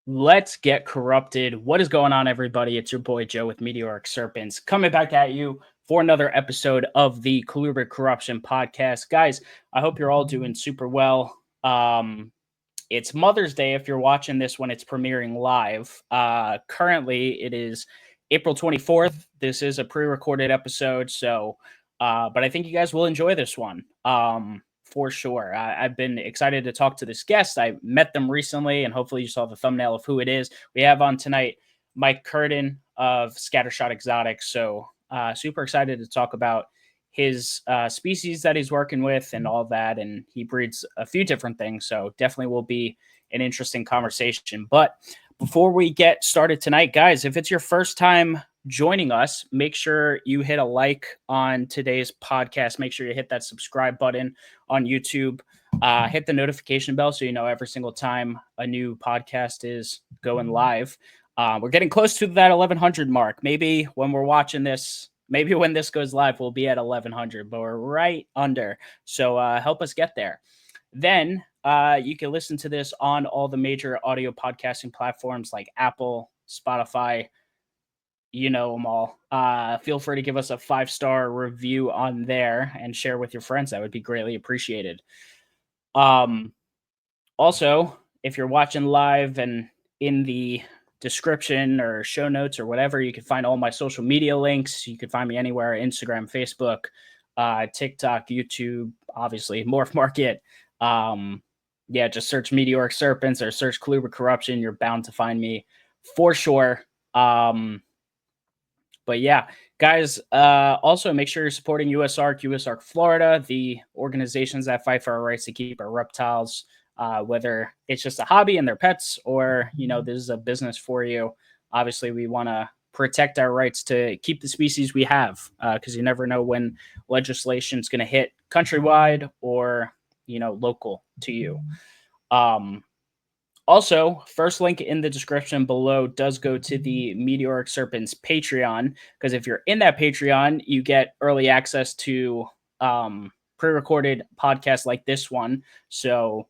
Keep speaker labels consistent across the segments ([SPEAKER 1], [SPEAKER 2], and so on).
[SPEAKER 1] Let's get corrupted. What is going on, everybody? It's your boy Joe with Meteoric Serpents coming back at you for another episode of the Colubrid Corruption podcast. Guys, I hope you're all doing super well. It's Mother's Day if you're watching this when it's premiering live. Currently, it is April 24th. This is a pre-recorded episode, but I think you guys will enjoy this one. For sure. I've been excited to talk to this guest. I met them recently, and hopefully you saw the thumbnail of who it is. We have on tonight Mike Curtin of Scattershot Exotics. So super excited to talk about his species that he's working with and all that. And he breeds a few different things. So definitely will be an interesting conversation. But before we get started tonight, guys, if it's your first time joining us, make sure you hit a like on today's podcast. Make sure you hit that subscribe button on YouTube. Hit the notification bell so you know every single time a new podcast is going live. We're getting close to that 1100 mark. Maybe when we're watching this, maybe when this goes live, we'll be at 1100, but we're right under. So help us get there. Then you can listen to this on all the major audio podcasting platforms like Apple, Spotify. You know them all. Feel free to give us a 5-star review on there and share with your friends. That would be greatly appreciated. Also, if you're watching live and in the description or show notes or whatever, you can find all my social media links. You can find me anywhere: Instagram, Facebook, TikTok, YouTube, obviously Morph Market. Just search Meteoric Serpents or search Colubrid Corruption. You're bound to find me for sure. But yeah, guys, also make sure you're supporting USARK Florida, the organizations that fight for our rights to keep our reptiles, whether it's just a hobby and their pets or, this is a business for you. Obviously, we want to protect our rights to keep the species we have, because you never know when legislation is going to hit countrywide or, local to you. Also, first link in the description below does go to the Meteoric Serpents Patreon, because if you're in that Patreon, you get early access to pre-recorded podcasts like this one. So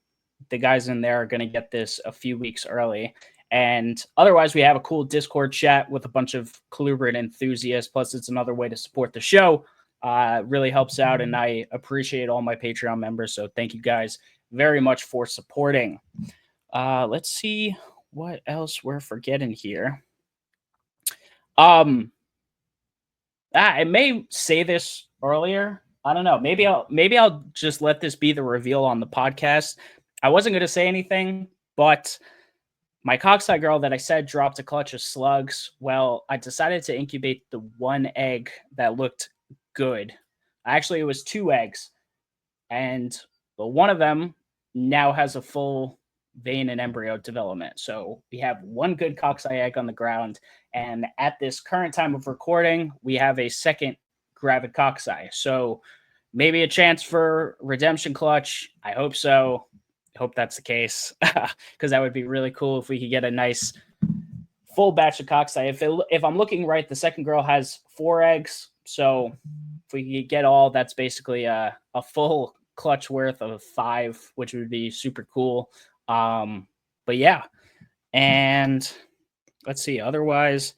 [SPEAKER 1] the guys in there are going to get this a few weeks early. And otherwise, we have a cool Discord chat with a bunch of Colubrid enthusiasts. Plus, it's another way to support the show. Really helps out, and I appreciate all my Patreon members. So thank you guys very much for supporting. Let's see what else we're forgetting here. I may say this earlier. I don't know. Maybe I'll just let this be the reveal on the podcast. I wasn't going to say anything, but my cockseye girl that I said dropped a clutch of slugs. Well, I decided to incubate the one egg that looked good. Actually, it was 2 eggs, and one of them now has a full vein and embryo development. So we have one good cockseye egg on the ground, and at this current time of recording, we have a second gravid cockseye. So maybe a chance for redemption clutch. I hope so. I hope that's the case, because that would be really cool if we could get a nice full batch of cockseye. If I'm looking right, the second girl has 4 eggs. So if we could get all, that's basically a full clutch worth of 5, which would be super cool. But yeah, and let's see. Otherwise,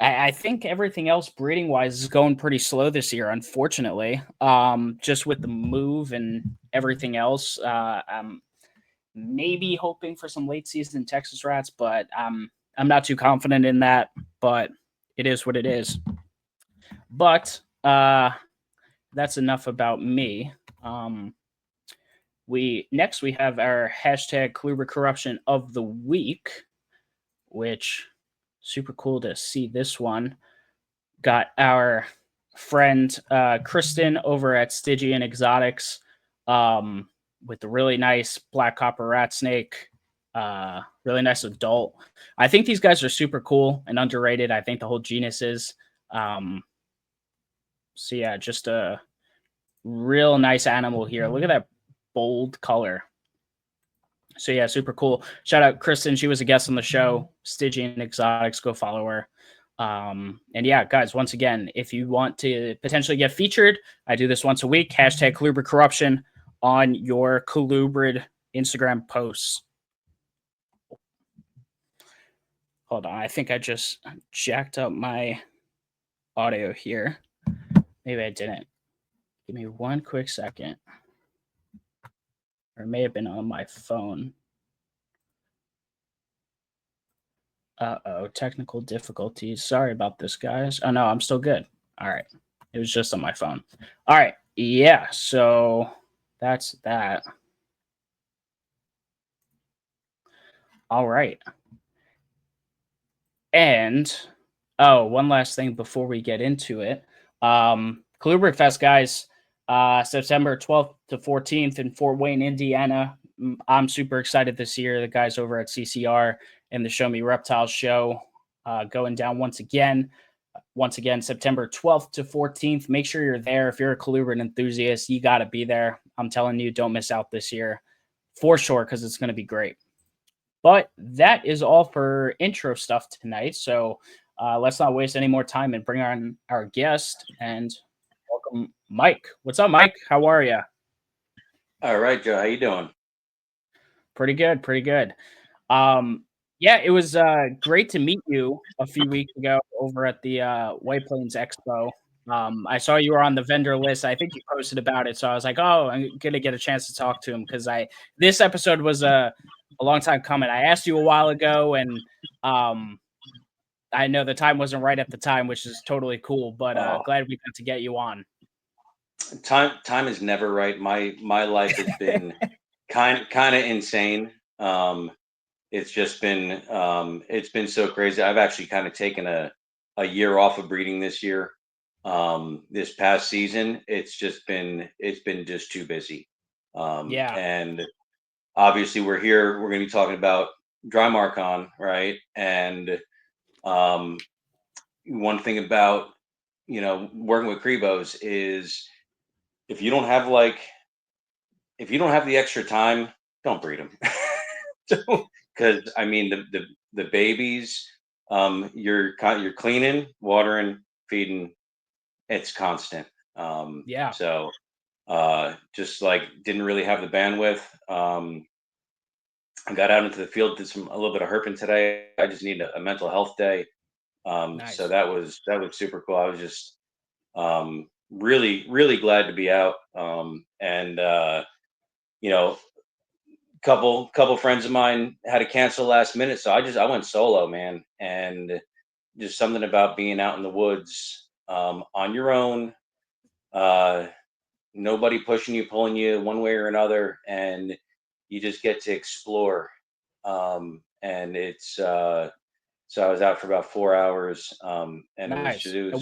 [SPEAKER 1] I think everything else breeding wise is going pretty slow this year, unfortunately. Just with the move and everything else. I'm maybe hoping for some late season Texas rats, but I'm not too confident in that. But it is what it is. But that's enough about me. We have our hashtag Clubruption Corruption of the week, which super cool to see this one. Got our friend Kristen over at Stygian Exotics with the really nice black copper rat snake. Really nice adult. I think these guys are super cool and underrated. I think the whole genus is. So yeah, just a real nice animal here. Look at that bold color. So yeah, super cool. Shout out Kristen. She was a guest on the show. Stygian Exotics. Go follow her. And yeah, guys, once again, if you want to potentially get featured, I do this once a week. Hashtag Colubrid Corruption on your Colubrid Instagram posts. Hold on. I think I just jacked up my audio here. Maybe I didn't. Give me one quick second. Or it may have been on my phone. Uh-oh, technical difficulties. Sorry about this, guys. Oh, no, I'm still good. All right. It was just on my phone. All right. Yeah, so that's that. All right. And, oh, one last thing before we get into it. Colubrid Fest, guys, September 12th to 14th in Fort Wayne, Indiana. I'm super excited this year. The guys over at CCR and the Show Me Reptiles show going down once again. Once again, September 12th to 14th. Make sure you're there. If you're a Colubrid enthusiast, you got to be there. I'm telling you, don't miss out this year for sure because it's going to be great. But that is all for intro stuff tonight. So let's not waste any more time and bring on our guest and welcome Mike. What's up, Mike? How are you?
[SPEAKER 2] All right, Joe. How you doing?
[SPEAKER 1] Pretty good, pretty good. Yeah, it was great to meet you a few weeks ago over at the White Plains Expo. I saw you were on the vendor list. I think you posted about it, so I was like, "Oh, I'm gonna get a chance to talk to him," because I this episode was a long time coming. I asked you a while ago, and um, I know the time wasn't right at the time, which is totally cool. But
[SPEAKER 2] Oh,
[SPEAKER 1] glad we got to get you on.
[SPEAKER 2] time is never right. My life has been kind of insane. It's been so crazy. I've actually kind of taken a year off of breeding this year. This past season, it's been just too busy.
[SPEAKER 1] Yeah,
[SPEAKER 2] And obviously we're here. We're going to be talking about dry marcon, right? And um, one thing about working with Crebos is if you don't have like if you don't have the extra time, don't breed them. Because I mean the babies, you're cleaning, watering, feeding. It's constant.
[SPEAKER 1] yeah,
[SPEAKER 2] So just like didn't really have the bandwidth. I got out into the field, did a little bit of herping today. I just need a mental health day. So
[SPEAKER 1] nice,
[SPEAKER 2] that was super cool. I was just really glad to be out. And you know, couple friends of mine had to cancel last minute, so I went solo, man. And just something about being out in the woods on your own, uh, nobody pushing you, pulling you one way or another, and you just get to explore. And it's so I was out for about 4 hours, and
[SPEAKER 1] nice.
[SPEAKER 2] it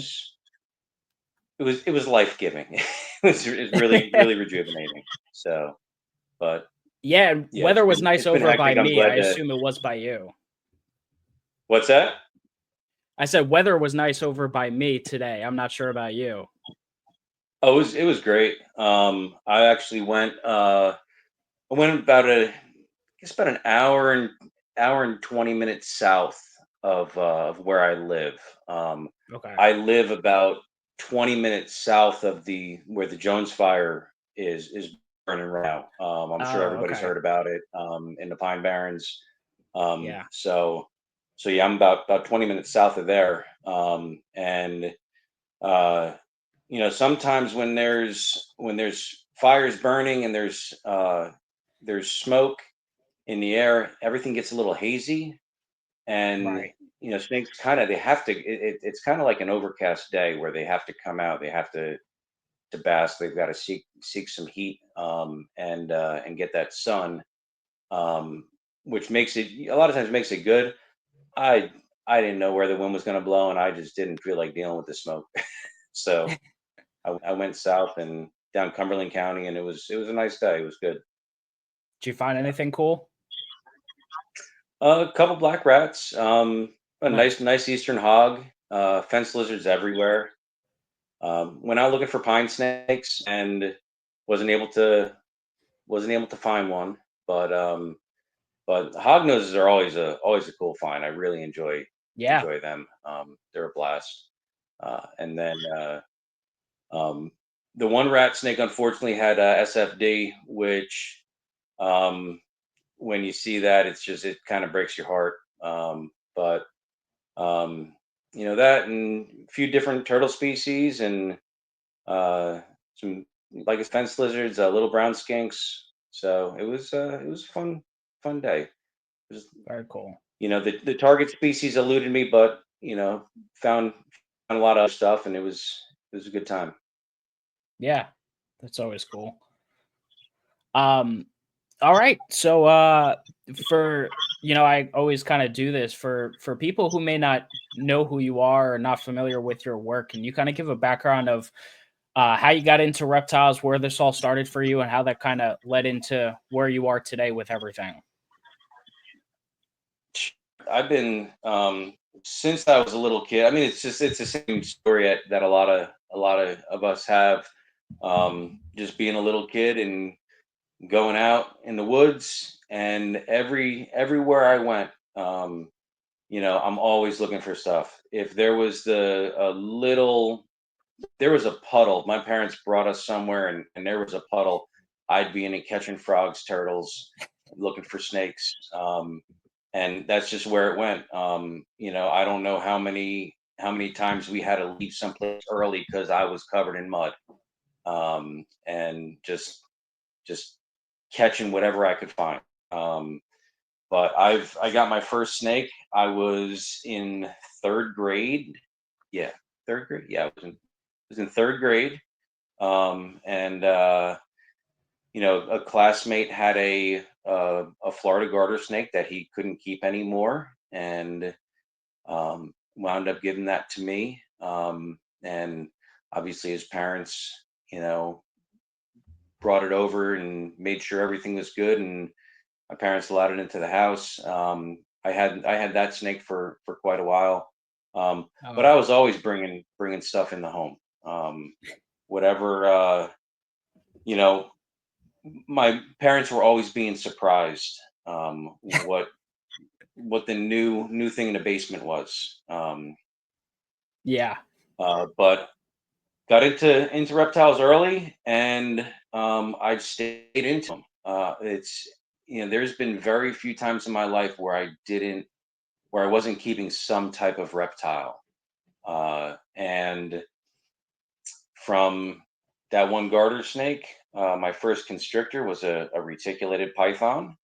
[SPEAKER 2] was life giving. It was really rejuvenating. So, but
[SPEAKER 1] Yeah, and
[SPEAKER 2] yeah,
[SPEAKER 1] weather was nice
[SPEAKER 2] it's been
[SPEAKER 1] over by
[SPEAKER 2] hectic. I'm
[SPEAKER 1] me.
[SPEAKER 2] glad
[SPEAKER 1] I
[SPEAKER 2] to.
[SPEAKER 1] assume it was by you.
[SPEAKER 2] What's that?
[SPEAKER 1] I said weather was nice over by me today. I'm not sure about you.
[SPEAKER 2] Oh, it was great. I actually went. I went about I guess about an hour and 20 minutes south of where I live.
[SPEAKER 1] Okay.
[SPEAKER 2] I live about 20 minutes south of the where the Jones Fire is burning right now. I'm sure
[SPEAKER 1] Oh,
[SPEAKER 2] everybody's
[SPEAKER 1] okay.
[SPEAKER 2] heard about it in the Pine Barrens. Um,
[SPEAKER 1] Yeah.
[SPEAKER 2] so so yeah, I'm about 20 minutes south of there. And uh, sometimes when there's fires burning and there's smoke in the air, everything gets a little hazy. And
[SPEAKER 1] Right.
[SPEAKER 2] snakes kind of they have to it's kind of like an overcast day where they have to come out, they have to bask, they've got to seek some heat, and get that sun, um which makes it a lot of times makes it good. I i didn't know where the wind was going to blow, and I just didn't feel like dealing with the smoke. So I went south and down Cumberland County, and it was a nice day. It was good.
[SPEAKER 1] Did you find
[SPEAKER 2] Yeah.
[SPEAKER 1] anything cool?
[SPEAKER 2] A couple black rats, a
[SPEAKER 1] Nice.
[SPEAKER 2] nice eastern hog, fence lizards everywhere. Went out looking for pine snakes and wasn't able to wasn't able to find one. But hog noses are always a cool find. I really
[SPEAKER 1] Yeah.
[SPEAKER 2] enjoy them. They're a blast. And then um, the one rat snake unfortunately had SFD, which um, when you see that, it kind of breaks your heart. But That and a few different turtle species and some like fence lizards, little brown skinks. So it was a fun day. It was,
[SPEAKER 1] Very cool.
[SPEAKER 2] the target species eluded me, but found a lot of other stuff, and it was a good time.
[SPEAKER 1] Yeah, that's always cool. Um, all right. So for I always kind of do this for people who may not know who you are or not familiar with your work. Can you kind of give a background of how you got into reptiles, where this all started for you, and how that kind of led into where you are today with everything?
[SPEAKER 2] I've been since I was a little kid. I mean, it's the same story that a lot of us have. Just being a little kid and going out in the woods, and everywhere I went, I'm always looking for stuff. If there was a puddle. My parents brought us somewhere, and there was a puddle. I'd be in it catching frogs, turtles, looking for snakes. And that's just where it went. I don't know how many times we had to leave someplace early because I was covered in mud, and just catching whatever I could find. But I got my first snake. I was in third grade. Yeah, third grade. Yeah, I was in third grade. And a classmate had a Florida garter snake that he couldn't keep anymore, and wound up giving that to me. And obviously, his parents, you know, brought it over and made sure everything was good, and my parents allowed it into the house. I had that snake for quite a while, but
[SPEAKER 1] Oh,
[SPEAKER 2] I was always bringing stuff in the home. Whatever, you know, my parents were always being surprised, what the new thing in the basement was.
[SPEAKER 1] yeah.
[SPEAKER 2] But got into reptiles early, and I've stayed into them. It's there's been very few times in my life where I wasn't keeping some type of reptile. And from that one garter snake, my first constrictor was a reticulated python,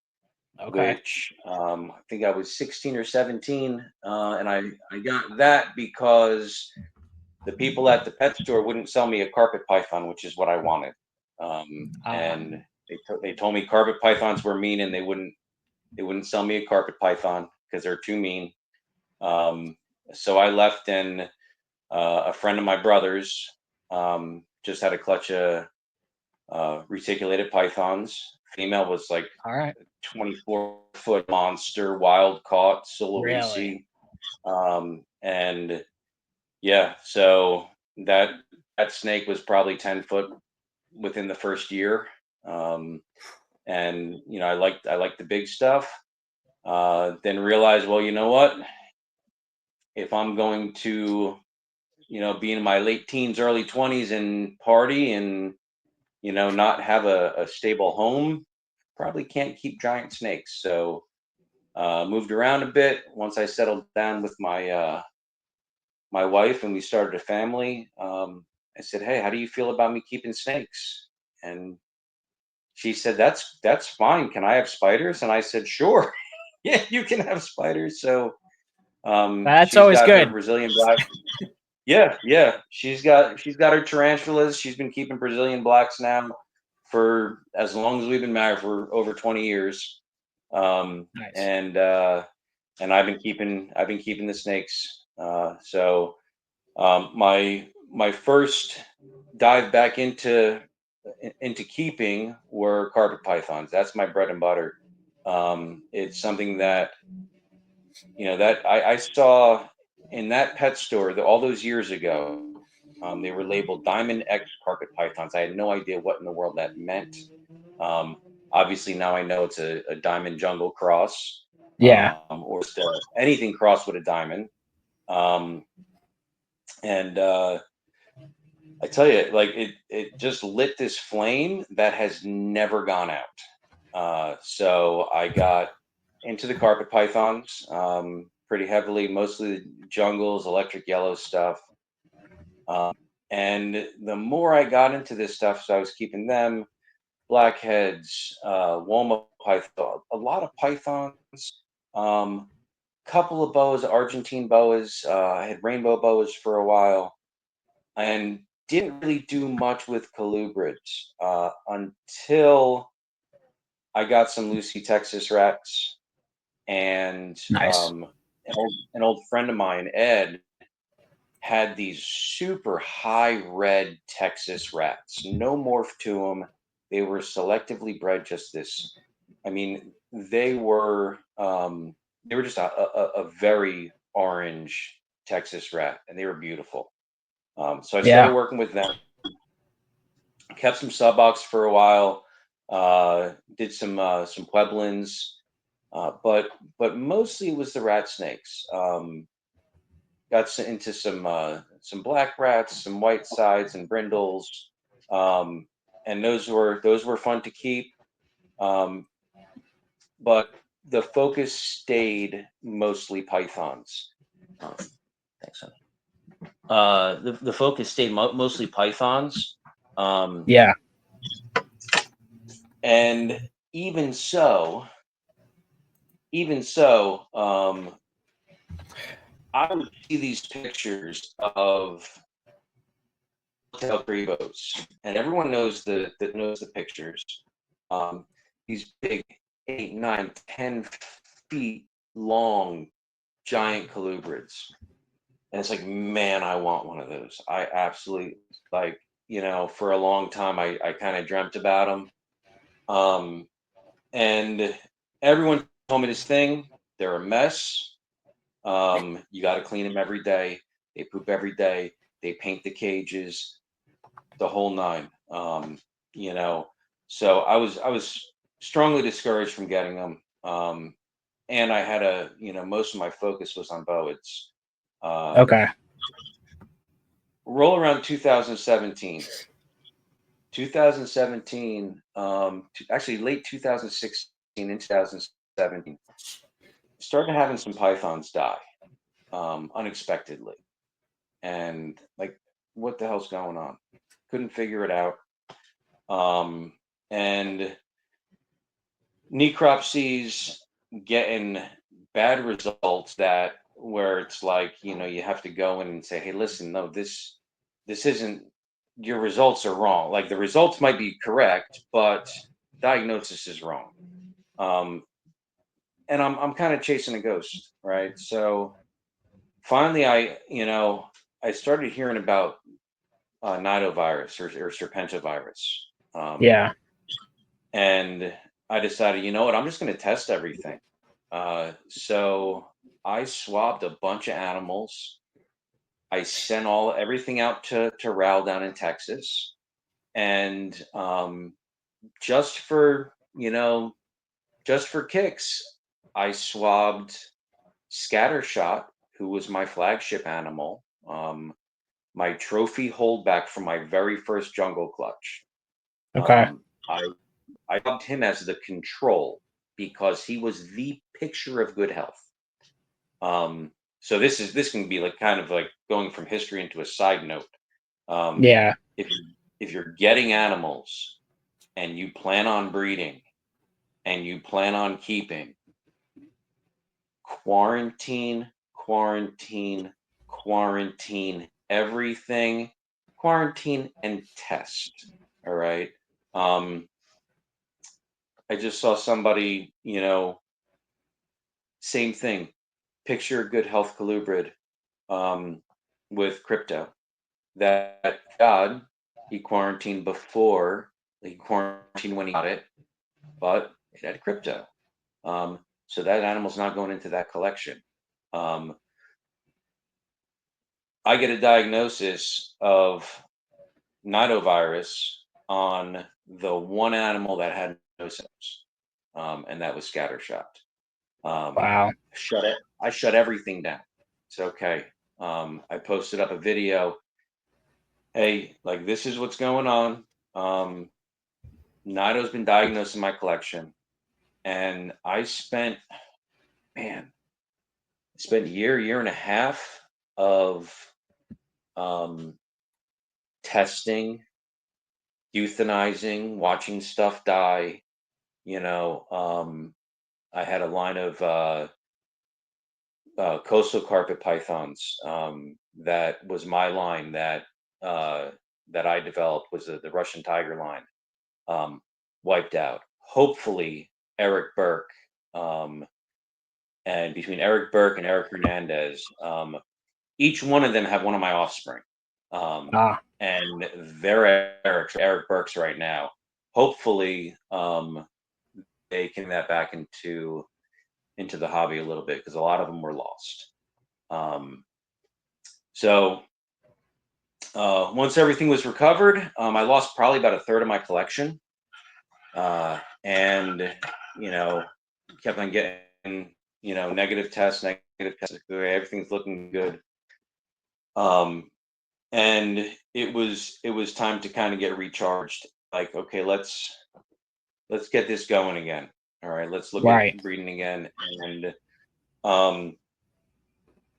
[SPEAKER 1] Okay.
[SPEAKER 2] which I think I was 16 or 17, and I got that because the people at the pet store wouldn't sell me a carpet python, which is what I wanted.
[SPEAKER 1] Uh,
[SPEAKER 2] And they told me carpet pythons were mean, and they wouldn't sell me a carpet python because they're too mean. Um, so I left, and a friend of my brother's just had a clutch of reticulated pythons. Female was like
[SPEAKER 1] all right.
[SPEAKER 2] 24-foot monster, wild caught,
[SPEAKER 1] Really?
[SPEAKER 2] Sulawesi. And yeah, so that snake was probably 10 foot within the first year. Um, and I liked the big stuff. Then realized, well, you know what? If I'm going to, be in my late teens, early 20s and party and, not have a stable home, probably can't keep giant snakes. So moved around a bit. Once I settled down with my wife and we started a family, I said, "Hey, how do you feel about me keeping snakes?" And she said, "That's fine. Can I have spiders?" And I said, "Sure, yeah, you can have spiders." So
[SPEAKER 1] That's
[SPEAKER 2] she's
[SPEAKER 1] always
[SPEAKER 2] got her
[SPEAKER 1] good.
[SPEAKER 2] Brazilian black. Yeah, yeah, she's got her tarantulas. She's been keeping Brazilian blacks now for as long as we've been married, for over 20 years.
[SPEAKER 1] Nice.
[SPEAKER 2] And I've been keeping the snakes. So my first dive back into keeping were carpet pythons. That's my bread and butter. It's something that I saw in that pet store all those years ago. They were labeled Diamond X carpet pythons. I had no idea what in the world that meant. Um, Obviously, now I know it's a diamond jungle cross,
[SPEAKER 1] Yeah.
[SPEAKER 2] or just anything crossed with a diamond. Um, and I tell you, like it just lit this flame that has never gone out. So I got into the carpet pythons pretty heavily, mostly jungles, electric yellow stuff. And the more I got into this stuff, so I was keeping them, blackheads, Woma python, a lot of pythons, couple of boas, Argentine boas. I had rainbow boas for a while, and didn't really do much with colubrids until I got some Lucy Texas rats, and
[SPEAKER 1] Nice.
[SPEAKER 2] an old friend of mine, Ed, had these super high red Texas rats. No morph to them. They were selectively bred. Just this. I mean, they were just a very orange Texas rat, and they were beautiful. So I started
[SPEAKER 1] Yeah.
[SPEAKER 2] working with them. Kept some sub-box for a while. Did some Pueblans, but mostly it was the rat snakes. Got into some black rats, some white sides, and brindles, and those were fun to keep. Um, but the focus stayed mostly pythons. Thanks, honey. The focus stayed mostly pythons.
[SPEAKER 1] Yeah.
[SPEAKER 2] And even so, I would see these pictures of yellowtail grebos, and everyone knows the pictures. These big 8, 9, 10 feet long giant colubrids, and it's like, man, I want one of those. I absolutely, like, for a long time I kind of dreamt about them. And everyone told me this thing. They're a mess. You got to clean them every day. They poop every day. They paint the cages, the whole nine. You know, so I was strongly discouraged from getting them. And I had most of my focus was on bowids.
[SPEAKER 1] Okay.
[SPEAKER 2] Roll around 2017. 2017, actually late 2016 and 2017, started having some pythons die unexpectedly. And like, what the hell's going on? Couldn't figure it out. And necropsies getting bad results, that where it's like, you have to go in and say, hey, listen, no, this isn't, your results are wrong. Like, the results might be correct, but diagnosis is wrong. And I'm kind of chasing a ghost, right? So finally, I started hearing about nidovirus or serpentovirus.
[SPEAKER 1] Yeah.
[SPEAKER 2] And I decided, you know what, I'm just going to test everything. So I swabbed a bunch of animals. I sent everything out to Ral down in Texas, and just for kicks, I swabbed Scattershot, who was my flagship animal, my trophy holdback from my very first jungle clutch.
[SPEAKER 1] Okay.
[SPEAKER 2] I dubbed him as the control because he was the picture of good health. So this can be like kind of like going from history into a side note.
[SPEAKER 1] Yeah.
[SPEAKER 2] If you're getting animals and you plan on breeding and you plan on keeping, quarantine, quarantine, quarantine everything, quarantine and test. All right. I just saw somebody, same thing, picture good health colubrid, with crypto. That God, he quarantined before, he quarantined when he got it, but it had crypto. So that animal's not going into that collection. I get a diagnosis of nidovirus on the one animal that had no symptoms, and that was scattershot.
[SPEAKER 1] Wow.
[SPEAKER 2] I shut everything down. It's okay. I posted up a video. Hey, like, this is what's going on. Nido's been diagnosed in my collection, and I spent, man, spent year and a half of um, testing, euthanizing, watching stuff die. You know, I had a line of coastal carpet pythons. That was my line uh, that I developed was the Russian tiger line. Um, Wiped out. Hopefully, Eric Burke. Um, and between Eric Burke and Eric Hernandez, each one of them have one of my offspring.
[SPEAKER 1] Ah,
[SPEAKER 2] And they're Eric Burks right now. Hopefully, they can that back into the hobby a little bit because a lot of them were lost. Um, so once everything was recovered, I lost probably about a third of my collection, and you know, kept on getting negative tests, negative tests. Everything's looking good. Um, and it was time to kind of get recharged. Like, okay, let's get this going again. All right, let's look at
[SPEAKER 1] right.
[SPEAKER 2] breeding again. And um,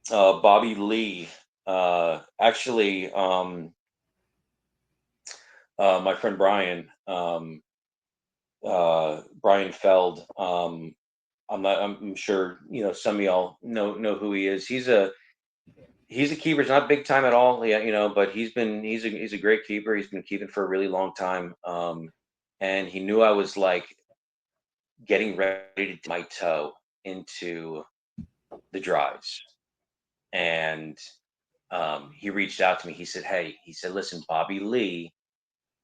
[SPEAKER 2] Bobby Lee, actually, my friend Brian, Brian Feld. I'm sure some of y'all know who he is. He's a keeper. He's not big time at all, yeah, but he's a great keeper. He's been keeping for a really long time. And he knew I was like getting ready to dip my toe into the drives, and he reached out to me. He said, "Hey," he said, "listen, Bobby Lee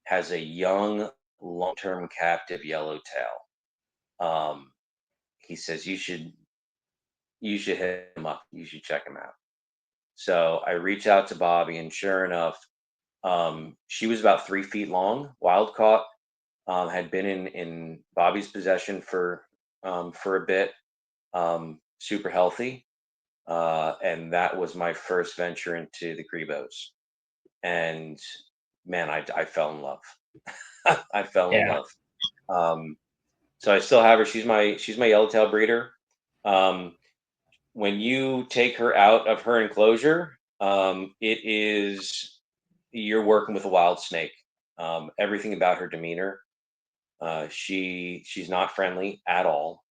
[SPEAKER 2] has a young, long-term captive yellowtail. Um, he says you should hit him up. You should check him out." So I reached out to Bobby, and sure enough, she was about 3 feet long, wild caught. Had been in Bobby's possession for a bit. Super healthy, and that was my first venture into the Grebos. And man, I fell in love. I fell in
[SPEAKER 1] Yeah.
[SPEAKER 2] love. Um, so I still have her. She's my yellowtail breeder. Um, when you take her out of her enclosure, it is you're working with a wild snake. Everything about her demeanor, she's not friendly at all.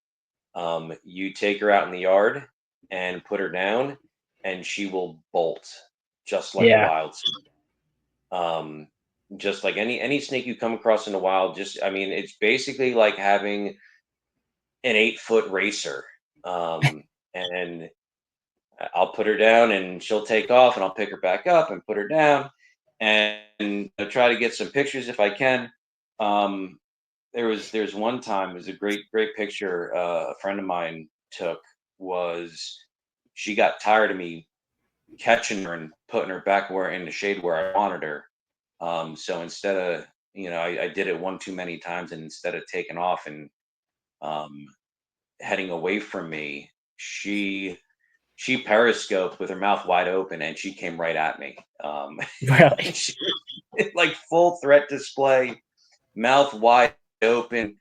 [SPEAKER 2] You take her out in the yard and put her down, and she will bolt just like a
[SPEAKER 1] Yeah.
[SPEAKER 2] wild snake. Um, just like any snake you come across in the wild. Just I mean, it's basically like having an 8 foot racer. And I'll put her down, and she'll take off, and I'll pick her back up and put her down, and I'll try to get some pictures if I can. Um, there's one time, it was a great picture a friend of mine took. Was she got tired of me catching her and putting her back where in the shade where I wanted her. So instead of I did it one too many times, and instead of taking off and um, heading away from me, she periscoped with her mouth wide open, and she came right at me.
[SPEAKER 1] Really.
[SPEAKER 2] She, like full threat display, mouth wide open,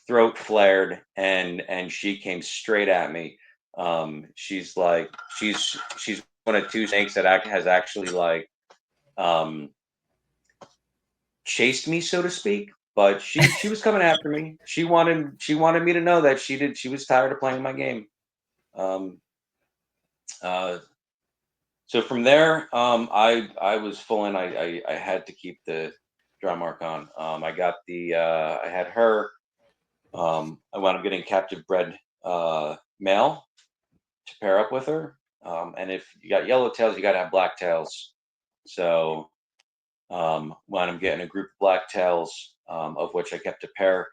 [SPEAKER 2] throat flared, and she came straight at me. She's like she's one of two snakes that has actually like um, chased me, so to speak. But she was coming after me. She wanted me to know that she was tired of playing my game. Um, uh, so from there, I was full in. I had to keep the dry mark on. I had her. I wound up getting captive bred male to pair up with her. And if you got yellow tails, you got to have black tails. So when I'm getting a group of black tails, of which I kept a pair.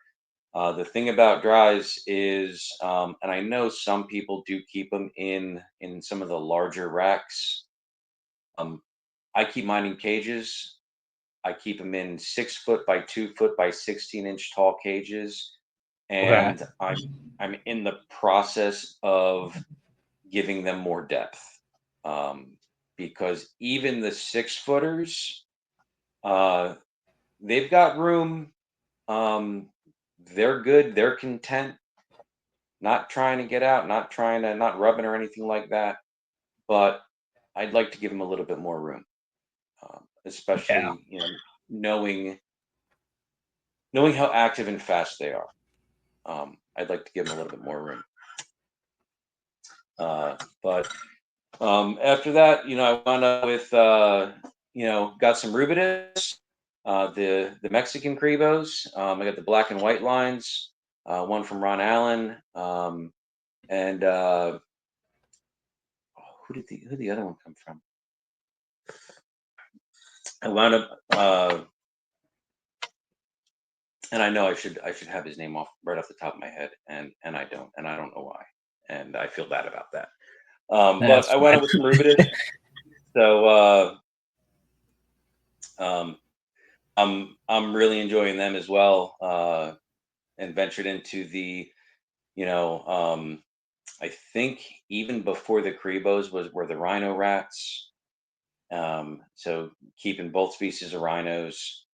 [SPEAKER 2] The thing about dries is, and I know some people do keep them in some of the larger racks. Um, I keep mine in cages. I keep them in 6 foot by 2 foot by 16-inch tall cages,
[SPEAKER 1] Okay.
[SPEAKER 2] and I'm in the process of giving them more depth, um, because even the 6 footers, uh, they've got room. They're good. They're content. not trying to get out, not rubbing or anything like that, but I'd like to give them a little bit more room,
[SPEAKER 1] Yeah.
[SPEAKER 2] especially knowing how active and fast they are. I'd like to give them a little bit more room. But after that, I wound up with got some Rubidas, the Mexican Cribos. I got the black and white lines, one from Ron Allen, and who the other one come from? I wound up, and I know I should have his name right off the top of my head, and I don't know why, and I feel bad about that. But
[SPEAKER 1] That's
[SPEAKER 2] I wound
[SPEAKER 1] fine.
[SPEAKER 2] up with some Rubidas, so um, I'm really enjoying them as well, and ventured into the you know I think even before the Cribos were the Rhino rats. So keeping both species of rhinos,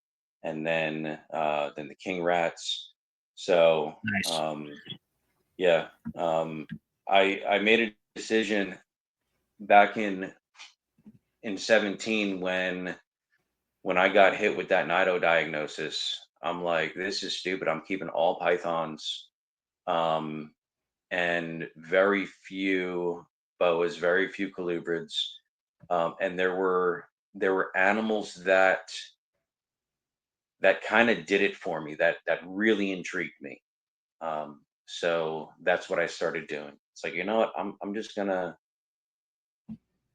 [SPEAKER 2] and then the king rats. So
[SPEAKER 1] Nice.
[SPEAKER 2] yeah, I made a decision back in 17 when I got hit with that Nido diagnosis. I'm like, this is stupid. I'm keeping all pythons, um, and very few boas, very few colubrids, and there were animals that kind of did it for me. That really intrigued me. So that's what I started doing. It's like, you know what? I'm just gonna,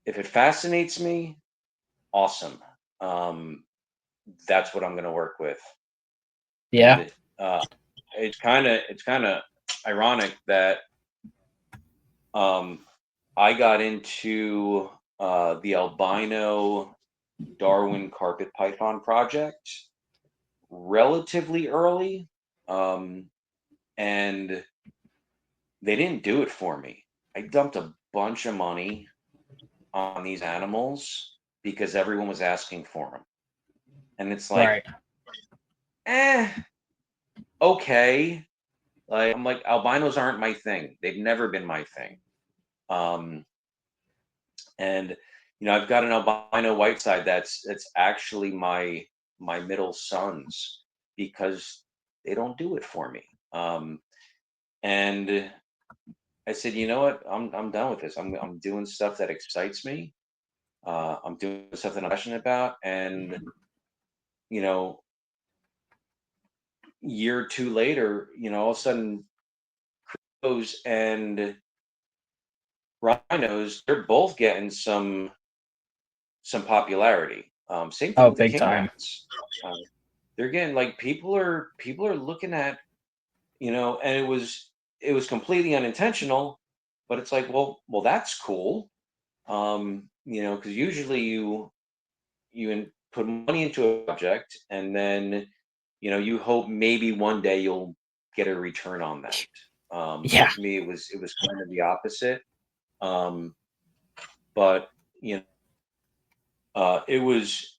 [SPEAKER 2] if it fascinates me, awesome. Um, that's what I'm gonna work with.
[SPEAKER 1] Yeah.
[SPEAKER 2] And it's kind of ironic that um, I got into the albino Darwin carpet python project relatively early, um, and they didn't do it for me. I dumped a bunch of money on these animals because everyone was asking for them, and it's like,
[SPEAKER 1] Right.
[SPEAKER 2] eh, okay. Like, I'm like, albinos aren't my thing. They've never been my thing. Um, and I've got an albino white side that's actually my middle son's, because they don't do it for me. And I said, you know what? I'm done with this. I'm doing stuff that excites me. I'm doing stuff that I'm passionate about, and you know, year or two later, all of a sudden, those and rhinos, they're both getting some popularity. Same thing
[SPEAKER 1] Oh,
[SPEAKER 2] with the
[SPEAKER 1] big
[SPEAKER 2] king
[SPEAKER 1] time.
[SPEAKER 2] rats. Uh, they're getting, like, people are looking at, and it was completely unintentional, but it's like, well, that's cool. Because usually you put money into a project, and then you hope maybe one day you'll get a return on that.
[SPEAKER 1] Yeah.
[SPEAKER 2] With me, it was kind of the opposite. Um, but you know, it was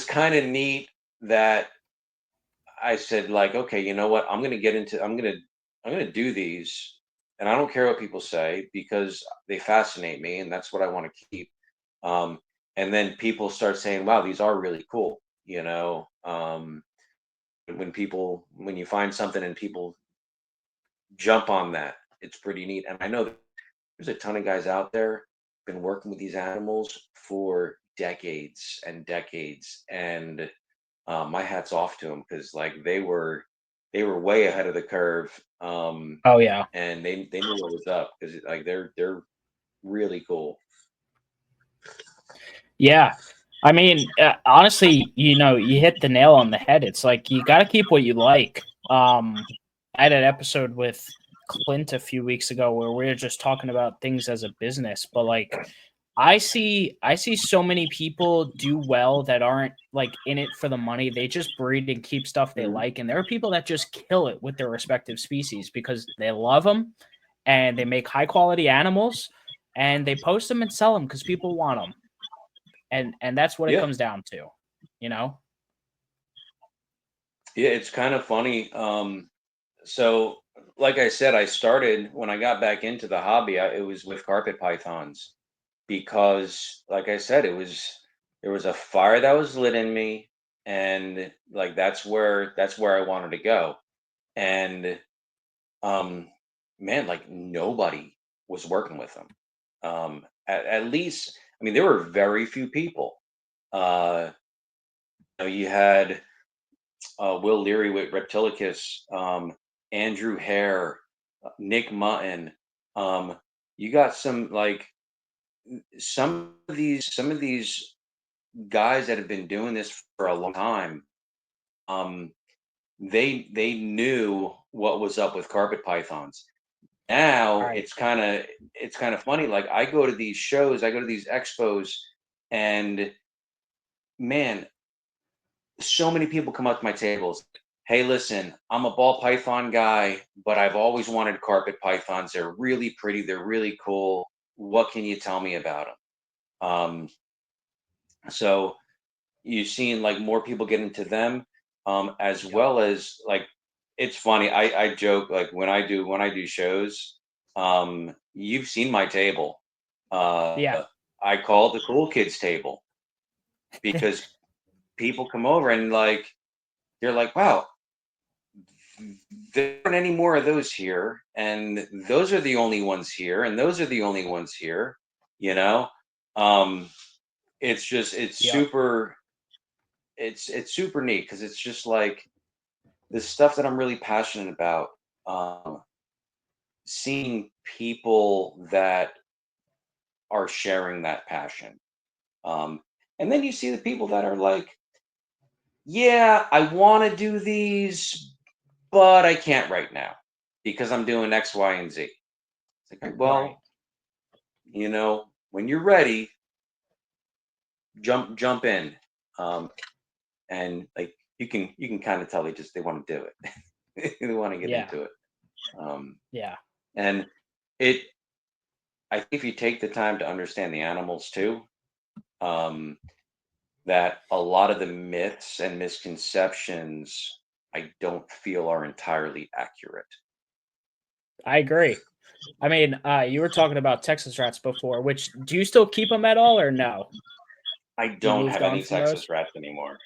[SPEAKER 2] kind of neat that I said, like, okay, you know what? I'm gonna do these, and I don't care what people say, because they fascinate me, and that's what I want to keep. Um, and then people start saying, "Wow, these are really cool." When you find something and people jump on that, it's pretty neat. And I know that there's a ton of guys out there been working with these animals for decades and decades, and my hat's off to them, because, like, they were way ahead of the curve,
[SPEAKER 1] Oh, yeah.
[SPEAKER 2] and they knew what was up, because, like, they're really cool.
[SPEAKER 1] Yeah. I mean, honestly, you hit the nail on the head. It's like you got to keep what you like. I had an episode with Clint a few weeks ago where we were just talking about things as a business, but like I see so many people do well that aren't like in it for the money. They just breed and keep stuff they
[SPEAKER 2] Mhm.
[SPEAKER 1] like, and there are people that just kill it with their respective species because they love them and they make high quality animals and they post them and sell them because people want them, and that's what it
[SPEAKER 2] Yeah,
[SPEAKER 1] comes down to, you know?
[SPEAKER 2] yeah, it's kind of funny. So like I said, I started when I got back into the hobby. It was with carpet pythons because, like I said, there was a fire that was lit in me, and like that's where I wanted to go. And um, man, like nobody was working with them. At least, I mean, there were very few people. Uh, you had Will Leary with Reptilicus, Andrew Hare, Nick Mutton. Um, you got some of these guys that have been doing this for a long time. Um, they knew what was up with carpet pythons. Now
[SPEAKER 1] Right.
[SPEAKER 2] it's kind of funny. Like I go to these shows, I go to these expos, and man, so many people come up to my tables. Hey, listen, I'm a ball python guy, but I've always wanted carpet pythons. They're really pretty. They're really cool. What can you tell me about them? So you've seen like more people get into them, as
[SPEAKER 1] Yep.
[SPEAKER 2] well as like it's funny. I joke like when I do shows, you've seen my table.
[SPEAKER 1] Yeah.
[SPEAKER 2] I call it the cool kids table because people come over and like they're like, wow, there aren't any more of those here, and those are the only ones here, and those are the only ones here. You know, um, it's just
[SPEAKER 1] Yep.
[SPEAKER 2] it's super neat because it's just like the stuff that I'm really passionate about. Seeing people that are sharing that passion, and then you see the people that are like, yeah, I want to do these, but I can't right now because I'm doing X, Y, and Z. It's like,
[SPEAKER 1] Right.
[SPEAKER 2] well, when you're ready, jump in, and like you can kind of tell they want to do it. They want to get
[SPEAKER 1] Yeah.
[SPEAKER 2] into it, um,
[SPEAKER 1] Yeah.
[SPEAKER 2] and it. I think if you take the time to understand the animals too, um, that a lot of the myths and misconceptions I don't feel are entirely accurate.
[SPEAKER 1] I agree. I mean, you were talking about Texas rats before, which do you still keep them at all or no?
[SPEAKER 2] I
[SPEAKER 1] You
[SPEAKER 2] don't
[SPEAKER 1] moved
[SPEAKER 2] have
[SPEAKER 1] on
[SPEAKER 2] any
[SPEAKER 1] from those?
[SPEAKER 2] Texas rats anymore,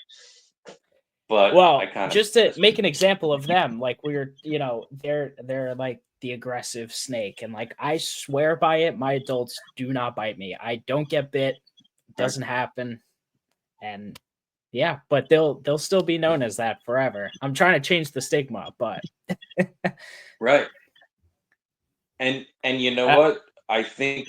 [SPEAKER 2] but I
[SPEAKER 1] Well,
[SPEAKER 2] kind of
[SPEAKER 1] just to
[SPEAKER 2] miss
[SPEAKER 1] make
[SPEAKER 2] them.
[SPEAKER 1] an example of them, like they're like the aggressive snake, and like I swear by it, my adults do not bite me. I don't get bit,
[SPEAKER 2] Right.
[SPEAKER 1] doesn't happen, and yeah, but they'll still be known as that forever. I'm trying to change the stigma, but
[SPEAKER 2] Right. And you know
[SPEAKER 1] uh,
[SPEAKER 2] what? I think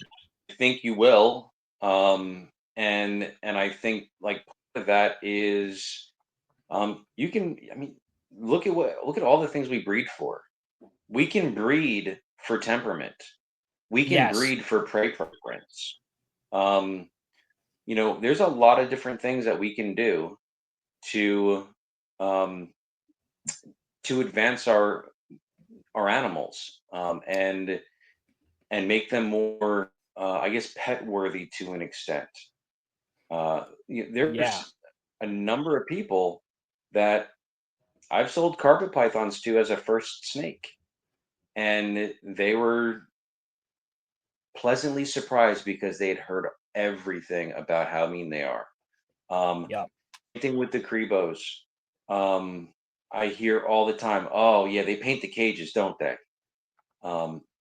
[SPEAKER 2] you will. And I think like part of that is you can I mean look at all the things we breed for. We can breed for temperament. We can
[SPEAKER 1] yes,
[SPEAKER 2] breed for prey preference. Um, there's a lot of different things that we can do to um to advance our animals. And make them more, I guess, pet worthy to an extent.
[SPEAKER 1] yeah.
[SPEAKER 2] There's a number of people that I've sold carpet pythons to as a first snake, and they were pleasantly surprised because they had heard everything about how mean they are. Um,
[SPEAKER 1] Yep.
[SPEAKER 2] Same thing with the Crebos. Um, I hear all the time, "Oh yeah, they paint the cages, don't they?"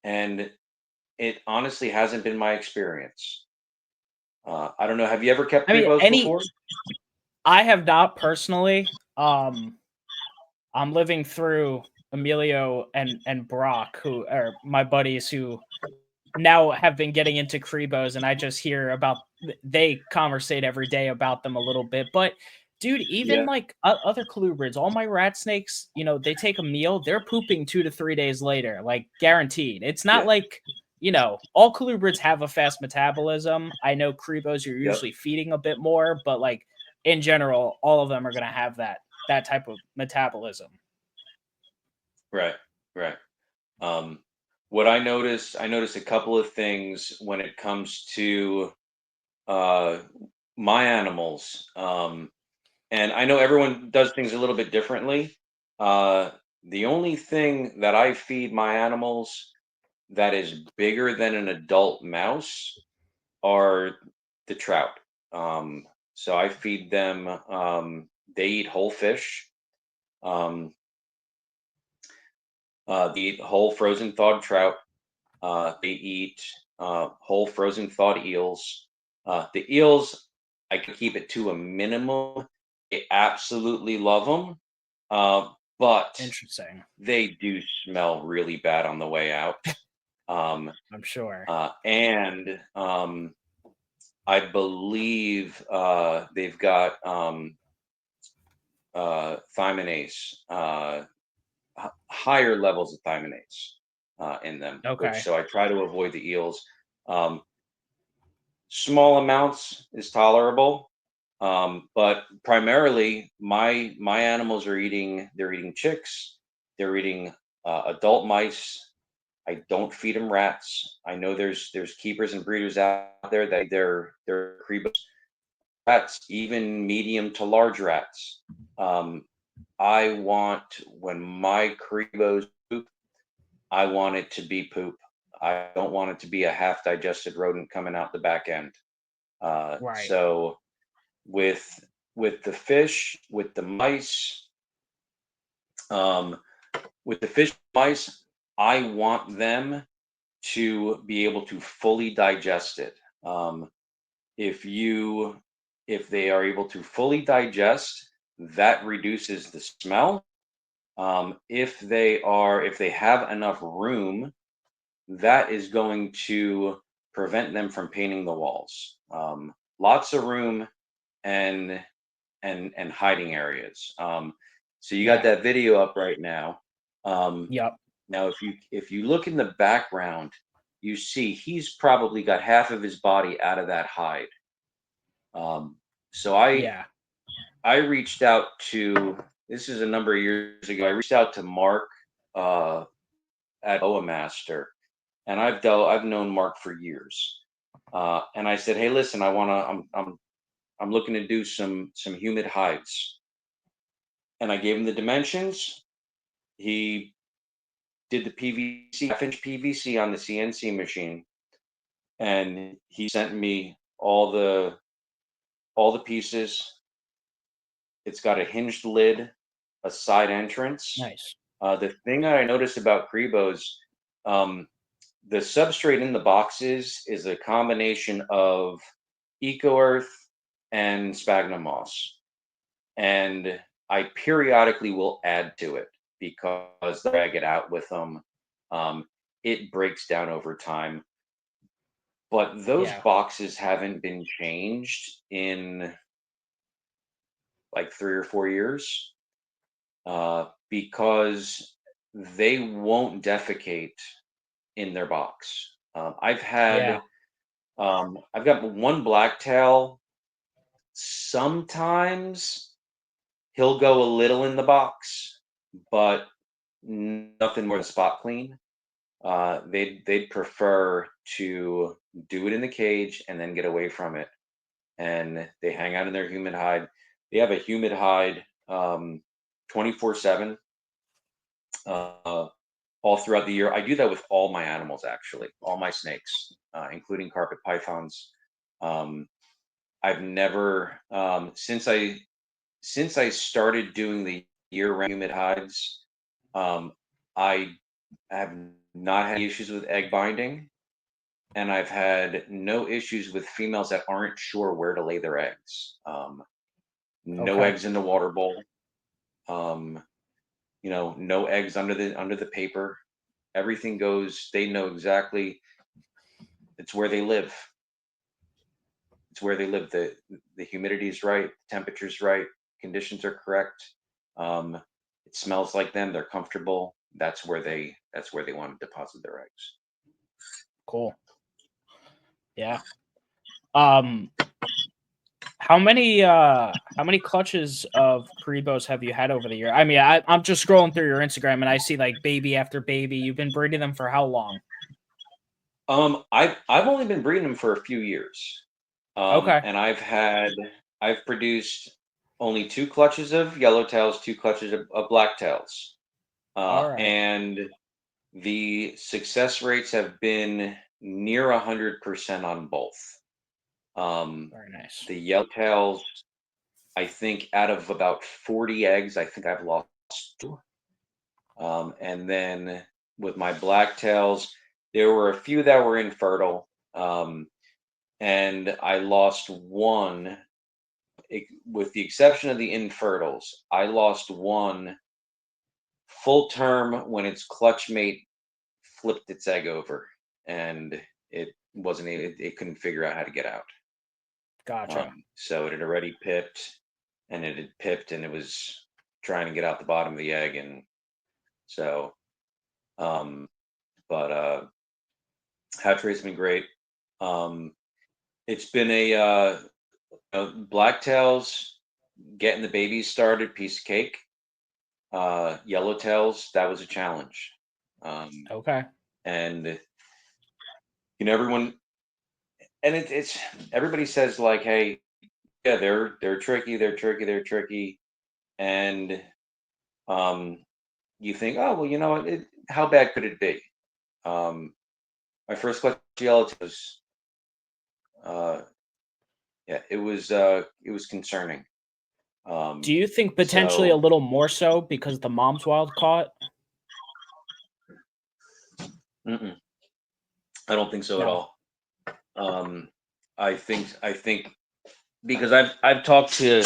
[SPEAKER 2] And it honestly hasn't been my experience. I don't know. Have you ever kept
[SPEAKER 1] I mean,
[SPEAKER 2] Crebos
[SPEAKER 1] any
[SPEAKER 2] before?
[SPEAKER 1] I have not personally. I'm living through Emilio and Brock, who are my buddies who now have been getting into Crebos, and I just hear about they conversate every day about them a little bit. But dude, even
[SPEAKER 2] Yeah.
[SPEAKER 1] like other colubrids, all my rat snakes, they take a meal, they're pooping 2 to 3 days later, like guaranteed. It's not
[SPEAKER 2] Yeah.
[SPEAKER 1] like all colubrids have a fast metabolism. I know Crebos you're
[SPEAKER 2] Yep.
[SPEAKER 1] usually feeding a bit more, but like in general, all of them are gonna have that type of metabolism.
[SPEAKER 2] Right. Right. Um, what I noticed a couple of things when it comes to uh, my animals. And I know everyone does things a little bit differently. Uh, The only thing that I feed my animals that is bigger than an adult mouse are the trout. Um, so I feed them. They eat whole fish. Um, they eat whole frozen thawed trout. They eat whole frozen thawed eels. The eels, I can keep it to a minimum. I absolutely love them, but
[SPEAKER 1] Interesting.
[SPEAKER 2] they do smell really bad on the way out. Um,
[SPEAKER 1] I'm sure.
[SPEAKER 2] and I believe they've got thiaminase, higher levels of thiaminase in them, which
[SPEAKER 1] Okay.
[SPEAKER 2] so I try to avoid the eels. Um, Small amounts is tolerable, but primarily my animals are eating. They're eating chicks. They're eating adult mice. I don't feed them rats. I know there's keepers and breeders out there that they're rats, even medium to large rats. Um, I want when my Cribos poop, I want it to be poop. I don't want it to be a half digested rodent coming out the back end.
[SPEAKER 1] Right.
[SPEAKER 2] So with the fish, with the mice, um, with the fish mice, I want them to be able to fully digest it. If you if they are able to fully digest, that reduces the smell. If they have enough room, that is going to prevent them from painting the walls. Lots of room and and hiding areas. So you got
[SPEAKER 1] Yeah.
[SPEAKER 2] that video up right now. Um,
[SPEAKER 1] Yep.
[SPEAKER 2] Now, if you look in the background, you see he's probably got half of his body out of that hide. So
[SPEAKER 1] Yeah.
[SPEAKER 2] I reached out to this is a number of years ago. I reached out to Mark uh, at Boa Master, and I've known Mark for years. And I said, hey, listen, I'm looking to do some humid hides, and I gave him the dimensions. He did the PVC, half-inch PVC on the CNC machine, and he sent me all the pieces. It's got a hinged lid, a side entrance.
[SPEAKER 1] Nice.
[SPEAKER 2] The thing that I noticed about Grebos, um, the substrate in the boxes is a combination of eco earth and sphagnum moss, and I periodically will add to it because drag it out with them. Um, it breaks down over time, but those
[SPEAKER 1] Yeah.
[SPEAKER 2] boxes haven't been changed in like 3 or 4 years because they won't defecate in their box.
[SPEAKER 1] Yeah.
[SPEAKER 2] I've got one blacktail. Sometimes he'll go a little in the box, but nothing more than spot clean. They'd prefer to do it in the cage and then get away from it, and they hang out in their humid hide. They have a humid hide 24/7 uh, all throughout the year. I do that with all my animals, actually, all my snakes, including carpet pythons. Um, I've never since I started doing the year-round humid hides, um, I have not had any issues with egg binding, and I've had no issues with females that aren't sure where to lay their eggs. No
[SPEAKER 1] Okay.
[SPEAKER 2] eggs in the water bowl. Um, no eggs under the paper. Everything goes. They know exactly. It's where they live. It's where they live. The humidity is right. Temperature's right. Conditions are correct. Um, it smells like them. They're comfortable. That's where they want to deposit their eggs.
[SPEAKER 1] Cool. Yeah. Um, how many clutches of Karibos have you had over the year? I mean, I'm just scrolling through your Instagram and I see like baby after baby. You've been breeding them for how long?
[SPEAKER 2] I've only been breeding them for a few years,
[SPEAKER 1] Okay.
[SPEAKER 2] and I've produced only two clutches of yellowtails, two clutches of blacktails.
[SPEAKER 1] All right.
[SPEAKER 2] And the success rates have been near 100% on both.
[SPEAKER 1] Very nice.
[SPEAKER 2] The yellowtails, I think out of about 40 eggs, I think I've lost two. And then with my blacktails, there were a few that were infertile. And I lost one, with the exception of the infertils. I lost one full term when its clutch mate flipped its egg over, and it wasn't it couldn't figure out how to get out.
[SPEAKER 1] Gotcha.
[SPEAKER 2] So it had already pipped, and it had pipped, and it was trying to get out the bottom of the egg, and so um, but hatch rate's been great. Um, it's been a blacktails getting the babies started, piece of cake. Yellowtails, that was a challenge. Um,
[SPEAKER 1] Okay.
[SPEAKER 2] and everyone, and it's everybody says like, hey, yeah, they're tricky, they're tricky, and um, you think, oh well, you know what? How bad could it be? Um, my first collection of yellowtails, uh, yeah, it was concerning.
[SPEAKER 1] Do
[SPEAKER 2] Um,
[SPEAKER 1] you think potentially a
[SPEAKER 2] so
[SPEAKER 1] little more so because the mom's wild caught?
[SPEAKER 2] mm-mm, I don't think so at
[SPEAKER 1] No.
[SPEAKER 2] all. Um, I think because I've talked to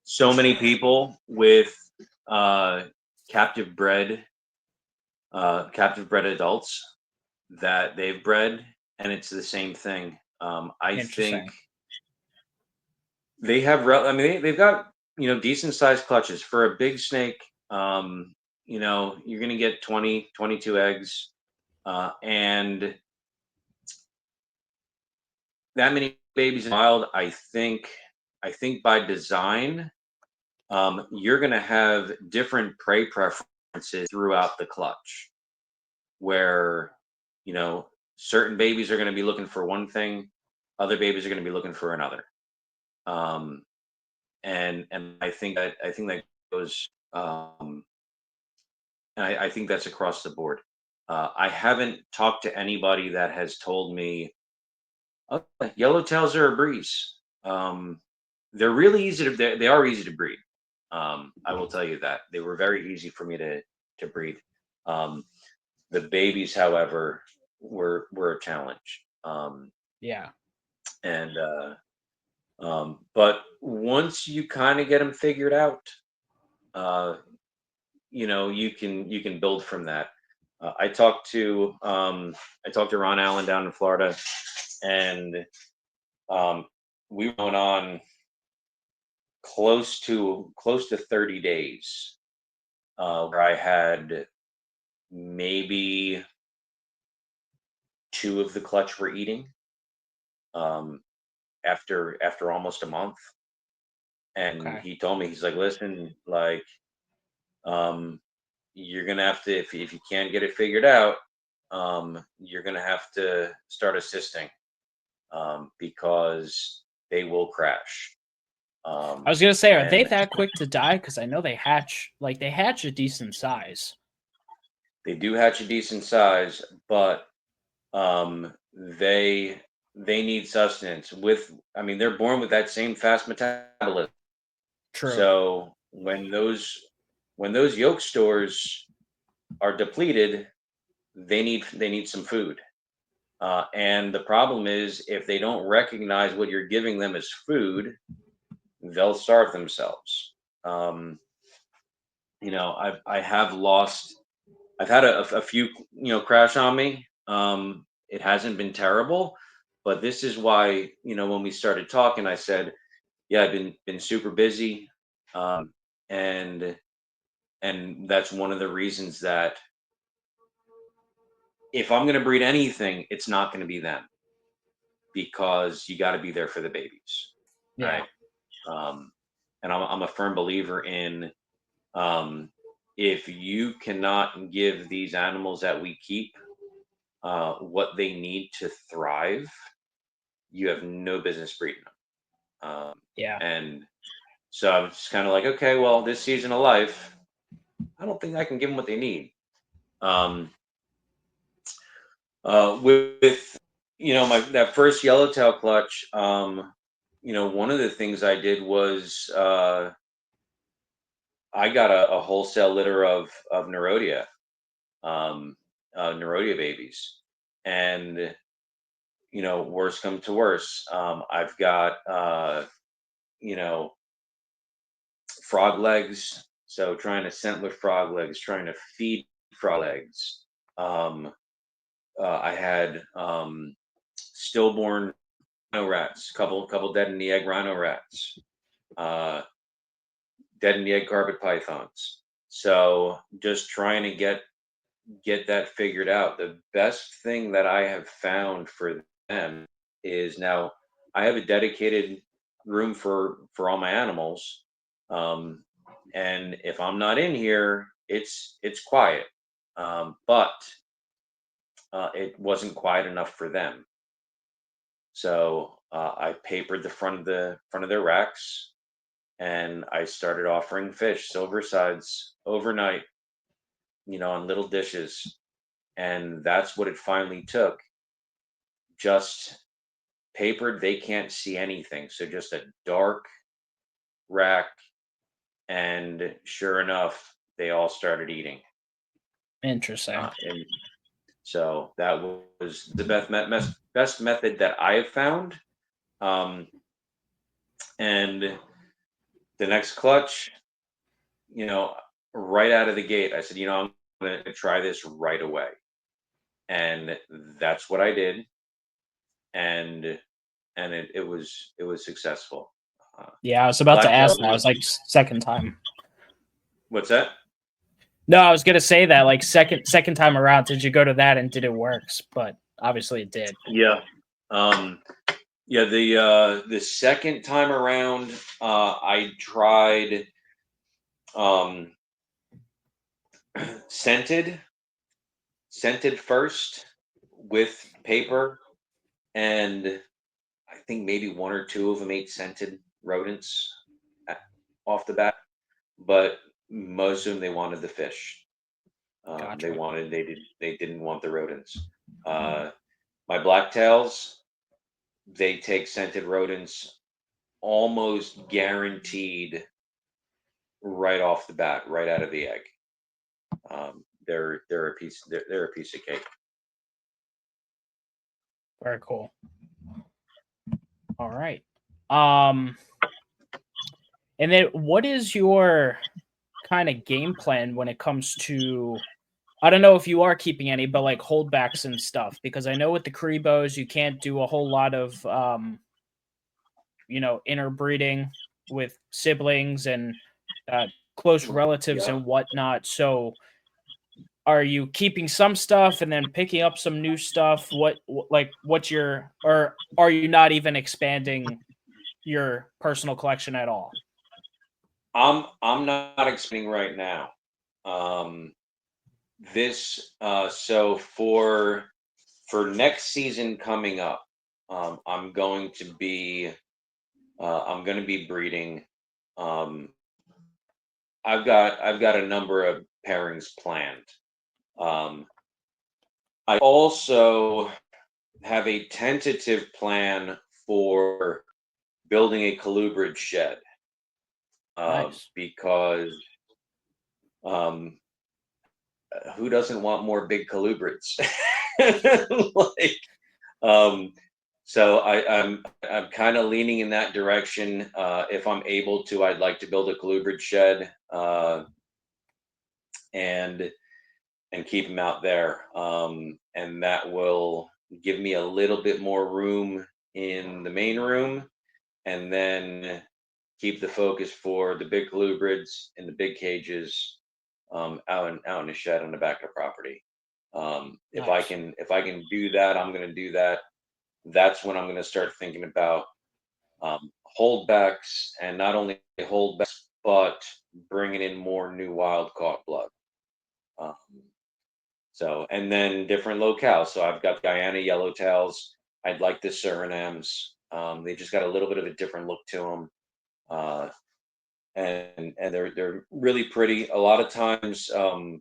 [SPEAKER 2] so many people with uh, captive bred captive bred adults that they've bred, and it's the same thing. I think
[SPEAKER 1] Interesting.
[SPEAKER 2] they have. I mean, they've got decent sized clutches for a big snake. You're going to get 20, 22 eggs, and that many babies in the wild. I think by design, you're going to have different prey preferences throughout the clutch, where you know certain babies are going to be looking for one thing, other babies are going to be looking for another. um and I think that goes, and I think that's across the board. I haven't talked to anybody that has told me, oh, yellowtails are a breeze. They're really easy to they are easy to breed. I will tell you that they were very easy for me to breed. um the babies, however, were a challenge.
[SPEAKER 1] Yeah.
[SPEAKER 2] And But once you kind of get them figured out, uh, you can build from that. I talked to Ron Allen down in Florida, and um, we went on close to 30 days, where I had maybe two of the clutch were eating, um, after almost a month. And
[SPEAKER 1] Okay.
[SPEAKER 2] he told me, he's like, listen, like, um, you're gonna have to, if you can't get it figured out, you're gonna have to start assisting, because they will crash.
[SPEAKER 1] I was gonna say, are they
[SPEAKER 2] And
[SPEAKER 1] that quick to die? Because I know they hatch a decent size.
[SPEAKER 2] they do hatch a decent size, but they need sustenance. I mean, they're born with that same fast metabolism.
[SPEAKER 1] True.
[SPEAKER 2] So when those yolk stores are depleted, they need some food. And the problem is, if they don't recognize what you're giving them as food, they'll starve themselves. Um, I have lost. I've had a few crash on me. It hasn't been terrible, but this is why, when we started talking, I said, yeah, I've been super busy, um, and that's one of the reasons that if I'm going to breed anything, it's not going to be them, because you got to be there for the babies,
[SPEAKER 1] Yeah.
[SPEAKER 2] right? Um, and I'm a firm believer in, um, if you cannot give these animals that we keep what they need to thrive, you have no business breeding them.
[SPEAKER 1] Yeah.
[SPEAKER 2] And so I'm just kind of like, okay, well, this season of life, I don't think I can give them what they need. Um, with my that first yellowtail clutch, one of the things I did was I got a wholesale litter of Nerodia, Nerodia babies, and worst come to worst, I've got you know frog legs. So trying to scent with frog legs, trying to feed frog legs. Um, I had stillborn rhino rats, couple dead in the egg rhino rats, uh, dead in the egg carpet pythons. So just trying to get that figured out. The best thing that I have found for them is now I have a dedicated room for all my animals, um, and if I'm not in here, it's quiet. But it wasn't quiet enough for them, so I papered the front of their racks, and I started offering fish, silver sides, overnight, on little dishes, and that's what it finally took. Just papered, they can't see anything, so just a dark rack, and sure enough, they all started eating.
[SPEAKER 1] Interesting.
[SPEAKER 2] And so that was the best method that I have found. Um, and the next clutch, you know, right out of the gate, I said, I'm going to try this right away, and that's what I did, and it was successful. Uh,
[SPEAKER 1] Yeah, I was about to ask
[SPEAKER 2] Blacktails
[SPEAKER 1] that. I was like second time.
[SPEAKER 2] What's that?
[SPEAKER 1] No, I was gonna say that like second time around, did you go to that and did it works? But obviously it did.
[SPEAKER 2] Yeah. Um, yeah, the second time around, I tried um scented scented first with paper, and I think maybe one or two of them ate scented rodents a- off the bat, but most of them they wanted the fish.
[SPEAKER 1] Gotcha.
[SPEAKER 2] They didn't want the rodents. Uh, my blacktails, they take scented rodents almost guaranteed right off the bat, right out of the egg. They're a piece of cake.
[SPEAKER 1] Very cool. All right. Um, and then what is your kind of game plan when it comes to I don't know if you are keeping any, but like holdbacks and stuff, because I know with the Cribos you can't do a whole lot of interbreeding with siblings and close relatives
[SPEAKER 2] Yeah.
[SPEAKER 1] and whatnot. So are you keeping some stuff and then picking up some new stuff? What's your or are you not even expanding your personal collection at all?
[SPEAKER 2] I'm not expanding right now. Um, this so for next season coming up, I'm going to be breeding. Um, I've got a number of pairings planned. Um, I also have a tentative plan for building a colubrid shed,
[SPEAKER 1] Nice.
[SPEAKER 2] because um, who doesn't want more big colubrids? like, um, so I'm kind of leaning in that direction. If I'm able to, I'd like to build a colubrid shed, and keep them out there, and that will give me a little bit more room in the main room, and then keep the focus for the big colubrids in the big cages, out in the shed on the back of the property.
[SPEAKER 1] Nice.
[SPEAKER 2] If I can do that, I'm going to do that. That's when I'm going to start thinking about holdbacks, and not only holdbacks, but bringing in more new wild caught blood. Um, and then different locales. So I've got Guyana yellowtails. I'd like the Surinams. They just got a little bit of a different look to them. Uh, and they're really pretty. A lot of times, a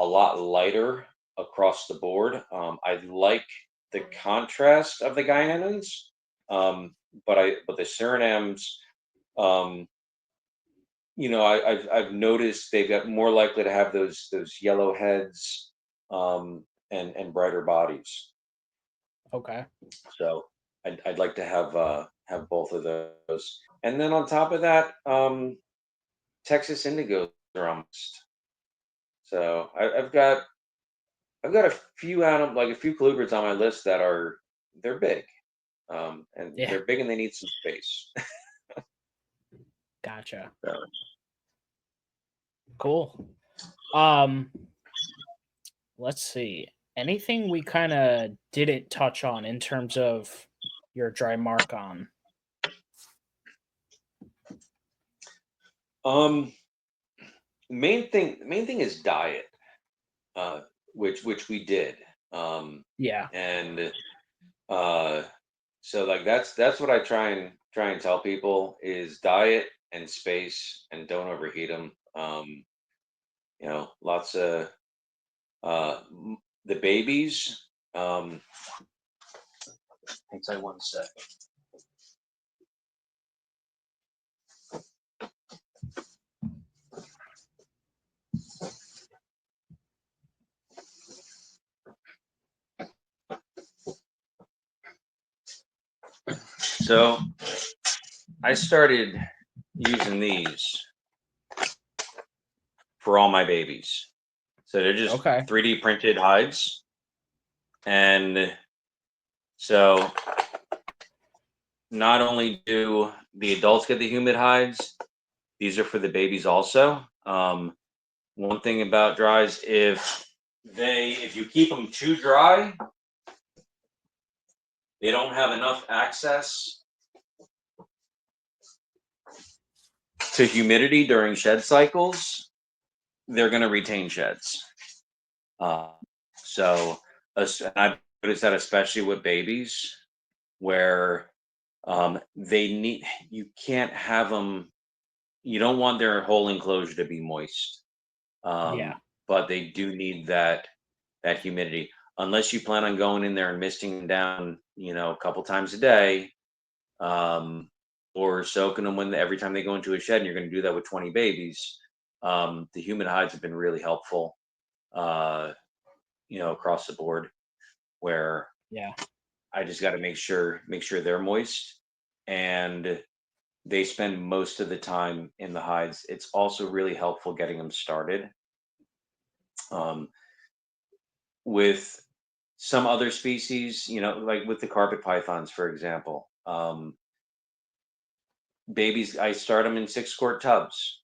[SPEAKER 2] lot lighter across the board. I like the contrast of the Guyanans, but the Surinams, um, I've noticed they've got more likely to have those yellow heads, and brighter bodies.
[SPEAKER 1] Okay.
[SPEAKER 2] So I'd like to have both of those. And then on top of that, Texas Indigos are on my list. So I've got a few like a few Colubrids on my list that they're big, and
[SPEAKER 1] Yeah.
[SPEAKER 2] they're big and they need some space.
[SPEAKER 1] Gotcha.
[SPEAKER 2] So,
[SPEAKER 1] Cool. Let's see. Anything we kind of didn't touch on in terms of your dry mark on?
[SPEAKER 2] um, main thing is diet, uh, which we did,
[SPEAKER 1] Yeah.
[SPEAKER 2] and uh, so like that's what I try and tell people is diet and space and don't overheat them. Lots of the babies. Hang tight one sec. So I started using these for all my babies. So they're just
[SPEAKER 1] Okay.
[SPEAKER 2] 3D printed hides. And so not only do the adults get the humid hides, these are for the babies also. One thing about dries, if you keep them too dry, they don't have enough access to humidity during shed cycles, they're going to retain sheds. Uh, so and I've noticed that especially with babies, where they need you can't have them. You don't want their whole enclosure to be moist,
[SPEAKER 1] Yeah.
[SPEAKER 2] but they do need that humidity. Unless you plan on going in there and misting them down, a couple times a day, or soaking them every time they go into a shed. And you're going to do that with 20 babies. The humid hides have been really helpful, uh, across the board. Where
[SPEAKER 1] Yeah.
[SPEAKER 2] I just got to make sure they're moist, and they spend most of the time in the hides. It's also really helpful getting them started. Um, with some other species, like with the carpet pythons, for example, babies, I start them in 6 quart tubs,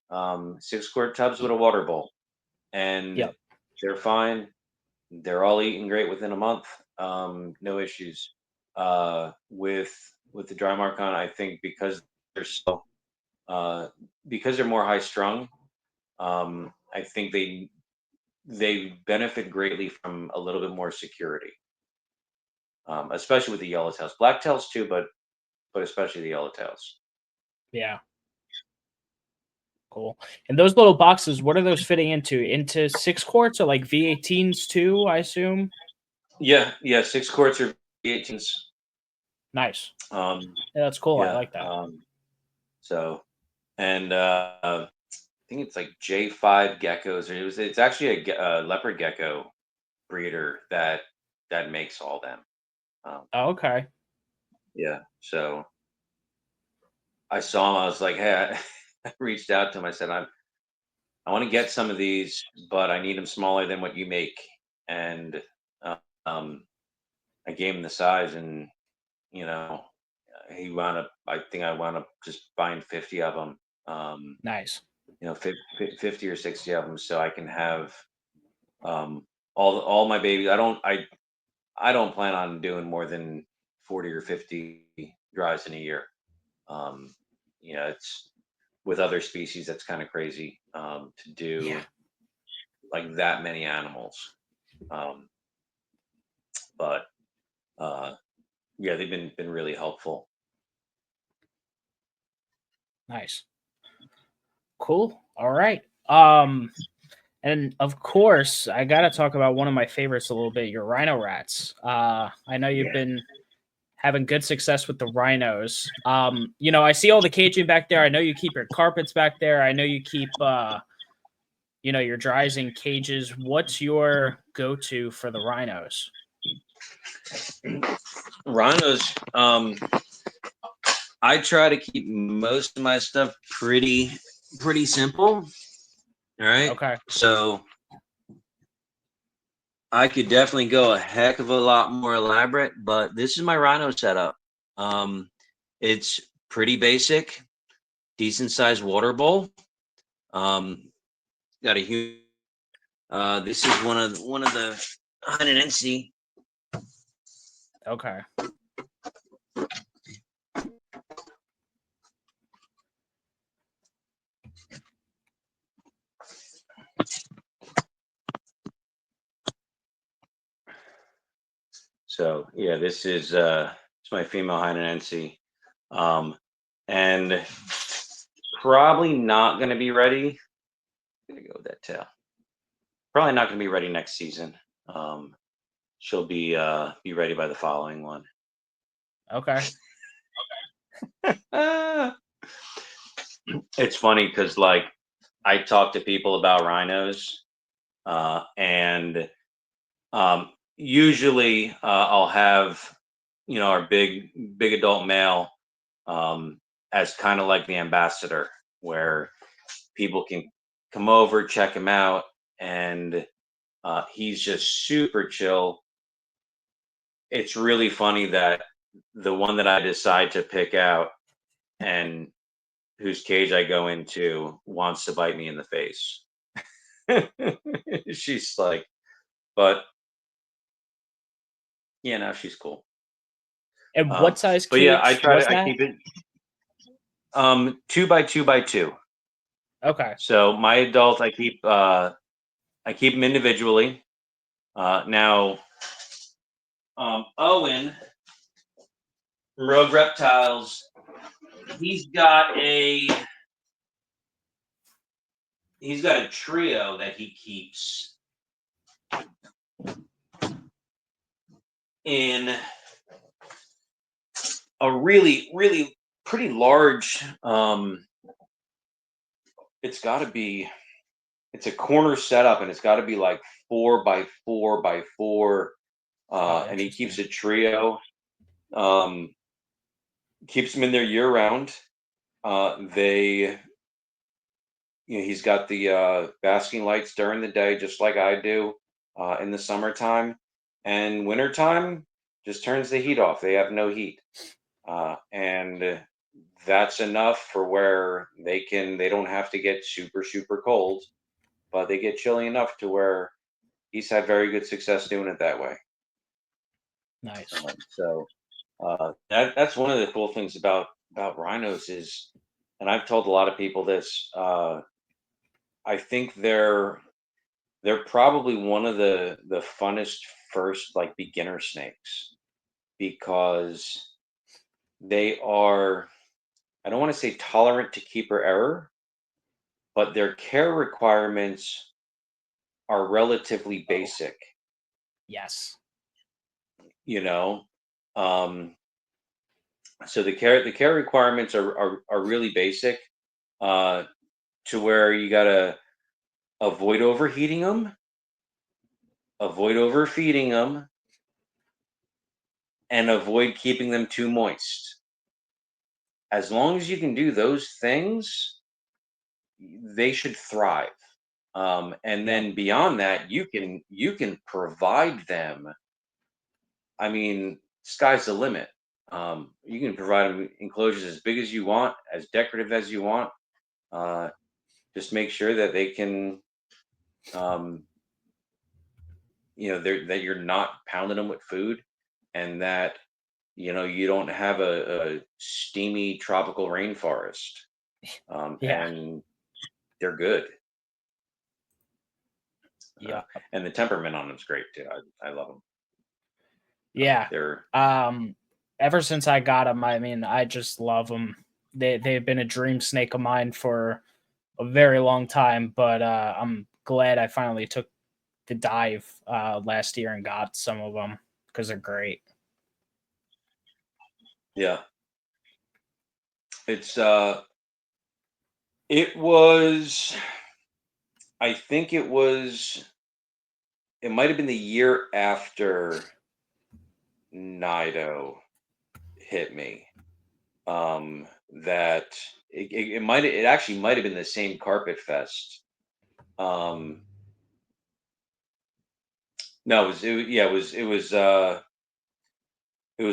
[SPEAKER 2] 6 quart tubs with a water bowl, and
[SPEAKER 1] Yep.
[SPEAKER 2] they're fine. They're all eating great within a month. No issues. With the dry mark on, I think they're so uh, because they're more high strung. I think they benefit greatly from a little bit more security, especially with the yellowtails, blacktails too, but especially the yellowtails.
[SPEAKER 1] Yeah. Cool. And those little boxes, what are those fitting into? Into 6 quarts or like V18s too, I assume?
[SPEAKER 2] Yeah, yeah, 6 quarts or 18s.
[SPEAKER 1] Nice.
[SPEAKER 2] Um,
[SPEAKER 1] Yeah, that's cool. I
[SPEAKER 2] yeah.
[SPEAKER 1] like that.
[SPEAKER 2] So, and I think it's like J5 geckos, or it's actually a leopard gecko breeder that makes all them. Um,
[SPEAKER 1] Oh, okay.
[SPEAKER 2] yeah. So I saw him. I was like, hey, I reached out to him. I said, I want to get some of these, but I need them smaller than what you make. And uh, um, I gave him the size, and you know, he wound up. I think I wound up just buying 50 of them. Um,
[SPEAKER 1] Nice.
[SPEAKER 2] 50 or 60 of them, so I can have all my babies. I don't plan on doing more than 40 or 50 drives in a year. Um, it's with other species that's kind of crazy, to
[SPEAKER 1] Yeah.
[SPEAKER 2] do like that many animals. Um, but uh, yeah, they've been really helpful.
[SPEAKER 1] Nice. Cool. All right. And of course, I got to talk about one of my favorites a little bit, your rhino rats. I know you've
[SPEAKER 2] Yeah.
[SPEAKER 1] been having good success with the rhinos. I see all the caging back there. I know you keep your carpets back there. I know you keep your dries in cages. What's your go-to for the rhinos?
[SPEAKER 2] Rhinos. I try to keep most of my stuff pretty simple. All right.
[SPEAKER 1] Okay.
[SPEAKER 2] So I could definitely go a heck of a lot more elaborate, but this is my Rhino setup. It's pretty basic, decent sized water bowl. Got a huge. This is one of the Heinenense.
[SPEAKER 1] Okay.
[SPEAKER 2] So yeah, this is it's my female Heinenense, and probably not going to be ready. Gonna go with that tail. Probably not going to be ready next season. She'll be ready by the following one.
[SPEAKER 1] Okay.
[SPEAKER 2] It's funny because like I talk to people about rhinos, and usually I'll have our big adult male as kind of like the ambassador, where people can come over, check him out, and he's just super chill. It's really funny that the one that I decide to pick out and whose cage I go into wants to bite me in the face. She's like, but she's cool.
[SPEAKER 1] And what size
[SPEAKER 2] But yeah,
[SPEAKER 1] cage was
[SPEAKER 2] I
[SPEAKER 1] that?
[SPEAKER 2] keep it 2 by 2 by 2.
[SPEAKER 1] Okay.
[SPEAKER 2] So my adult, I keep them individually. Now, Owen from Rogue Reptiles, he's got a trio that he keeps in a really pretty large. It's a corner setup, and it's got to be like 4 by 4 by 4.
[SPEAKER 1] Oh,
[SPEAKER 2] And he keeps
[SPEAKER 1] interesting.
[SPEAKER 2] a trio. Um, Keeps them in there year round. They he's got the basking lights during the day, just like I do in the summertime. And wintertime just turns the heat off. They have no heat. And that's enough for where they don't have to get super cold, but they get chilly enough to where he's had very good success doing it that way.
[SPEAKER 1] Nice.
[SPEAKER 2] So that's one of the cool things about rhinos is, and I've told a lot of people this. I think they're probably one of the funnest first like beginner snakes because they are, I don't want to say tolerant to keeper error, but their care requirements are relatively
[SPEAKER 1] Oh,
[SPEAKER 2] basic,
[SPEAKER 1] yes.
[SPEAKER 2] you know. Um, so the care requirements are really basic, uh, to where you gotta avoid overheating them, avoid overfeeding them, and avoid keeping them too moist. As long as you can do those things, they should thrive. And
[SPEAKER 1] Yep.
[SPEAKER 2] then beyond that, you can provide them. I mean, sky's the limit. You can provide them enclosures as big as you want, as decorative as you want. Uh, just make sure that they can, um, that you're not pounding them with food, and that you don't have a steamy tropical rainforest,
[SPEAKER 1] Yeah.
[SPEAKER 2] and they're good. Uh,
[SPEAKER 1] Yeah.
[SPEAKER 2] and the temperament on them is great too. I love them.
[SPEAKER 1] Yeah.
[SPEAKER 2] They're
[SPEAKER 1] Um, Ever since I got them, I mean, I just love them. They've been a dream snake of mine for a very long time, but I'm glad I finally took the dive last year and got some of them because they're great.
[SPEAKER 2] Yeah. It's it was I think it might have been the year after Nido hit me. That it actually might have been the same Carpet Fest. Um, no, it was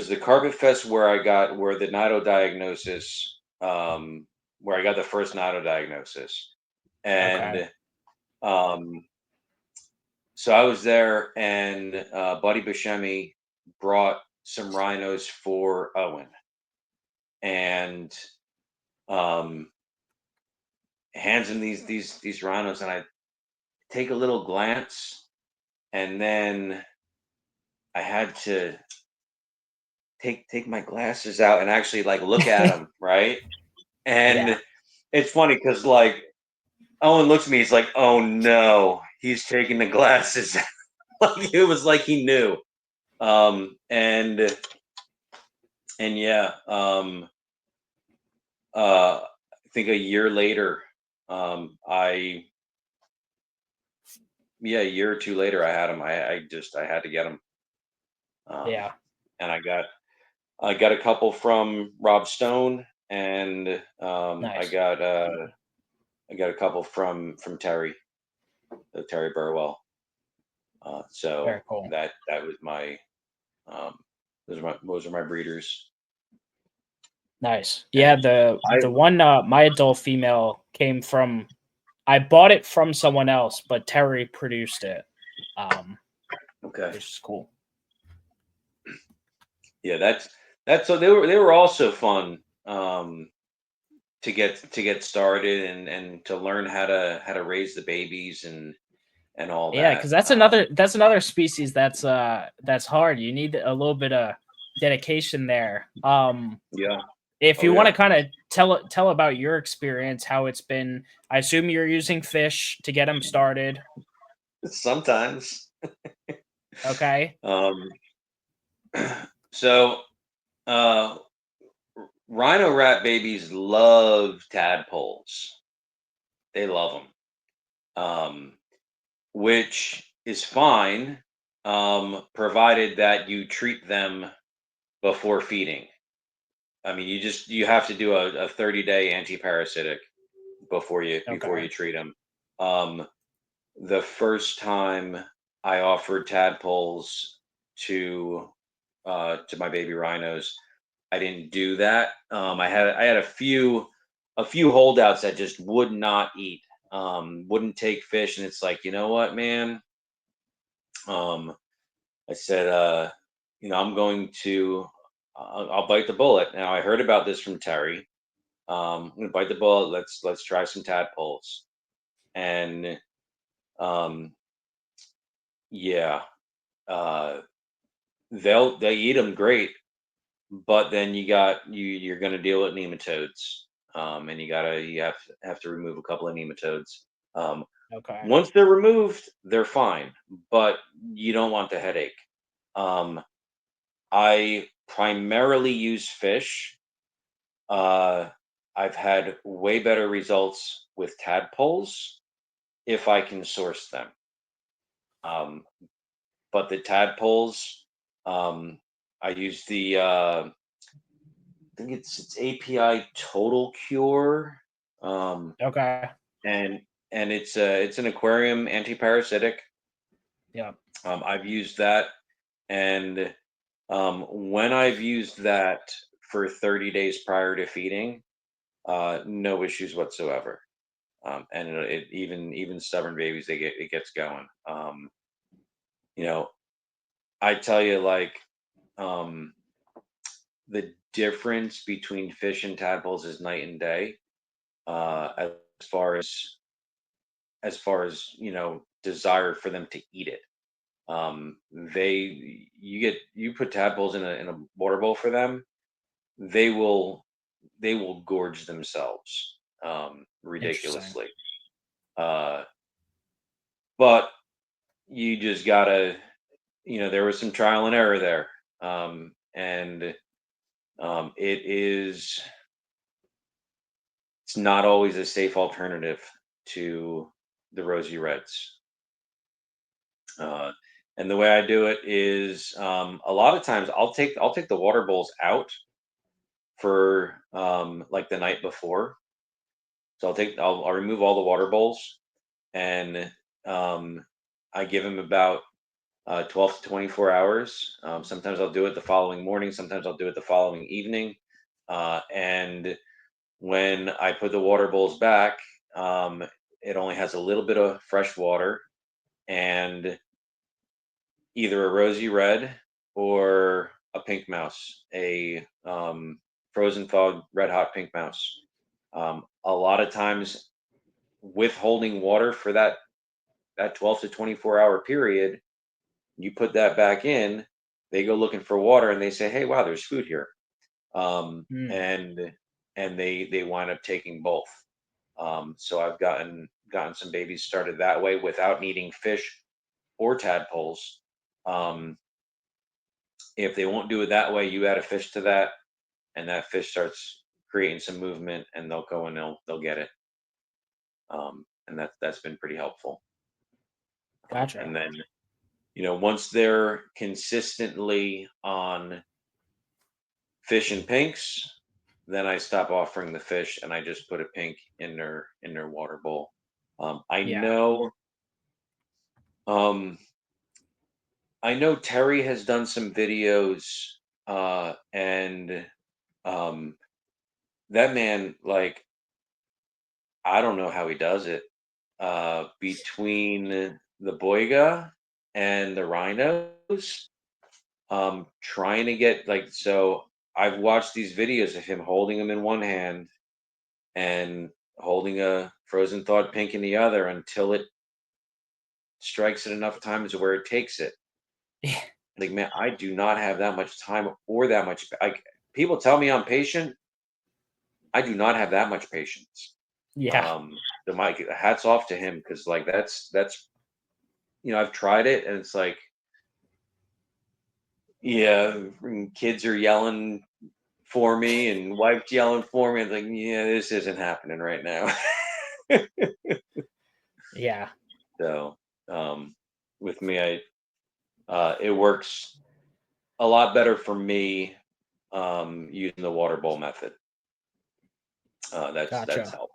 [SPEAKER 2] the Carpet Fest where the Nido diagnosis, where I got the first Nido diagnosis,
[SPEAKER 1] Okay.
[SPEAKER 2] and um, so I was there, and Buddy Buscemi brought some rhinos for Owen, and um, hands him these rhinos, and I take a little glance, and then I had to take my glasses out and actually like look at him, right?
[SPEAKER 1] Yeah.
[SPEAKER 2] And it's funny because like Owen looks at me, he's like, "Oh no, he's taking the glasses." Like it was like he knew. Um, and and yeah, I think a year later, I yeah, a year or two later, I had him. I had to get him. Um,
[SPEAKER 1] Yeah.
[SPEAKER 2] and I got a couple from Rob Stone, and
[SPEAKER 1] Nice.
[SPEAKER 2] I got a couple from Terry, Terry Burwell.
[SPEAKER 1] Very
[SPEAKER 2] So
[SPEAKER 1] cool.
[SPEAKER 2] that was my um, those are my breeders.
[SPEAKER 1] Nice. Yeah,
[SPEAKER 2] And I
[SPEAKER 1] the one my adult female came from I bought it from someone else, but Terry produced it. Um,
[SPEAKER 2] okay,
[SPEAKER 1] which is cool.
[SPEAKER 2] yeah, that's so they were also fun to get started and to learn how to raise the babies and all
[SPEAKER 1] Yeah,
[SPEAKER 2] that.
[SPEAKER 1] because that's another species that's hard. You need a little bit of dedication there.
[SPEAKER 2] Yeah,
[SPEAKER 1] If
[SPEAKER 2] oh
[SPEAKER 1] you want
[SPEAKER 2] yeah,
[SPEAKER 1] to kind of tell about your experience, how it's been. I assume you're using fish to get them started.
[SPEAKER 2] sometimes.
[SPEAKER 1] Okay.
[SPEAKER 2] Um, so uh, rhino rat babies love tadpoles. They love them, which is fine, provided that you treat them before feeding. I mean, you have to do a 30-day anti-parasitic before
[SPEAKER 1] Okay.
[SPEAKER 2] you treat them. Um, the first time I offered tadpoles to my baby rhinos, I didn't do that. I had a few holdouts that just would not eat, wouldn't take fish, and it's like, you know what, man? Um, I said, I'm going to, I'll bite the bullet. Now I heard about this from Terry. I'm gonna bite the bullet. Let's try some tadpoles, and um, yeah, uh, they eat them great, but then you're gonna deal with nematodes, and have to remove a couple of nematodes. Um,
[SPEAKER 1] Okay.
[SPEAKER 2] once they're removed, they're fine, but you don't want the headache. Um, I primarily use fish. Uh, I've had way better results with tadpoles if I can source them. Um, but the tadpoles, um, I use I think it's API Total Cure, um,
[SPEAKER 1] Okay.
[SPEAKER 2] and it's an aquarium antiparasitic.
[SPEAKER 1] Yeah.
[SPEAKER 2] I've used that, and when I've used that for 30 days prior to feeding, no issues whatsoever. And even stubborn babies, it gets going. You know, I tell you, like, um, the difference between fish and tadpoles is night and day. As far as desire for them to eat it. You put tadpoles in a water bowl for them, they will gorge themselves.
[SPEAKER 1] Interesting.
[SPEAKER 2] ridiculously. But you just gotta, there was some trial and error there. And it's not always a safe alternative to the rosy reds. Uh, and the way I do it is, a lot of times I'll take the water bowls out for like the night before. So I'll remove all the water bowls, and um, I give them about 12 to 24 hours. Sometimes I'll do it the following morning. Sometimes I'll do it the following evening. And when I put the water bowls back, um, it only has a little bit of fresh water and either a rosy red or a pink mouse, a frozen thawed red hot pink mouse. A lot of times, withholding water for that 12 to 24-hour period, you put that back in, they go looking for water and they say, "Hey, wow, there's food here." um,
[SPEAKER 1] Mm,
[SPEAKER 2] and they wind up taking both. So I've gotten some babies started that way without needing fish or tadpoles. Um, if they won't do it that way, you add a fish to that, and that fish starts creating some movement, and they'll go and they'll get it. And that's been pretty helpful.
[SPEAKER 1] gotcha.
[SPEAKER 2] And then, once they're consistently on fish and pinks, then I stop offering the fish and I just put a pink in their water bowl. I
[SPEAKER 1] Yeah.
[SPEAKER 2] know um I know Terry has done some videos, and um that man, like, I don't know how he does it. Between the boiga and the rhinos, trying to get, like, so I've watched these videos of him holding them in one hand and holding a frozen thawed pink in the other until it strikes it enough times where it takes it. Like, man, I do not have that much time or that much. Like, people tell me I'm patient. I do not have that much patience.
[SPEAKER 1] Yeah.
[SPEAKER 2] Um, the Mike, hats off to him, because like that's I've tried it and it's like, yeah, kids are yelling for me and wife's yelling for me. It's like, yeah, this isn't happening right now.
[SPEAKER 1] Yeah.
[SPEAKER 2] So, um, with me, it works a lot better for me, using the water bowl method. That's
[SPEAKER 1] Gotcha.
[SPEAKER 2] helped.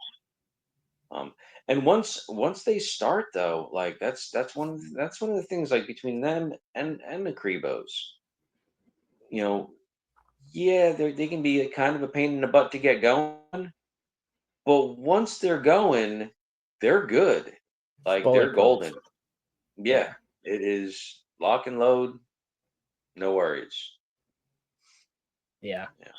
[SPEAKER 2] Um, and once they start though, like that's one of the things, like, between them and the Crebos, you know, yeah, they can be a kind of a pain in the butt to get going, but once they're going, they're good. Like, they're
[SPEAKER 1] Bulletproof.
[SPEAKER 2] golden. Yeah,
[SPEAKER 1] Yeah.
[SPEAKER 2] it is lock and load, no worries.
[SPEAKER 1] Yeah.
[SPEAKER 2] Yeah.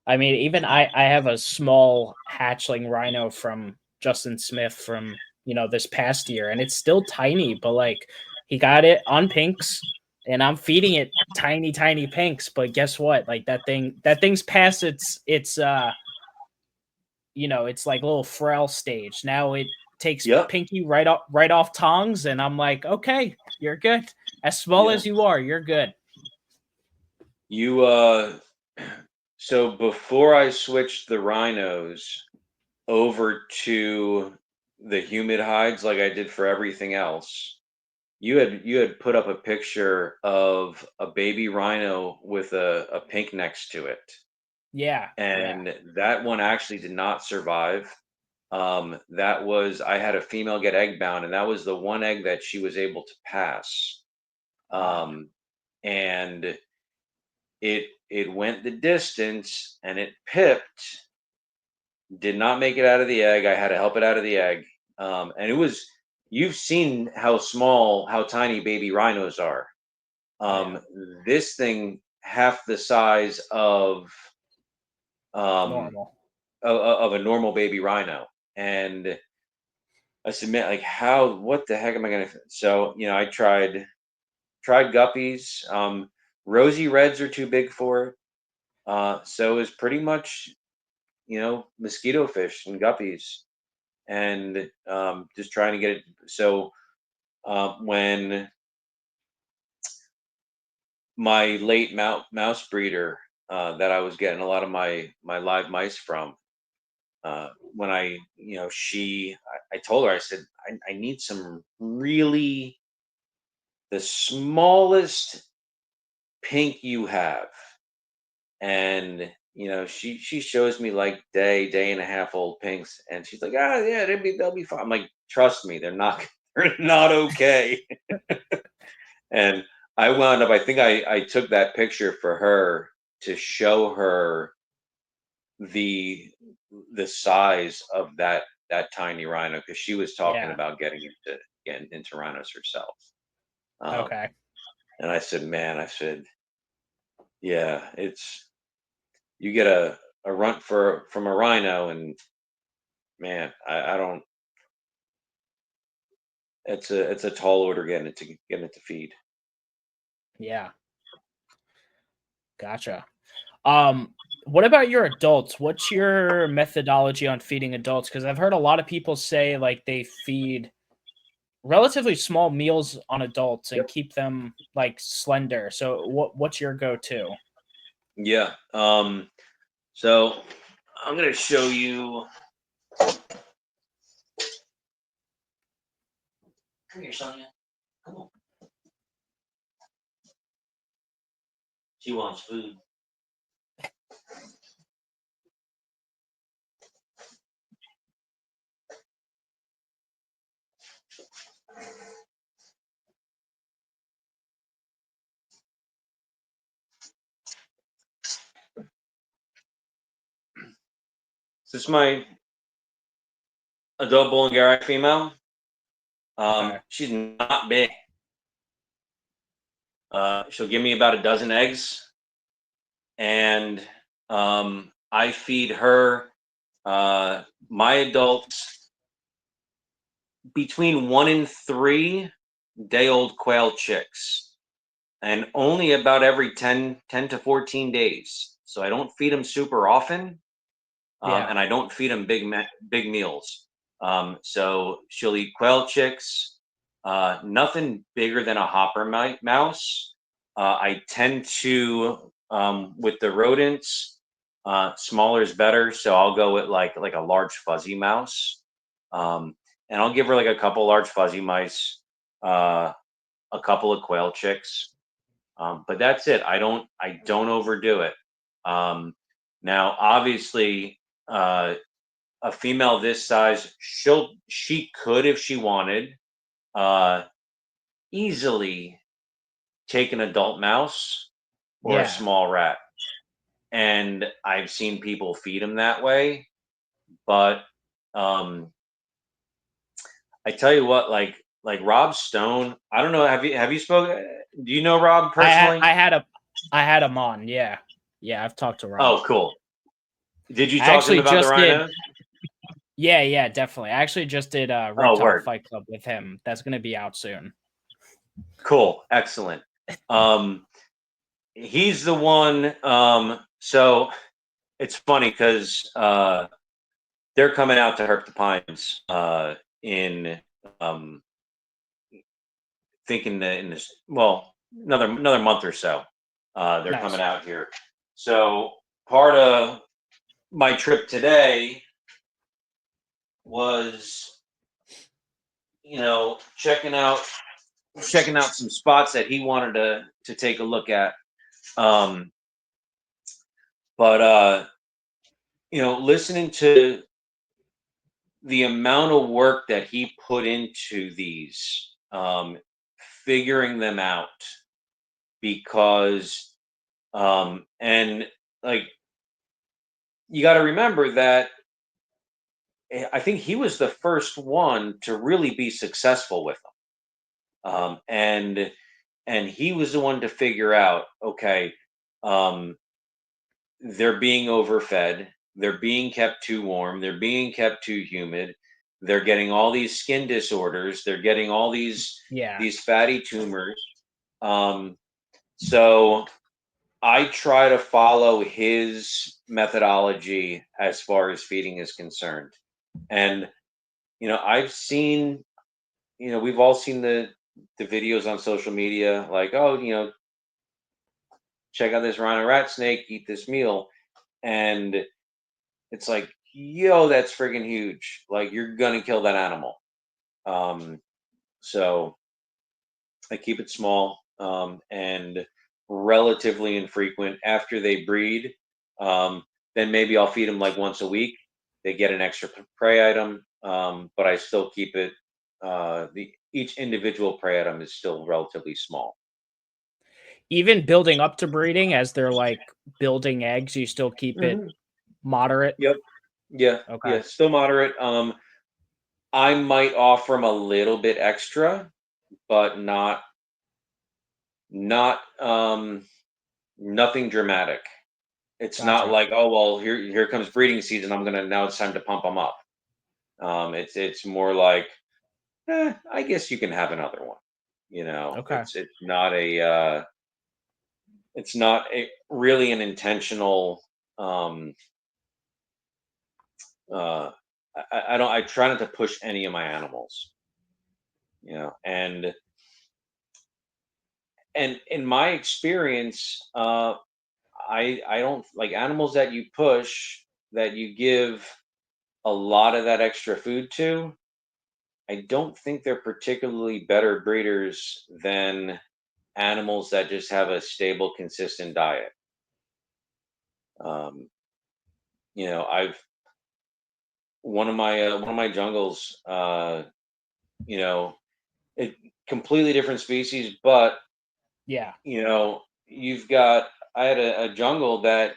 [SPEAKER 1] I mean, even I have a small hatchling rhino from Justin Smith from, this past year, and it's still tiny, but like he got it on pinks and I'm feeding it tiny, tiny pinks. But guess what? Like that thing's past it's like a little frail stage. Now it takes
[SPEAKER 2] Yep.
[SPEAKER 1] Pinky right off tongs, and I'm like, okay, you're good. As small
[SPEAKER 2] Yeah.
[SPEAKER 1] as you are, you're good.
[SPEAKER 2] You so before I switched the rhinos over to the humid hides like I did for everything else, you had put up a picture of a baby rhino with a pink next to it.
[SPEAKER 1] Yeah, yeah.
[SPEAKER 2] And that one actually did not survive. That was, I had a female get egg bound, and that was the one egg that she was able to pass.
[SPEAKER 1] Ah,
[SPEAKER 2] Um, and it went the distance and it pipped, did not make it out of the egg. I had to help it out of the egg. And it was, you've seen how small, how tiny baby rhinos are.
[SPEAKER 1] yeah.
[SPEAKER 2] Um, this thing half the size um,
[SPEAKER 1] Normal.
[SPEAKER 2] of a normal baby rhino. And I submit, like, what the heck am I gonna? So, I tried guppies. Rosy reds are too big for it. So it was pretty much, mosquito fish and guppies, and just trying to get it. So when my late mouse breeder that I was getting a lot of my live mice from, when I told her, I said, I need some really the smallest pink you have. And she shows me like day and a half old pinks, and she's like, yeah, they'll be fine. I'm like, trust me, they're not they're not okay. And I wound up, I think I took that picture for her to show her the the size of that tiny rhino, because she was talking
[SPEAKER 1] Yeah.
[SPEAKER 2] about getting into rhinos herself. Um,
[SPEAKER 1] Okay.
[SPEAKER 2] and I said, man, yeah, you get a runt from a rhino, and man, I don't. It's a tall order getting it to feed.
[SPEAKER 1] Yeah. Gotcha. What about your adults? What's your methodology on feeding adults? Because I've heard a lot of people say like they feed relatively small meals on adults and
[SPEAKER 2] Yep.
[SPEAKER 1] keep them like slender. So what's your go-to?
[SPEAKER 2] Yeah. So I'm gonna show you. Come here, Sonia. Come on. She wants food. This is my adult bull and Garrett female.
[SPEAKER 1] Okay.
[SPEAKER 2] She's not big. She'll give me about a dozen eggs, and I feed her my adults between 1 and 3 day-old quail chicks, and only about every 10 to 14 days. So I don't feed them super often,
[SPEAKER 1] Yeah.
[SPEAKER 2] and I don't feed them big meals. So she'll eat quail chicks, nothing bigger than a hopper mouse. I tend to, with the rodents, smaller is better. So I'll go with like a large fuzzy mouse, and I'll give her like a couple large fuzzy mice, a couple of quail chicks, but that's it. I don't overdo it. Um, Now, obviously, a female this size, she could, if she wanted, uh, easily take an adult mouse or a
[SPEAKER 1] Yeah.
[SPEAKER 2] small rat, and I've seen people feed them that way. But um, I tell you what, like Rob Stone, I don't know. Have you spoken? Do you know Rob
[SPEAKER 1] I had
[SPEAKER 2] personally?
[SPEAKER 1] I had a I had him on. Yeah. Yeah, I've talked to Rob.
[SPEAKER 2] Oh, cool. Did you
[SPEAKER 1] I
[SPEAKER 2] talk to him
[SPEAKER 1] actually
[SPEAKER 2] about the
[SPEAKER 1] just did.
[SPEAKER 2] rhinos?
[SPEAKER 1] Yeah, definitely. I actually just did
[SPEAKER 2] Oh,
[SPEAKER 1] Reptile
[SPEAKER 2] word.
[SPEAKER 1] Fight Club with him. That's going to be out soon.
[SPEAKER 2] Cool. Excellent. Um, he's the one. So it's funny because they're coming out to Herp the Pines in um, thinking that in this, well, another month or so. They're coming
[SPEAKER 1] Nice.
[SPEAKER 2] out here. So part of my trip today was, checking out some spots that he wanted to take a look at. Um, but listening to the amount of work that he put into these, figuring them out, because and like, you got to remember that I think he was the first one to really be successful with them, and he was the one to figure out, okay, um, they're being overfed, they're being kept too warm, they're being kept too humid, they're getting all these skin disorders, they're getting all these
[SPEAKER 1] Yeah.
[SPEAKER 2] these fatty tumors. So I try to follow his methodology as far as feeding is concerned. And I've seen, we've all seen the videos on social media like, oh, check out this rhino rat snake, eat this meal. And it's like, yo, that's friggin' huge. Like you're gonna kill that animal. So I keep it small, and relatively infrequent. After they breed, um, then maybe I'll feed them like once a week. They get an extra prey item, but I still keep it. The each individual prey item is still relatively small.
[SPEAKER 1] Even building up to breeding as they're like building eggs, you still keep it
[SPEAKER 2] Hmm.
[SPEAKER 1] moderate.
[SPEAKER 2] Yep. Yeah.
[SPEAKER 1] Okay.
[SPEAKER 2] Yeah. Still moderate. I might offer them a little bit extra, but not nothing dramatic. It's not
[SPEAKER 1] Gotcha.
[SPEAKER 2] like, oh well, here comes breeding season. I'm gonna now it's time to pump them up. It's more like, I guess you can have another one.
[SPEAKER 1] Okay.
[SPEAKER 2] It's not a really an intentional. Um, uh, I don't. I try not to push any of my animals. And in my experience, I don't like animals that you push, that you give a lot of that extra food to. I don't think they're particularly better breeders than animals that just have a stable, consistent diet. Um, I've one of my jungles, you know, it completely different species, but
[SPEAKER 1] Yeah.
[SPEAKER 2] you've got. I had a jungle that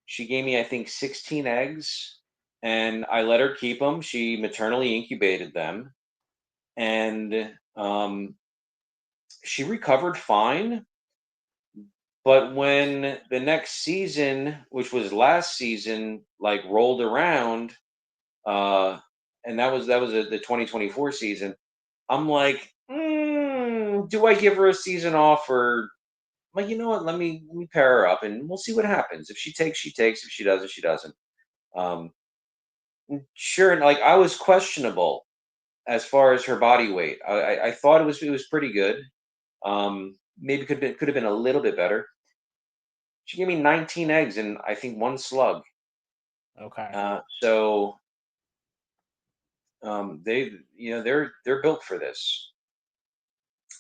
[SPEAKER 2] she gave me, I think, 16 eggs, and I let her keep them. She maternally incubated them, and she recovered fine. But when the next season, which was last season, like rolled around, uh, and that was the 2024 season, I'm like, do I give her a season off, or I'm like, you know what? Let me pair her up, and we'll see what happens. If she takes, she takes. If she doesn't, she doesn't. Um, sure, and like I was questionable as far as her body weight. I thought it was pretty good. Maybe could have been a little bit better. She gave me 19 eggs and I think one slug.
[SPEAKER 1] Okay.
[SPEAKER 2] So they're built for this.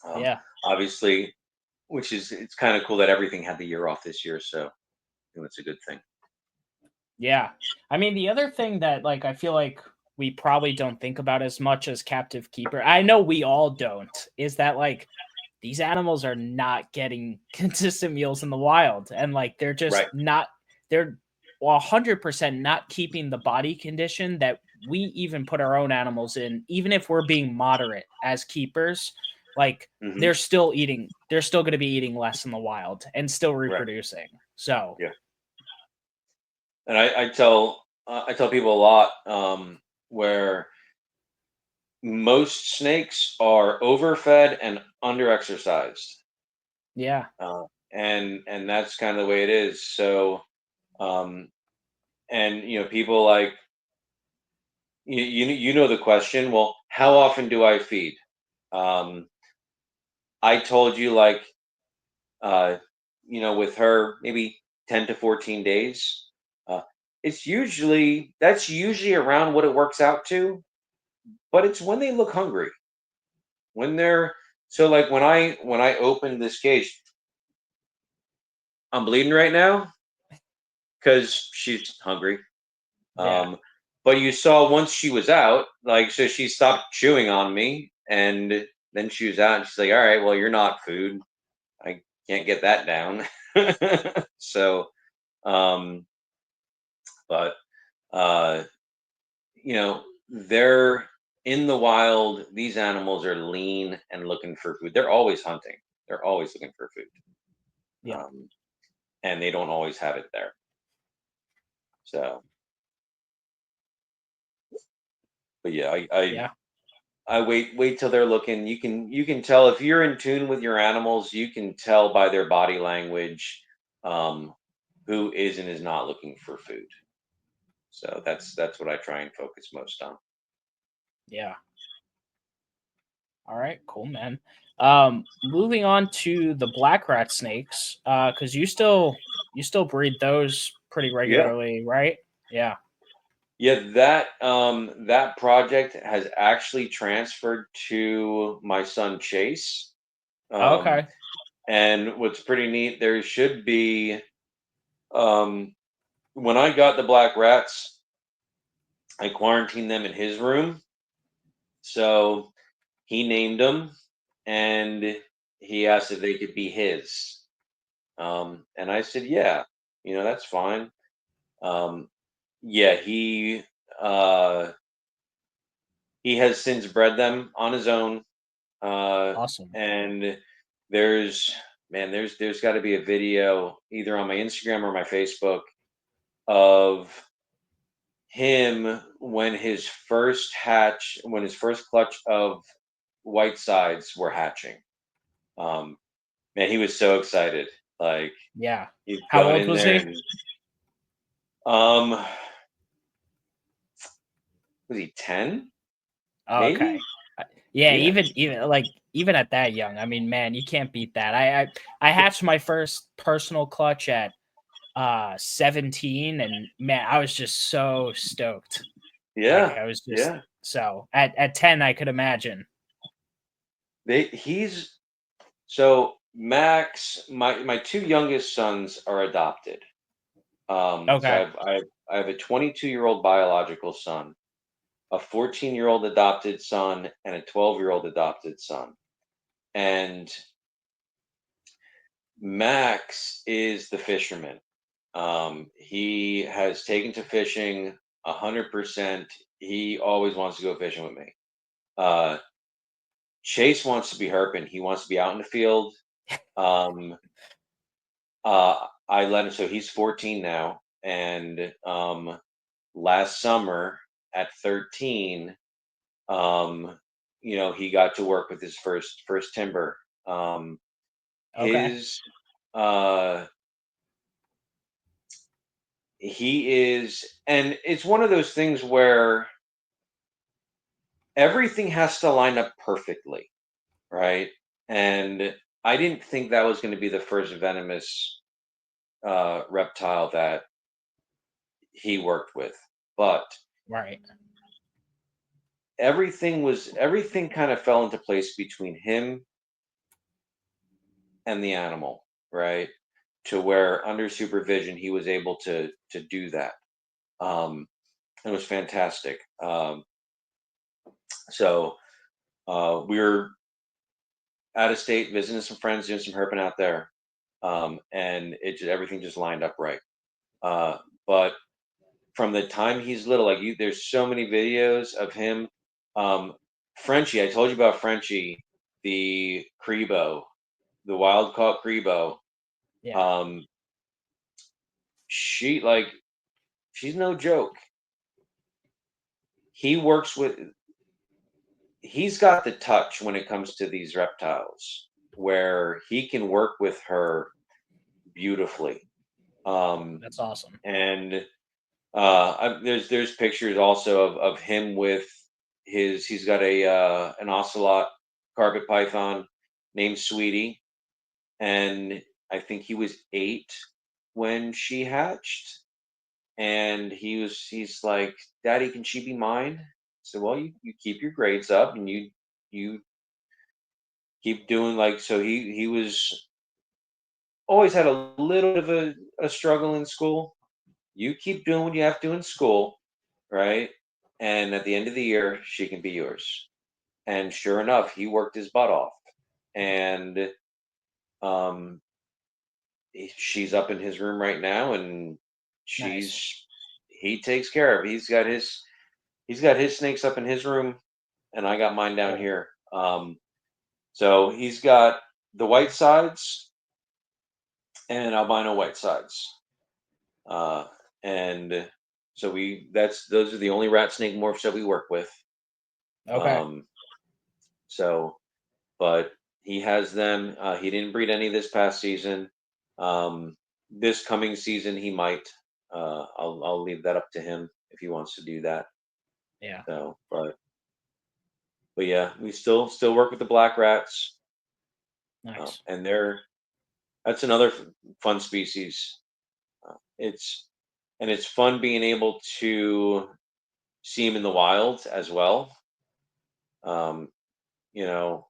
[SPEAKER 2] Um,
[SPEAKER 1] Yeah.
[SPEAKER 2] Obviously, which is it's kind of cool that everything had the year off this year. So I think that's a good thing.
[SPEAKER 1] Yeah. I mean, the other thing that like I feel like we probably don't think about as much as captive keeper. I know we all don't. Is that like these animals are not getting consistent meals in the wild, and like they're just
[SPEAKER 2] Right.
[SPEAKER 1] not. They're 100% not keeping the body condition that we even put our own animals in, even if we're being moderate as keepers. Like
[SPEAKER 2] Hmm.
[SPEAKER 1] they're still eating. They're still going to be eating less in the wild and still
[SPEAKER 2] Right.
[SPEAKER 1] reproducing. So
[SPEAKER 2] Yeah. And I tell people a lot, where most snakes are overfed and underexercised,
[SPEAKER 1] yeah.
[SPEAKER 2] uh, and that's kind of the way it is. So, um, and people like you know the question. Well, how often do I feed? Um, I told you, like, uh, with her, maybe 10 to 14 days. Uh, that's usually around what it works out to, but it's when they look hungry. When they're so like when I opened this cage, I'm bleeding right now because she's hungry.
[SPEAKER 1] Yeah.
[SPEAKER 2] Um, but you saw once she was out, like, so she stopped chewing on me, and then she was out, and she's like, "All right, well, you're not food. I can't get that down." So, um, but uh, they're in the wild. These animals are lean and looking for food. They're always hunting. They're always looking for food,
[SPEAKER 1] Yeah.
[SPEAKER 2] um, and they don't always have it there. So, but yeah,
[SPEAKER 1] Yeah.
[SPEAKER 2] I wait till they're looking. You can tell if you're in tune with your animals. You can tell by their body language. um, who is and is not looking for food. So that's what I try and focus most on.
[SPEAKER 1] Yeah. All right, cool, man. Moving on to the black rat snakes, because you still breed those pretty
[SPEAKER 2] Yeah.
[SPEAKER 1] regularly, right? Yeah.
[SPEAKER 2] Yeah, that project has actually transferred to my son Chase. Um,
[SPEAKER 1] Okay.
[SPEAKER 2] and what's pretty neat, there should be um, when I got the black rats, I quarantined them in his room. So he named them, and he asked if they could be his. And I said, yeah, that's fine. Um, yeah, uh, he has since bred them on his own. Uh,
[SPEAKER 1] Awesome.
[SPEAKER 2] and there's man, there's got to be a video either on my Instagram or my Facebook of him when his first clutch of white sides were hatching. Um, Man, he was so excited. Like
[SPEAKER 1] Yeah.
[SPEAKER 2] he's
[SPEAKER 1] How
[SPEAKER 2] going
[SPEAKER 1] old
[SPEAKER 2] in
[SPEAKER 1] was
[SPEAKER 2] there
[SPEAKER 1] he?
[SPEAKER 2] and um was he 10?
[SPEAKER 1] Oh,
[SPEAKER 2] Maybe?
[SPEAKER 1] okay. Yeah,
[SPEAKER 2] Yeah.
[SPEAKER 1] even at that young, I mean, man, you can't beat that. I hatched my first personal clutch at 17, and man, I was just so stoked. Like
[SPEAKER 2] Yeah.
[SPEAKER 1] I was just
[SPEAKER 2] Yeah.
[SPEAKER 1] so at 10 I could imagine.
[SPEAKER 2] He's so Max, my two youngest sons are adopted. So
[SPEAKER 1] Okay.
[SPEAKER 2] I have a 22-year-old biological son, a 14-year-old adopted son, and a 12-year-old adopted son. And Max is the fisherman. He has taken to fishing 100%. He always wants to go fishing with me. Uh, Chase wants to be herping. He wants to be out in the field. Um, I let him. So he's 14 now, and last summer at 13, um, he got to work with his first timber.
[SPEAKER 1] Okay.
[SPEAKER 2] His uh, he is, and it's one of those things where everything has to line up perfectly, right? And I didn't think that was going to be the first venomous reptile that he worked with, but
[SPEAKER 1] Right.
[SPEAKER 2] everything kind of fell into place between him and the animal, right? To where under supervision he was able to do that. Um, it was fantastic. So we were out of state visiting some friends, doing some herping out there, and everything just lined up right. But from the time he's little, like there's so many videos of him. Um, Frenchie, I told you about Frenchie, the Crebo, the wild caught Crebo.
[SPEAKER 1] Yeah.
[SPEAKER 2] Um, she she's no joke. He works with he's got the touch when it comes to these reptiles, where he can work with her beautifully. Um,
[SPEAKER 1] That's awesome.
[SPEAKER 2] and there's pictures also of him with he's got a an ocelot carpet python named Sweetie, and I think he was 8 when she hatched, and he's like, Daddy, can she be mine? So well, you keep your grades up and you keep doing like so he was always had a little bit of a struggle in school. You keep doing what you have to do in school, right? And at the end of the year, she can be yours. And sure enough, he worked his butt off. And um, she's up in his room right now, and
[SPEAKER 1] Nice.
[SPEAKER 2] he takes care of. He's got his snakes up in his room, and I got mine down
[SPEAKER 1] Cool.
[SPEAKER 2] here. So he's got the white sides and albino white sides. Uh, and so those are the only rat snake morphs that we work with.
[SPEAKER 1] Okay.
[SPEAKER 2] Um, so, but he has them. He didn't breed any this past season. Um, this coming season he might. I'll leave that up to him if he wants to do that.
[SPEAKER 1] Yeah.
[SPEAKER 2] So, but yeah, we still work with the black rats,
[SPEAKER 1] Nice.
[SPEAKER 2] and that's another fun species. It's and it's fun being able to see them in the wild as well. Um, you know,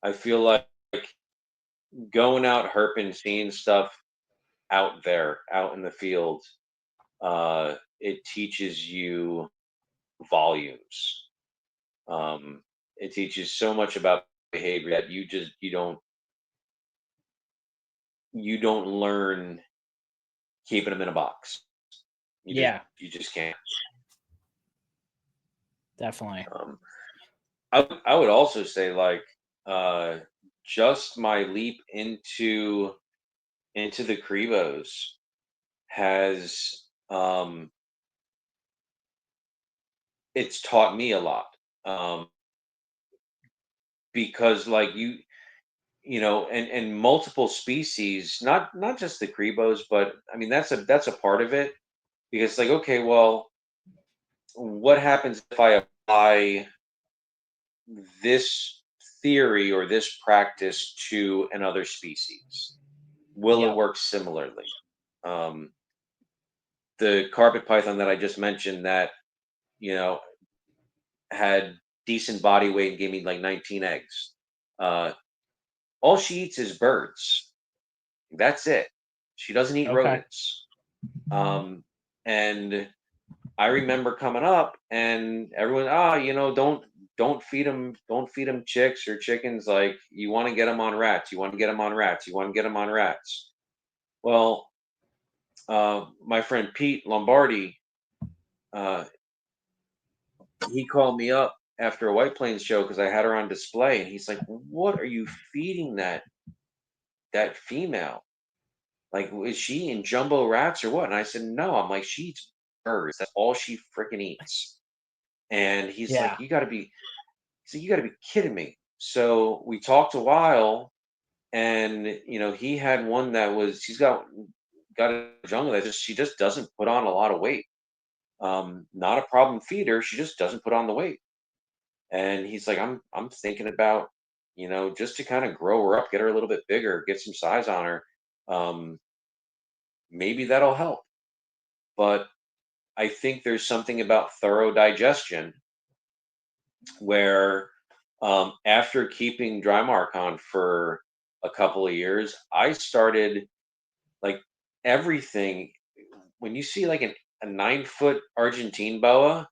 [SPEAKER 2] I feel like going out herping, seeing stuff out there, out in the field, it teaches you volumes. It teaches so much about behavior that you don't learn keeping them in a box. You just
[SPEAKER 1] Yeah,
[SPEAKER 2] you just can't.
[SPEAKER 1] definitely.
[SPEAKER 2] Um, I would also say like uh, just my leap into the Cribos has it's taught me a lot, um, because like and multiple species, not just the Cribos, but I mean that's a part of it, because like, okay, well, what happens if I apply this theory or this practice to another species? Will it
[SPEAKER 1] Yep.
[SPEAKER 2] work similarly? Um, the carpet python that I just mentioned that you know had decent body weight and gave me like 19 eggs. Uh, all she eats is birds. That's it. She doesn't eat
[SPEAKER 1] Okay.
[SPEAKER 2] rodents. And I remember coming up and everyone, don't feed them chicks or chickens. Like, you want to get them on rats. You want to get them on rats. You want to get them on rats. Well, my friend Pete Lombardi, uh, he called me up after a White Plains show because I had her on display, and he's like, "What are you feeding that female? Like, is she in jumbo rats or what?" And I said, "No." I'm like, "She eats birds. That's all she freaking eats." And he's like,
[SPEAKER 1] Yeah.
[SPEAKER 2] "You got to be kidding me." So we talked a while, and he had one that was she's got a jungle that she just doesn't put on a lot of weight. Not a problem feeder. She just doesn't put on the weight. And he's like, I'm thinking about, just to kind of grow her up, get her a little bit bigger, get some size on her. Um, Maybe that'll help. But I think there's something about thorough digestion where, after keeping dry mark on for a couple of years, I started like everything. When you see like a 9 foot Argentine boa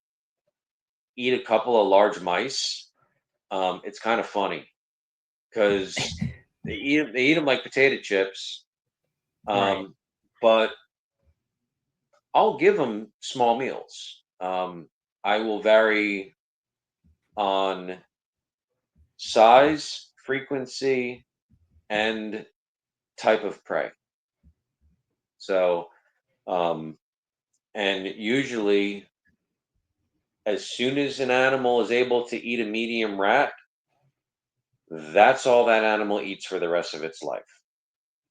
[SPEAKER 2] eat a couple of large mice, it's kind of funny because they eat them like potato chips.
[SPEAKER 1] Right.
[SPEAKER 2] Um, but I'll give them small meals. I will vary on size, frequency, and type of prey. So, um, and usually, as soon as an animal is able to eat a medium rat, that's all that animal eats for the rest of its life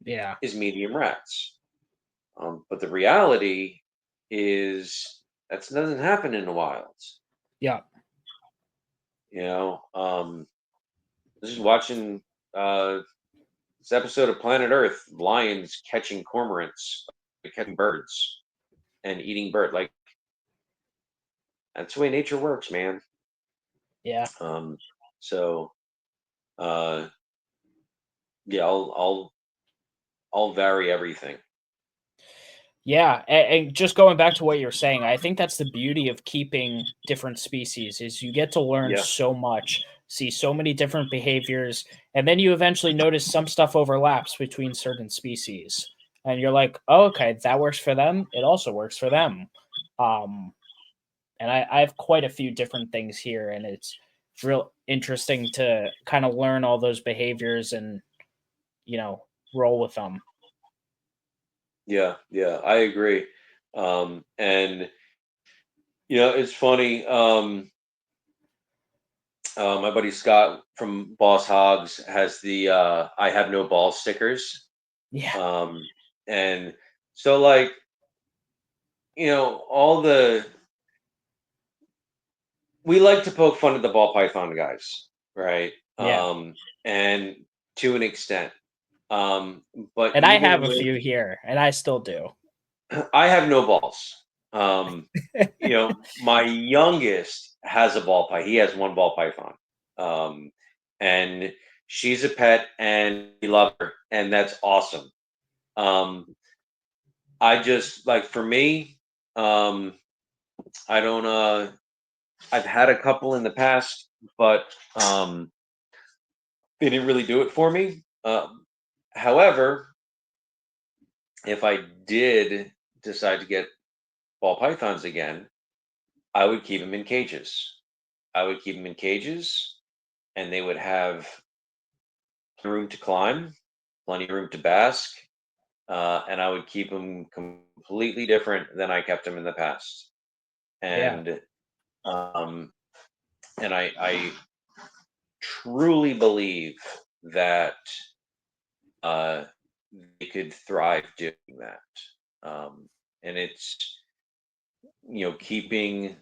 [SPEAKER 1] Yeah.
[SPEAKER 2] is medium rats. But the reality is that doesn't happen in the wild.
[SPEAKER 1] Yep.
[SPEAKER 2] You know, this is watching uh, this episode of Planet Earth: lions catching cormorants, catching birds, and eating bird. Like, that's the way nature works, man.
[SPEAKER 1] Yeah.
[SPEAKER 2] Um, so uh, yeah, I'll vary everything.
[SPEAKER 1] Yeah, and just going back to what you're saying, I think that's the beauty of keeping different species is you get to learn
[SPEAKER 2] Yeah,
[SPEAKER 1] so much, see so many different behaviors, and then you eventually notice some stuff overlaps between certain species. And you're like, oh, okay, that works for them. It also works for them. Um, and I have quite a few different things here, and it's real interesting to kind of learn all those behaviors and, you know, roll with them.
[SPEAKER 2] yeah, yeah. I agree. And it's funny. My buddy Scott from Boss Hogs has the "I have no balls" stickers.
[SPEAKER 1] Yeah.
[SPEAKER 2] Um, And so like, all we like to poke fun at the ball python guys, right?
[SPEAKER 1] Yeah.
[SPEAKER 2] And to an extent. But
[SPEAKER 1] And I
[SPEAKER 2] even
[SPEAKER 1] have a
[SPEAKER 2] with
[SPEAKER 1] few here, and I still do.
[SPEAKER 2] I have no balls. My youngest has a ball python. He has one ball python. Um, and she's a pet and we love her, and that's awesome. I just like for me, um, I don't I've had a couple in the past, but they didn't really do it for me. However, if I did decide to get ball pythons again, I would keep them in cages. I would keep them in cages, and they would have room to climb, plenty of room to bask, and I would keep them completely different than I kept them in the past.
[SPEAKER 1] Yeah.
[SPEAKER 2] And um, I truly believe that uh, they could thrive doing that. And it's keeping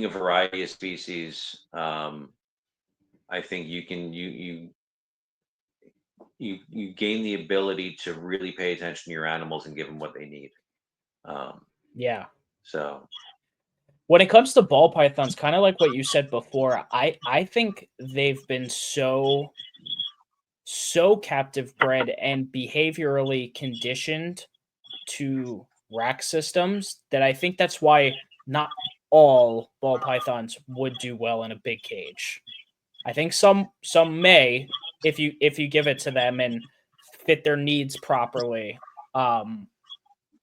[SPEAKER 2] a variety of species. I think you gain the ability to really pay attention to your animals and give them what they need. Um,
[SPEAKER 1] Yeah.
[SPEAKER 2] so
[SPEAKER 1] When it comes to ball pythons, kind of like what you said before, I think they've been so captive bred and behaviorally conditioned to rack systems that I think that's why not all ball pythons would do well in a big cage. I think some may if you give it to them and fit their needs properly. But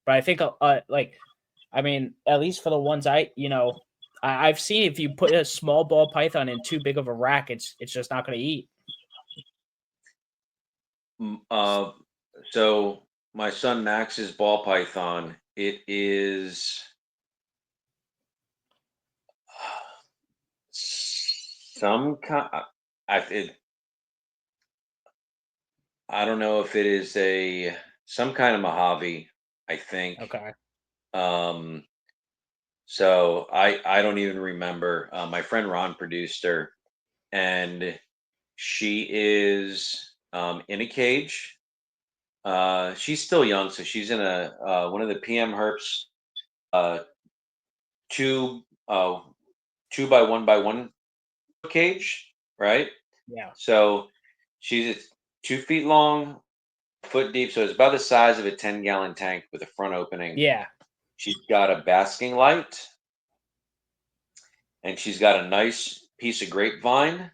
[SPEAKER 1] I think like I mean, at least for the ones I've seen, if you put a small ball python in too big of a rack, it's just not going to eat.
[SPEAKER 2] mm, uh, so my son Max's ball python. It is some kind. I don't know if it is a some kind of Mojave. I think.
[SPEAKER 1] Okay.
[SPEAKER 2] Um, so I don't even remember. My friend Ron produced her, and she is in a cage. She's still young, so she's in a one of the PM herps, uh, two uh, 2 by 1 by 1 cage, right?
[SPEAKER 1] Yeah.
[SPEAKER 2] So she's 2 feet long, foot deep, so it's about the size of a 10-gallon tank with a front opening.
[SPEAKER 1] Yeah.
[SPEAKER 2] She's got a basking light, and she's got a nice piece of grapevine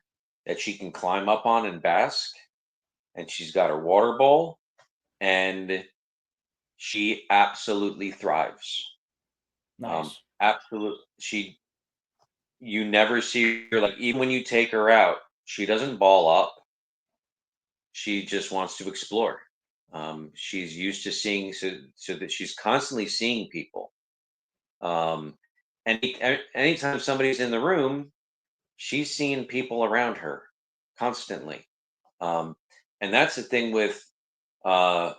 [SPEAKER 2] that she can climb up on and bask. And she's got her water bowl, and she absolutely thrives.
[SPEAKER 1] Nice.
[SPEAKER 2] Absolutely, you never see her like even when you take her out, she doesn't ball up. She just wants to explore. She's used to seeing so that she's constantly seeing people. Um, anytime somebody's in the room, she's seeing people around her constantly. Um, and that's the thing with uh,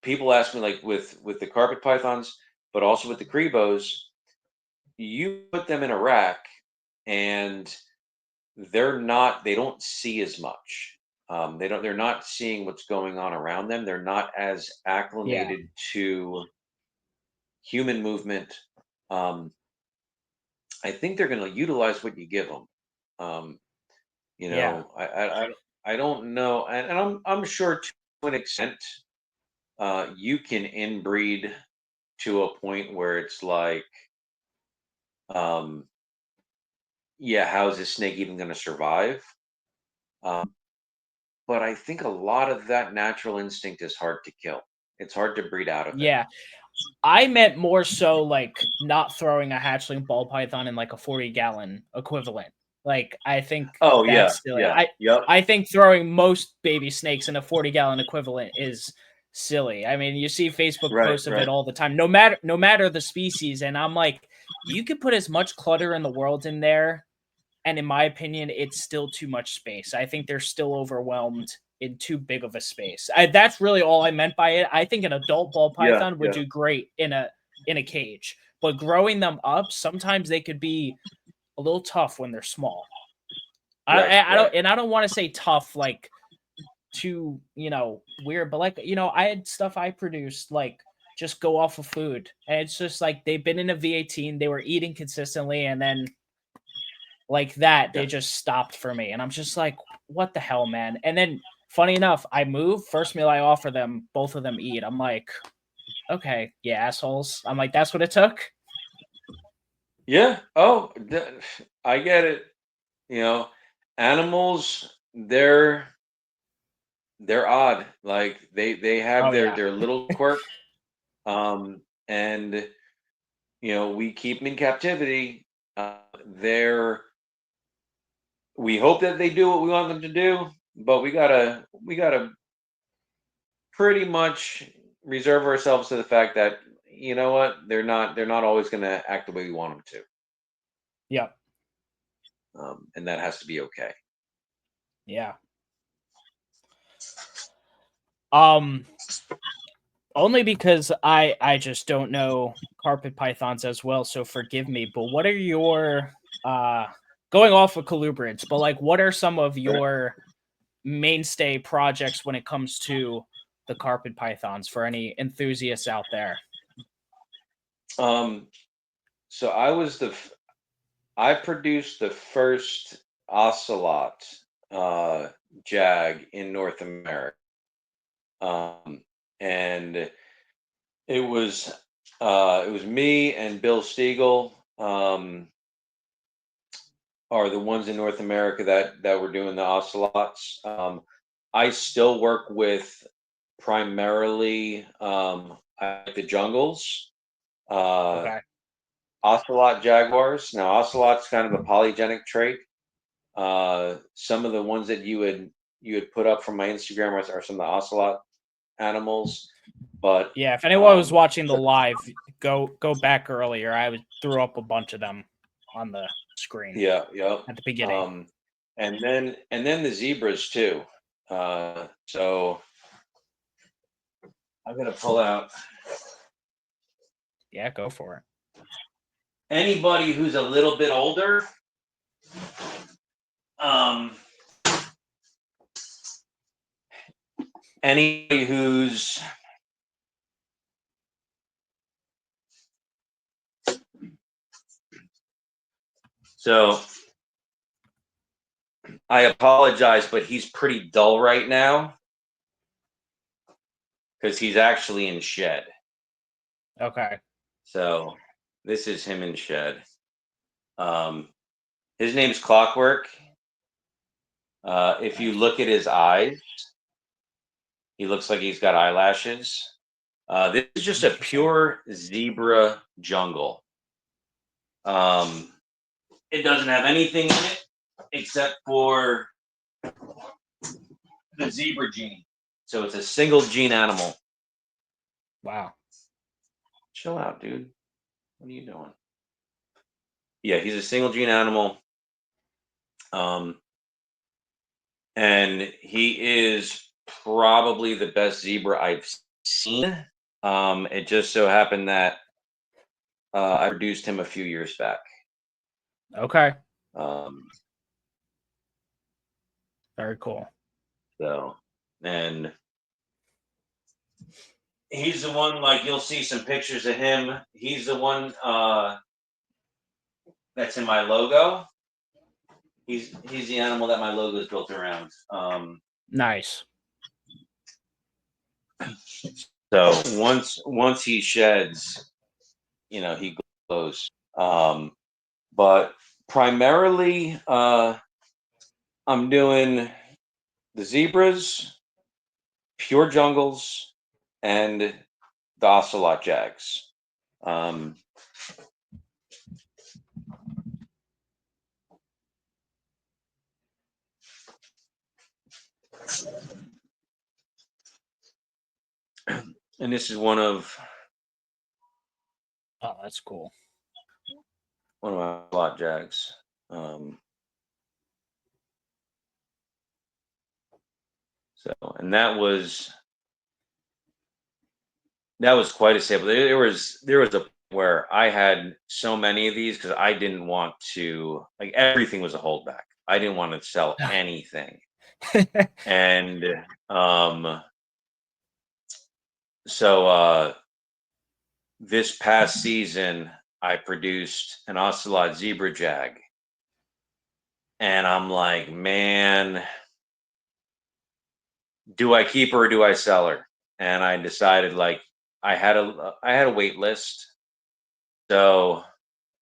[SPEAKER 2] people ask me like with the carpet pythons, but also with the crebos, you put them in a rack and they don't see as much. They're not seeing what's going on around them. They're not as
[SPEAKER 1] Yeah.
[SPEAKER 2] acclimated to human movement. Um, I think they're going to utilize what you give them. Um,
[SPEAKER 1] Yeah.
[SPEAKER 2] I don't know, and I'm sure to an extent, you can inbreed to a point where it's like, um, yeah, how is this snake even going to survive? Um, but I think a lot of that natural instinct is hard to kill. It's hard to breed out of it.
[SPEAKER 1] Yeah. I meant more so like not throwing a hatchling ball python in like a 40-gallon equivalent. Like I think
[SPEAKER 2] Oh yeah,
[SPEAKER 1] that's silly.
[SPEAKER 2] yeah,
[SPEAKER 1] I
[SPEAKER 2] yep,
[SPEAKER 1] I think throwing most baby snakes in a 40-gallon equivalent is silly. I mean, you see Facebook
[SPEAKER 2] right,
[SPEAKER 1] posts of
[SPEAKER 2] right.
[SPEAKER 1] it all the time, no matter the species. And I'm like, you could put as much clutter in the world in there, and in my opinion, it's still too much space. I think they're still overwhelmed in too big of a space. That's really all I meant by it. I think an adult ball python would do great in a cage, but growing them up, sometimes they could be a little tough when they're small. I don't want to say tough like too, weird, but like, I had stuff I produced like just go off of food. And it's just like they've been in a V18, they were eating consistently, and then like that, they just stopped for me. And I'm just like, what the hell, man? And then funny enough, I move, first meal I offer them, both of them eat. I'm like, okay, yeah, assholes. I'm like, that's what it took.
[SPEAKER 2] Yeah. Oh, I get it. Animals, they're odd. Like they have
[SPEAKER 1] Oh yeah.
[SPEAKER 2] their little quirk. And we keep them in captivity. They're we hope that they do what we want them to do, but we gotta pretty much reserve ourselves to the fact that you know what they're not always going to act the way we want them to,
[SPEAKER 1] Yeah.
[SPEAKER 2] and that has to be okay.
[SPEAKER 1] Yeah. Um Only because I just don't know carpet pythons as well, so forgive me. But what are your going off of Colubrids, but like what are some of
[SPEAKER 2] Right.
[SPEAKER 1] your mainstay projects when it comes to the carpet pythons for any enthusiasts out there?
[SPEAKER 2] Um, so I produced the first ocelot jag in North America, um, and it was me and Bill Stiegel. Are the ones in North America that were doing the ocelots. I still work with primarily the jungles, uh,
[SPEAKER 1] Okay.
[SPEAKER 2] ocelot jaguars. Now, ocelot's kind of a polygenic trait. Some of the ones that you had put up from my Instagram are some of the ocelot animals, but
[SPEAKER 1] Yeah, if anyone was
[SPEAKER 2] um,
[SPEAKER 1] watching the live, go back earlier. Threw up a bunch of them on the screen
[SPEAKER 2] yeah, yeah.
[SPEAKER 1] at the beginning.
[SPEAKER 2] Um, and then the zebras too. So I'm gonna pull out
[SPEAKER 1] Yeah, go for it.
[SPEAKER 2] anybody who's a little bit older. Um, anybody who's so I apologize, but he's pretty dull right now because he's actually in shed.
[SPEAKER 1] Okay.
[SPEAKER 2] So this is him in shed. Um, his name's Clockwork. If you
[SPEAKER 1] Nice.
[SPEAKER 2] look at his eyes, he looks like he's got eyelashes. This is just a
[SPEAKER 1] Interesting.
[SPEAKER 2] pure zebra jungle. Um, it doesn't have anything in it except for the zebra gene. So it's a single gene animal.
[SPEAKER 1] Wow.
[SPEAKER 2] Chill out, dude. What are you doing? Yeah, he's a single gene animal. Um, and he is probably the best zebra I've seen. It just so happened that I produced him a few years back.
[SPEAKER 1] Okay.
[SPEAKER 2] Um,
[SPEAKER 1] Very cool.
[SPEAKER 2] so, and he's the one, like, you'll see some pictures of him. He's the one that's in my logo. He's the animal that my logo is built around.
[SPEAKER 1] Nice.
[SPEAKER 2] So once he sheds, he glows. But primarily, I'm doing the zebras, pure jungles, and the ocelot jags. Um, and this is one of
[SPEAKER 1] Oh, that's cool.
[SPEAKER 2] my ocelot jags. So, and that was quite a sample. There was a point where I had so many of these because I didn't want to, like, everything was a holdback. I didn't want to sell anything. And so this past season I produced an ocelot zebra jag. And I'm like, man, do I keep her or do I sell her? And I decided, like, I had a wait list. So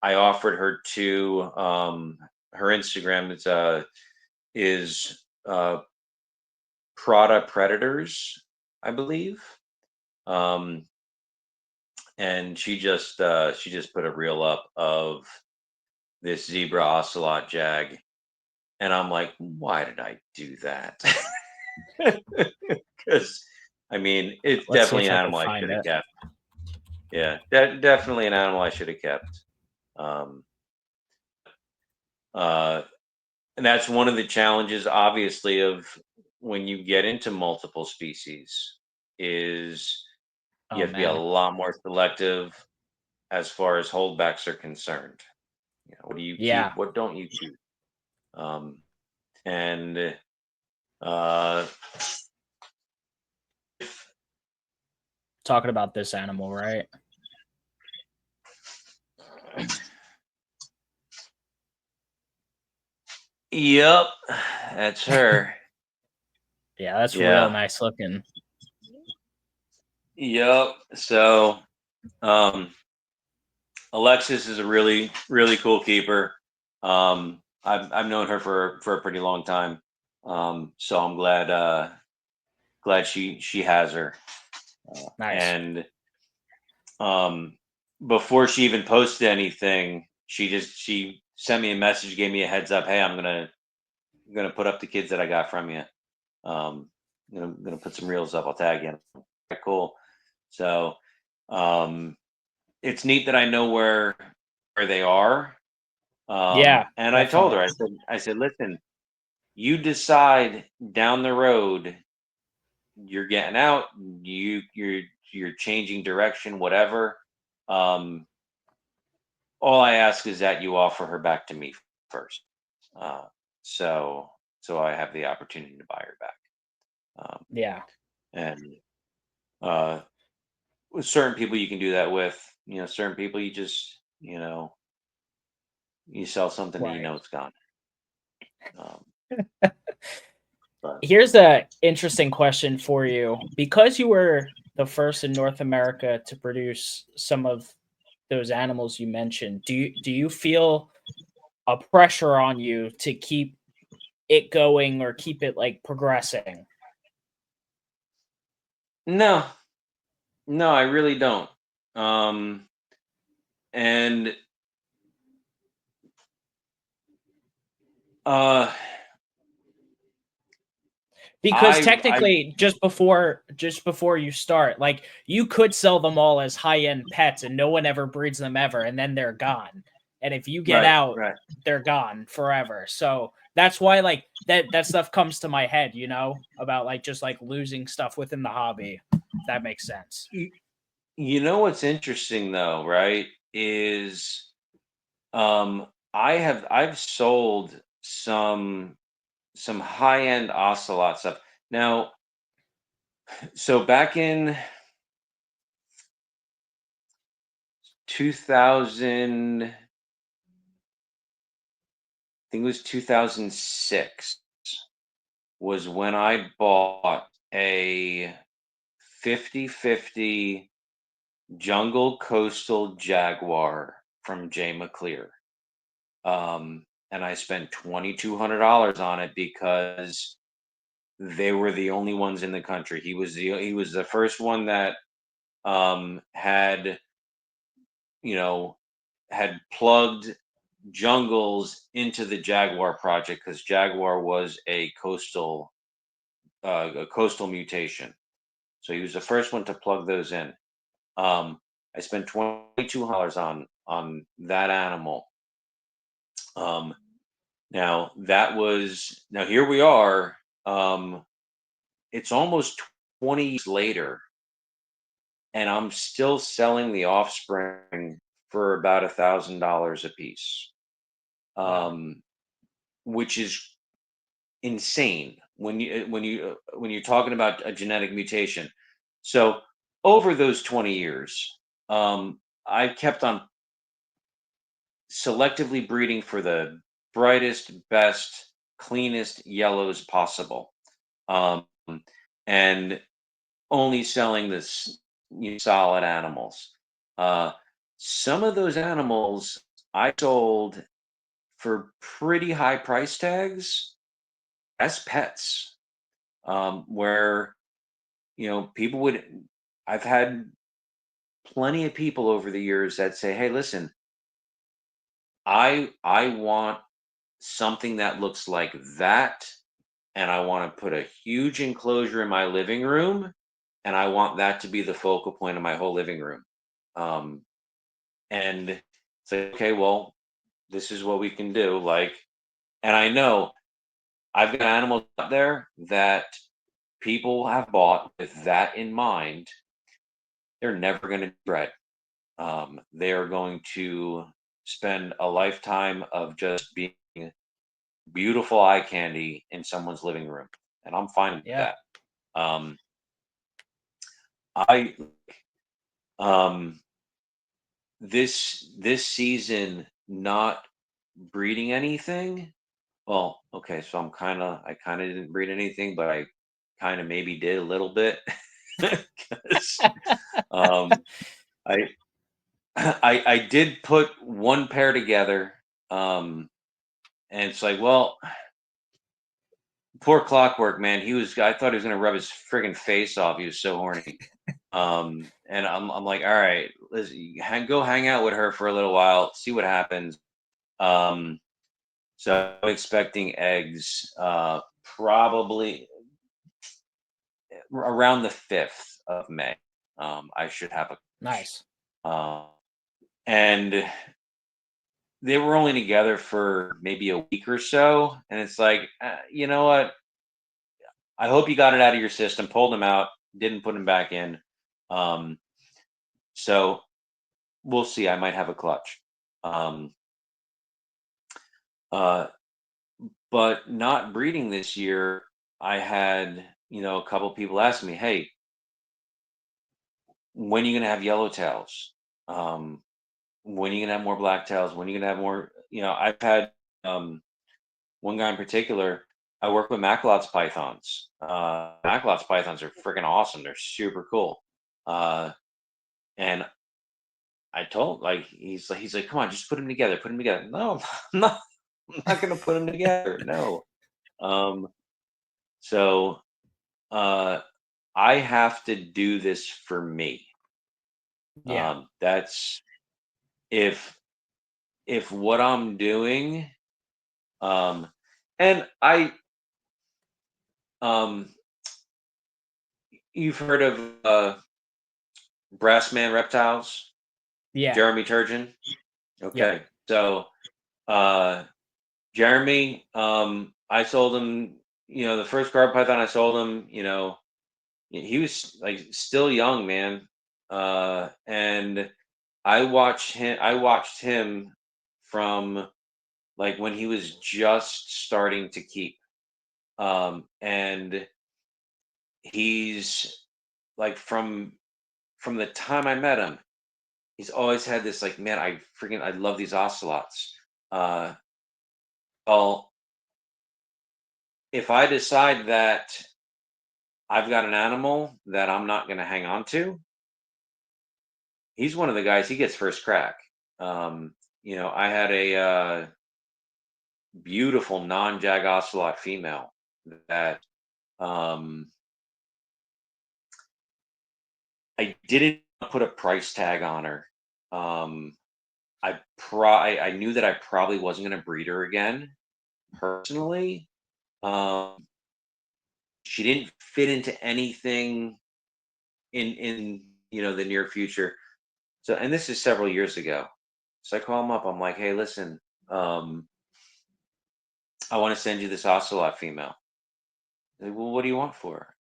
[SPEAKER 2] I offered her to her Instagram is Prada Predators, I believe. Um, and she just put a reel up of this zebra ocelot jag, and I'm like, why did I do that? Because I mean, it's
[SPEAKER 1] Let's see
[SPEAKER 2] definitely
[SPEAKER 1] if
[SPEAKER 2] an
[SPEAKER 1] I can
[SPEAKER 2] animal I
[SPEAKER 1] find
[SPEAKER 2] should have
[SPEAKER 1] it.
[SPEAKER 2] kept. Yeah, definitely an animal I should have kept. Um, uh, and that's one of the challenges, obviously, of when you get into multiple species, is you
[SPEAKER 1] Oh
[SPEAKER 2] have to be a
[SPEAKER 1] man.
[SPEAKER 2] lot more selective as far as holdbacks are concerned. What do you keep?
[SPEAKER 1] Yeah.
[SPEAKER 2] What don't you keep? Um, and uh,
[SPEAKER 1] Talking about this animal, right?
[SPEAKER 2] yep, that's her.
[SPEAKER 1] Yeah, that's real
[SPEAKER 2] Yeah,
[SPEAKER 1] nice looking.
[SPEAKER 2] yep. So, um, Alexis is a really, really cool keeper. I've known her for a pretty long time. So I'm glad she has her.
[SPEAKER 1] Nice.
[SPEAKER 2] And um, before she even posted anything, she sent me a message, gave me a heads up. Hey, I'm gonna put up the kids that I got from you. Um, I'm gonna put some reels up. I'll tag you. Okay, cool. So um, it's neat that I know where they are.
[SPEAKER 1] Yeah,
[SPEAKER 2] And I told her,
[SPEAKER 1] definitely.
[SPEAKER 2] I said, listen, you decide down the road, you're getting out, you're changing direction, whatever. Um, all I ask is that you offer her back to me first, uh, so I have the opportunity to buy her back. Um,
[SPEAKER 1] Yeah.
[SPEAKER 2] and uh, with certain people, you can do that with. Certain people, you just you sell something and
[SPEAKER 1] Right.
[SPEAKER 2] it's gone. Um, but
[SPEAKER 1] Here's a interesting question for you. Because you were the first in North America to produce some of those animals you mentioned, do you feel a pressure on you to keep it going or keep it like progressing?
[SPEAKER 2] no, no, I really don't. Um, and uh,
[SPEAKER 1] Because technically just before you start, like you could sell them all as high-end pets and no one ever breeds them ever and then they're gone. And if you get
[SPEAKER 2] right,
[SPEAKER 1] out,
[SPEAKER 2] right.
[SPEAKER 1] they're gone forever. So that's why like that stuff comes to my head, about like just like losing stuff within the hobby. If that makes sense.
[SPEAKER 2] You, you know what's interesting though, right? Is I've sold some high end ocelot stuff. Now, so back in 2000, I think it was 2006, was when I bought a 50-50 jungle coastal jaguar from Jay McClear. And I spent $2,200 on it because they were the only ones in the country. He was the first one that had you know had plugged jungles into the Jaguar project because Jaguar was a coastal mutation. So he was the first one to plug those in. I spent $2,200 on that animal. Now here we are. it's almost 20 years later, and I'm still selling the offspring for about $1,000 a piece,
[SPEAKER 1] Wow.
[SPEAKER 2] um, which is insane when you're talking about a genetic mutation. So over those 20 years, I've kept on selectively breeding for the brightest, best, cleanest yellows possible, um, and only selling this solid animals. Uh, some of those animals I sold for pretty high price tags as pets, where people would. I've had plenty of people over the years that say, "Hey, listen, I want something that looks like that, and I want to put a huge enclosure in my living room, and I want that to be the focal point of my whole living room." Um, and it's like, okay, well, this is what we can do. Like, and I know I've got animals out there that people have bought with that in mind. They're never going to be bred. They are going to spend a lifetime of just being beautiful eye candy in someone's living room, and I'm fine with
[SPEAKER 1] Yeah.
[SPEAKER 2] that. Um, I um, this season not breeding anything. Well, okay, so I kind of didn't breed anything, but I kind of maybe did a little bit. 'Cause, um, I I did put one pair together, and it's like, well, poor Clockwork, man. I thought he was gonna rub his friggin' face off. He was so horny. And I'm like, all right, go hang out with her for a little while, see what happens. Um, so I'm expecting eggs, probably around the 5th of May. I should have a clutch.
[SPEAKER 1] Nice.
[SPEAKER 2] Uh, and they were only together for maybe a week or so, and it's like, you know what? I hope you got it out of your system, pulled them out, didn't put them back in. Um, so we'll see. I might have a clutch. Um, uh, but not breeding this year, I had, a couple people ask me, "Hey, when are you gonna have yellowtails? Um, when are you gonna have more blacktails? When are you gonna have more?" I've had um, one guy in particular. I work with Macklot's pythons. Macklot's pythons are freaking awesome. They're super cool. Uh, and I told like he's like, come on, just put them together. Put them together. No, I'm not. I'm not gonna put them together. No. Um, so uh, I have to do this for me.
[SPEAKER 1] Yeah.
[SPEAKER 2] That's if what I'm doing. Um, and um, you've heard of Brassman reptiles,
[SPEAKER 1] Yeah.
[SPEAKER 2] Jeremy Turgeon.
[SPEAKER 1] Yep.
[SPEAKER 2] Okay, so uh, Jeremy, I sold him. The first carpet python I sold him. He was like still young, man. And I watched him from like when he was just starting to keep. And he's like from the time I met him, he's always had this like, man, I love these ocelots. Uh, well, if I decide that I've got an animal that I'm not going to hang on to, he's one of the guys. He gets first crack. I had a beautiful non-jag ocelot female that um, I didn't put a price tag on her. Um, I knew that I probably wasn't going to breed her again personally. Um, she didn't fit into anything in the near future. So, and this is several years ago. So I call him up. I'm like, hey, listen, um, I want to send you this ocelot female. Like, well, what do you want for her?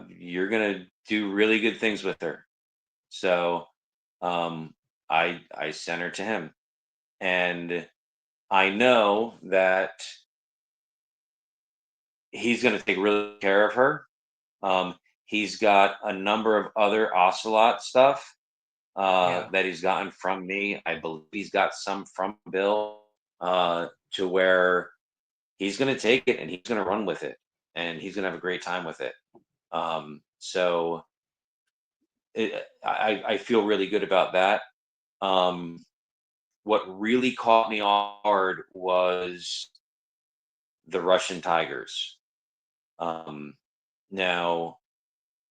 [SPEAKER 2] you're gonna do really good things with her. So I sent her to him, and I know that he's gonna take really good care of her. Um, he's got a number of other ocelot stuff
[SPEAKER 1] Yeah.
[SPEAKER 2] that he's gotten from me. I believe he's got some from Bill, to where he's going to take it and he's going to run with it, and he's going to have a great time with it. So I feel really good about that. Um, what really caught me off guard was the Russian tigers. Um, Now,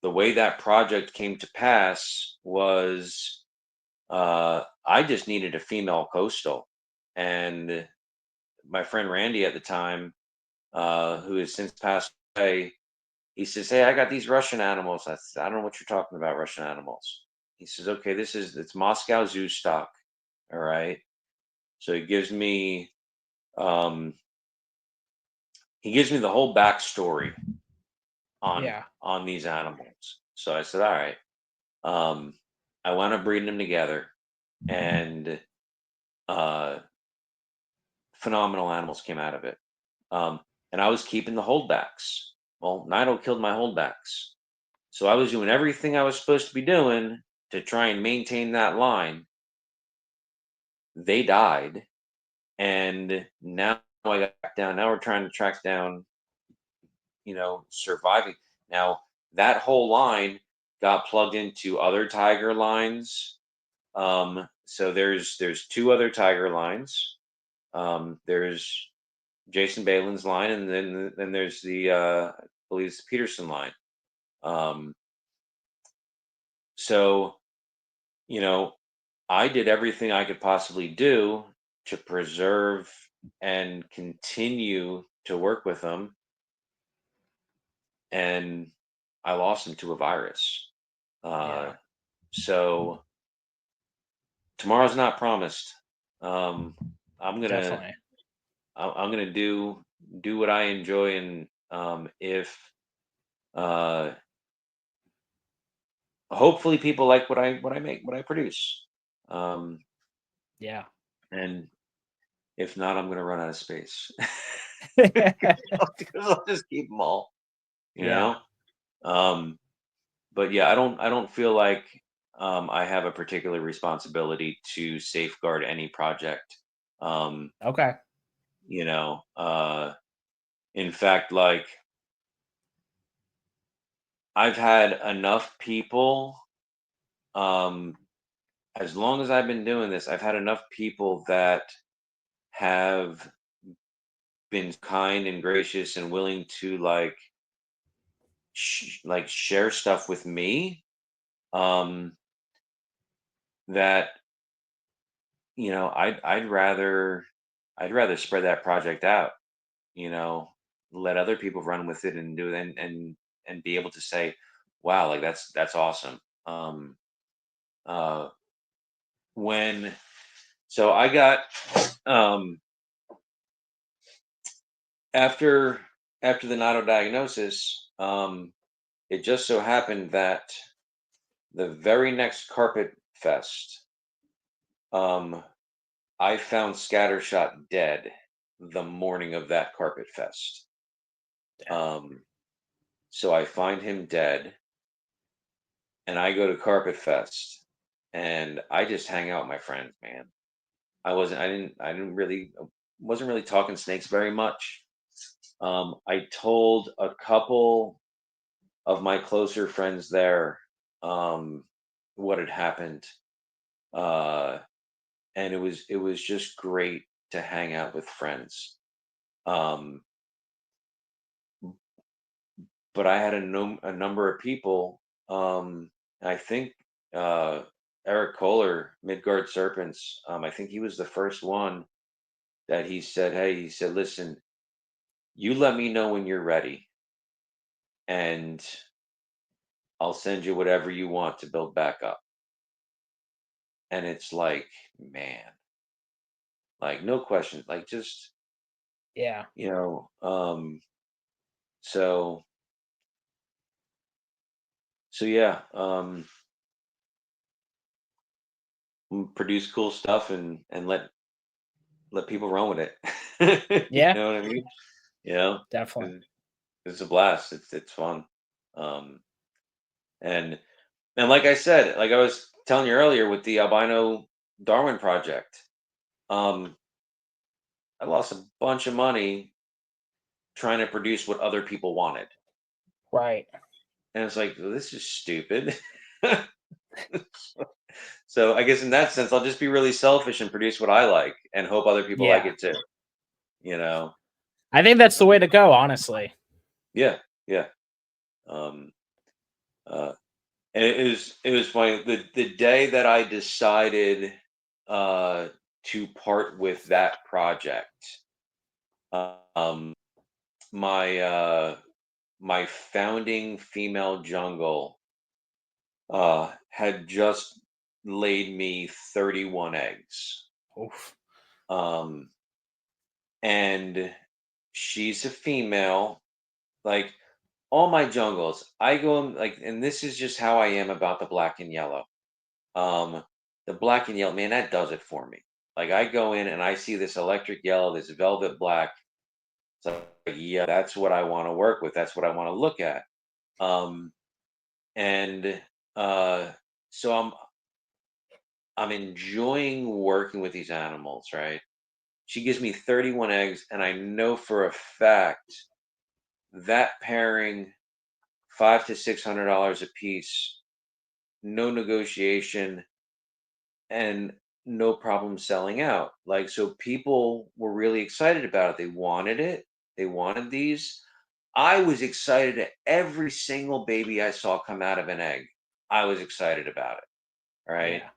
[SPEAKER 2] the way that project came to pass was I just needed a female coastal, and my friend Randy at the time, who has since passed away, he says, "Hey, I got these Russian animals." I said, "I don't know what you're talking about, Russian animals." He says, "Okay, it's Moscow zoo stock, all right." So um, he gives me the whole backstory on
[SPEAKER 1] Yeah.
[SPEAKER 2] these animals. So I said, "All right." Um, I wound up breeding them together, and uh, phenomenal animals came out of it. And I was keeping the holdbacks. Well, Nido killed my holdbacks. So I was doing everything I was supposed to be doing to try and maintain that line. They died. And now I got back down. Now we're trying to track down, surviving. Now that whole line got plugged into other tiger lines. So there's two other tiger lines. There's Jason Balin's line, and then there's I believe it's the Peterson line. Um, so you know, I did everything I could possibly do to preserve and continue to work with them, and I lost them to a virus. Uh,
[SPEAKER 1] Yeah.
[SPEAKER 2] so tomorrow's not promised. Um, I'm gonna
[SPEAKER 1] Definitely.
[SPEAKER 2] I'm gonna do what I enjoy, and if uh, hopefully people like what I make, what I produce. Um,
[SPEAKER 1] Yeah.
[SPEAKER 2] and if not, I'm gonna run out of space.
[SPEAKER 1] Yeah.
[SPEAKER 2] I'll just keep them all, you know. Um, but yeah, I don't feel like I have a particular responsibility to safeguard any project. Um,
[SPEAKER 1] Okay.
[SPEAKER 2] you know, in fact, like I've had enough people. Um, as long as I've been doing this, I've had enough people that have been kind and gracious and willing to like share stuff with me. Um, that I'd rather spread that project out, you know, let other people run with it and do it, and be able to say, wow, like that's awesome. Uh when so I got um after the Nato diagnosis, it just so happened that the very next carpet fest, um I found Scattershot dead the morning of that carpet fest.
[SPEAKER 1] Damn.
[SPEAKER 2] Um, so I find him dead, and I go to Carpet Fest, and I just hang out with my friends, man. I wasn't really talking snakes very much. I told a couple of my closer friends there um, what had happened, uh, and it was just great to hang out with friends. Um, but I had a number of people. I think uh, Eric Kohler, Midgard Serpents. I think he was the first one that he said, "Hey," he said, "Listen, you let me know when you're ready, and I'll send you whatever you want to build back up." And it's like, man, like no question, like just
[SPEAKER 1] Yeah.
[SPEAKER 2] you know. So So yeah, produce cool stuff and let people run with it. You
[SPEAKER 1] Yeah,
[SPEAKER 2] know what I mean? You know,
[SPEAKER 1] definitely.
[SPEAKER 2] 'cause it's a blast. It's fun. Um, and and like I said, like I was telling you earlier with the albino Darwin project, um, I lost a bunch of money trying to produce what other people wanted,
[SPEAKER 1] Right.
[SPEAKER 2] and it's like, well, this is stupid. So I guess in that sense, I'll just be really selfish and produce what I like and hope other people like
[SPEAKER 1] Yeah.
[SPEAKER 2] it too. You know?
[SPEAKER 1] I think that's the way to go, honestly.
[SPEAKER 2] Yeah, yeah. Um, uh, and it was funny the day that I decided uh, to part with that project. Um, my my founding female jungle had just laid me 31 eggs.
[SPEAKER 1] Oof.
[SPEAKER 2] Um, and she's a female. Like all my jungles, I go like, and this is just how I am about the black and yellow. Um, the black and yellow, man, that does it for me. Like I go in and I see this electric yellow, this velvet black. It's like, yeah, that's what I want to work with. That's what I want to look at. Um, and uh, so I'm enjoying working with these animals, right? She gives me 31 eggs, and I know for a fact that pairing $500 to $600 a piece, no negotiation, and no problem selling out. Like, so people were really excited about it. They wanted it. They wanted these. I was excited at every single baby I saw come out of an egg. I was excited about it. Right.
[SPEAKER 1] Yeah.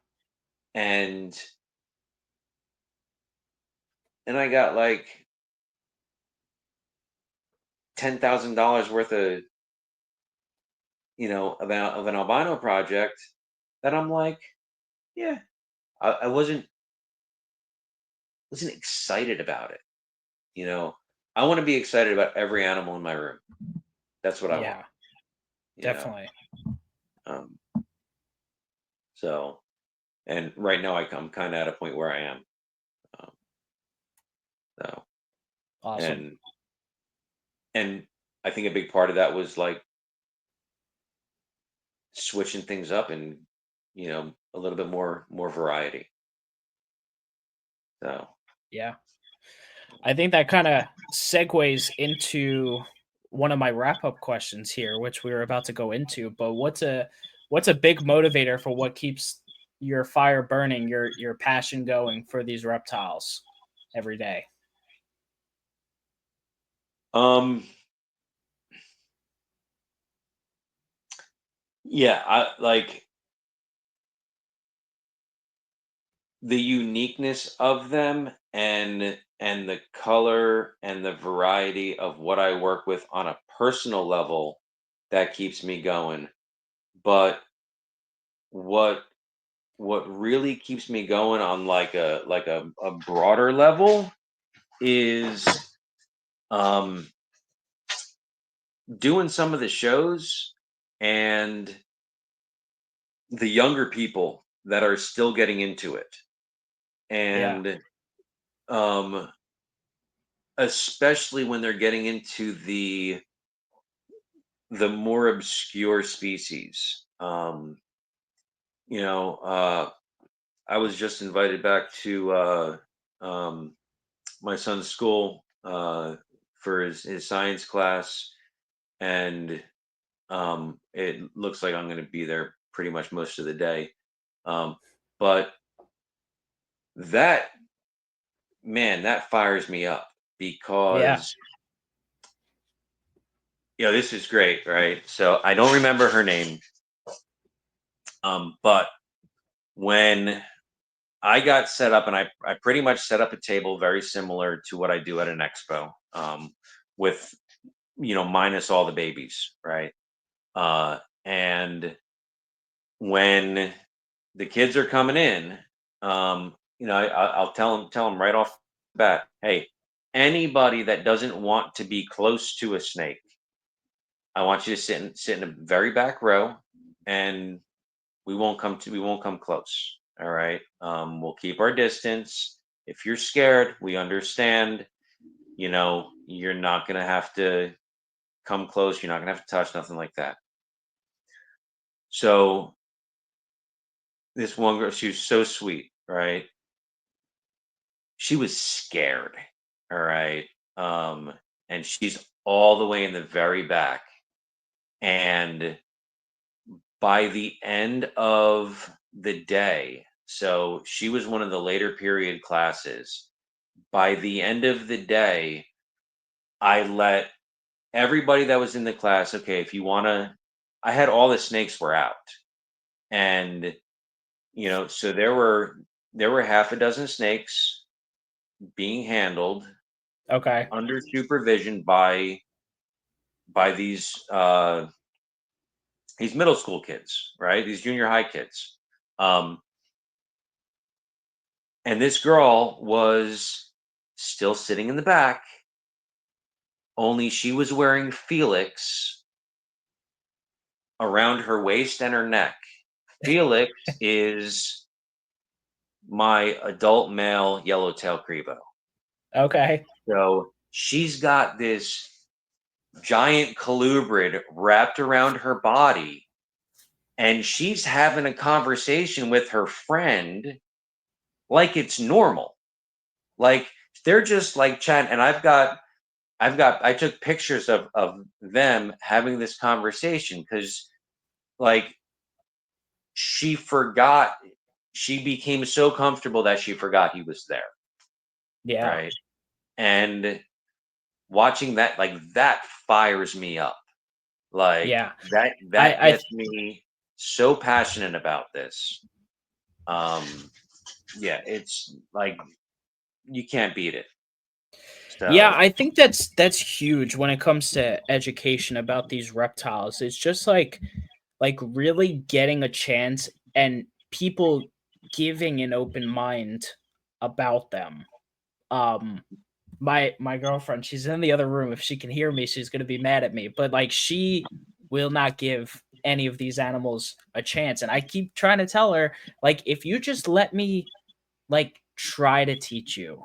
[SPEAKER 2] And I got like $10,000 worth of, of an albino project that I'm like, yeah, I wasn't excited about it. You know, I want to be excited about every animal in my room. That's what I want.
[SPEAKER 1] Yeah.
[SPEAKER 2] You know,
[SPEAKER 1] Definitely.
[SPEAKER 2] um, so and right now I'm kind of at a point where I am. Um, so
[SPEAKER 1] Awesome.
[SPEAKER 2] and and I think a big part of that was like switching things up and a little bit more variety. So
[SPEAKER 1] Yeah. I think that kind of segues into one of my wrap up questions here, which we were about to go into. But what's a big motivator for what keeps your fire burning, your passion going for these reptiles every day?
[SPEAKER 2] um yeah, I like the uniqueness of them and the color and the variety of what I work with on a personal level that keeps me going. But what what really keeps me going on like a broader level is um doing some of the shows and the younger people that are still getting into it.
[SPEAKER 1] Yeah.
[SPEAKER 2] And um especially when they're getting into the more obscure species. You know, I was just invited back to um, my son's school for his science class, and it looks like I'm going to be there pretty much most of the day. But that man, that fires me up
[SPEAKER 1] Yeah.
[SPEAKER 2] because this is great, right? So I don't remember her name, but when I got set up, and I pretty much set up a table very similar to what I do at an expo, with minus all the babies, right? And when the kids are coming in, I'll tell them right off the bat, hey, anybody that doesn't want to be close to a snake, I want you to sit in a very back row. and we won't come close. All right. We'll keep our distance. If you're scared, we understand. You're not gonna have to come close. You're not gonna have to touch, nothing like that. So this one girl, she was so sweet, right? She was scared. All right. And she's all the way in the very back. And by the end of the day, so she was one of the later period classes. By the end of the day, I let everybody that was in the class, okay, if you want to, I had all the snakes were out. And so there were half a dozen snakes being handled
[SPEAKER 1] Okay.
[SPEAKER 2] under supervision by these middle school kids, right? These junior high kids. Um, and this girl was still sitting in the back, only she was wearing Felix around her waist and her neck. Felix is my adult male yellowtail Crebo.
[SPEAKER 1] Okay.
[SPEAKER 2] So she's got this giant colubrid wrapped around her body, and she's having a conversation with her friend like it's normal. Like they're just like chatting, and I took pictures of them having this conversation because like she forgot, she became so comfortable that she forgot he was there,
[SPEAKER 1] Yeah.
[SPEAKER 2] right? And watching that, like, that fires me up. Like
[SPEAKER 1] Yeah.
[SPEAKER 2] that
[SPEAKER 1] I
[SPEAKER 2] gets me so passionate about this. Um yeah, it's like you can't beat it.
[SPEAKER 1] Yeah,
[SPEAKER 2] So
[SPEAKER 1] I think that's huge when it comes to education about these reptiles. It's just like really getting a chance and people giving an open mind about them. Um my girlfriend, she's in the other room. If she can hear me, she's going to be mad at me, but like she will not give any of these animals a chance. And I keep trying to tell her like if you just let me like try to teach you,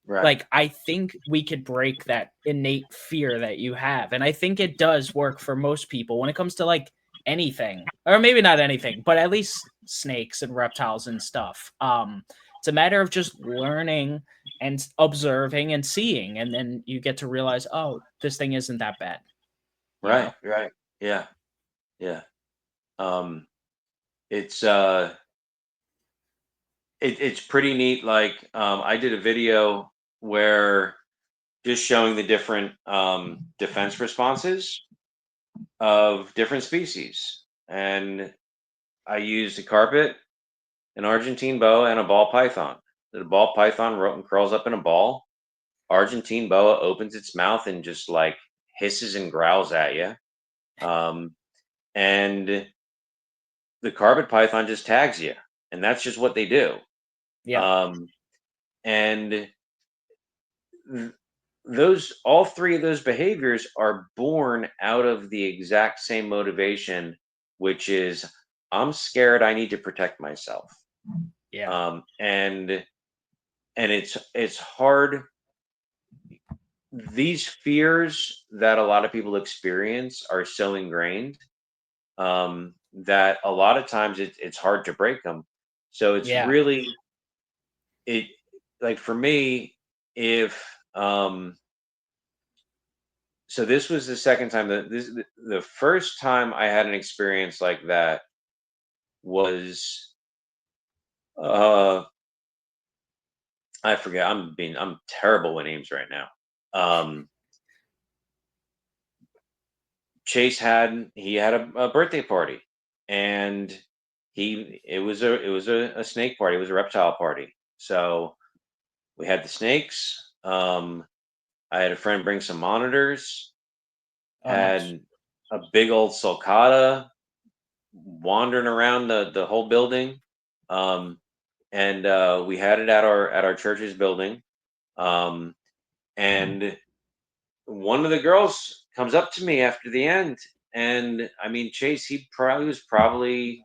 [SPEAKER 2] right.
[SPEAKER 1] like I think we could break that innate fear that you have. And I think it does work for most people when it comes to like anything. Or maybe not anything, but at least snakes and reptiles and stuff. It's a matter of just learning and observing and seeing, and then you get to realize, oh, this thing isn't that bad, you
[SPEAKER 2] Right,
[SPEAKER 1] know?
[SPEAKER 2] right. Yeah, yeah. Um it's it's pretty neat. Like I did a video where just showing the different defense responses of different species. And I used a carpet, an Argentine boa, and a ball python. The ball python curls up in a ball. Argentine boa opens its mouth and just like hisses and growls at you. Um, and the carpet python just tags you. And that's just what they do.
[SPEAKER 1] Yeah.
[SPEAKER 2] Um, and th- all three of those behaviors are born out of the exact same motivation, which is I'm scared, I need to protect myself.
[SPEAKER 1] Yeah.
[SPEAKER 2] And it's hard. These fears that a lot of people experience are so ingrained that a lot of times it's hard to break them. So it's
[SPEAKER 1] Yeah.
[SPEAKER 2] really it like for me, if so this was the second time that the first time I had an experience like that was uh I forget. I'm terrible with names right now. Um he had a birthday party, and it was a snake party. It was a reptile party. So we had the snakes. I had a friend bring some monitors.
[SPEAKER 1] Oh, nice.
[SPEAKER 2] Had a big old sulcata wandering around the whole building. Um, and we had it at our church's building. Um, and one of the girls comes up to me after the end, And I mean, Chase, he probably was probably,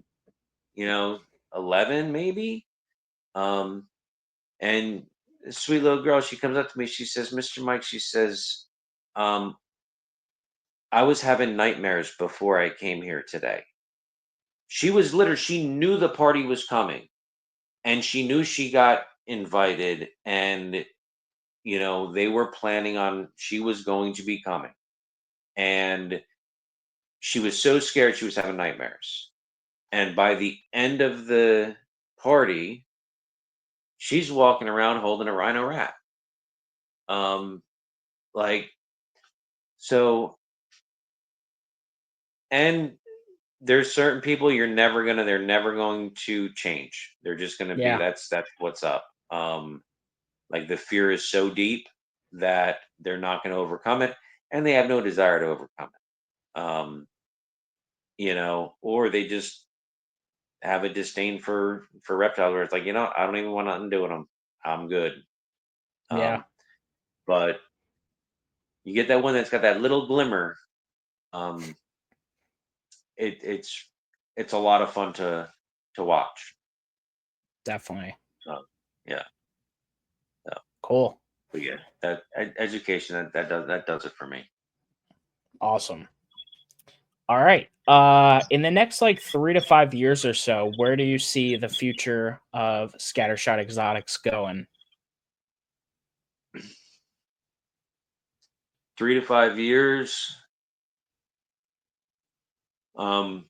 [SPEAKER 2] 11 maybe. Um, and this sweet little girl, she comes up to me. She says, "Mr. Mike," she says, um, "I was having nightmares before I came here today." She knew the party was coming, and she knew she got invited, and they were planning on she was going to be coming, and she was so scared she was having nightmares. And by the end of the party, she's walking around holding a rhino rat. Um, like so, and there's certain people they're never going to change. They're just gonna be
[SPEAKER 1] Yeah.
[SPEAKER 2] that's what's up. Like the fear is so deep that they're not gonna overcome it, and they have no desire to overcome it. Or they just have a disdain for reptiles where it's like, I don't even want nothing to do with them. I'm good.
[SPEAKER 1] Yeah.
[SPEAKER 2] Um, but you get that one that's got that little glimmer. Um, it, it's it's a lot of fun to watch.
[SPEAKER 1] Definitely.
[SPEAKER 2] Yeah. So,
[SPEAKER 1] Cool.
[SPEAKER 2] but yeah, that education that does it for me.
[SPEAKER 1] Awesome. All right. In the next like 3 to 5 years or so, where do you see the future of Scattershot Exotics going?
[SPEAKER 2] 3 to 5 years. Um,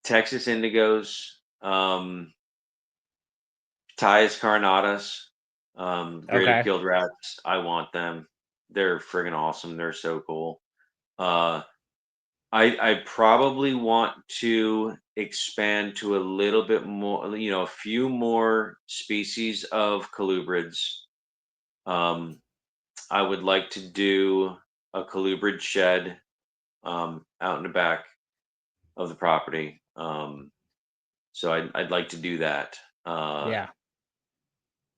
[SPEAKER 2] Texas Indigos. Tyus carnatas. Graded
[SPEAKER 1] Okay.
[SPEAKER 2] killed rats. I want them. They're friggin' awesome. They're so cool. Uh, I probably want to expand to a little bit more, a few more species of colubrids. I would like to do a colubrid shed out in the back of the property. So I'd like to do that.
[SPEAKER 1] Yeah.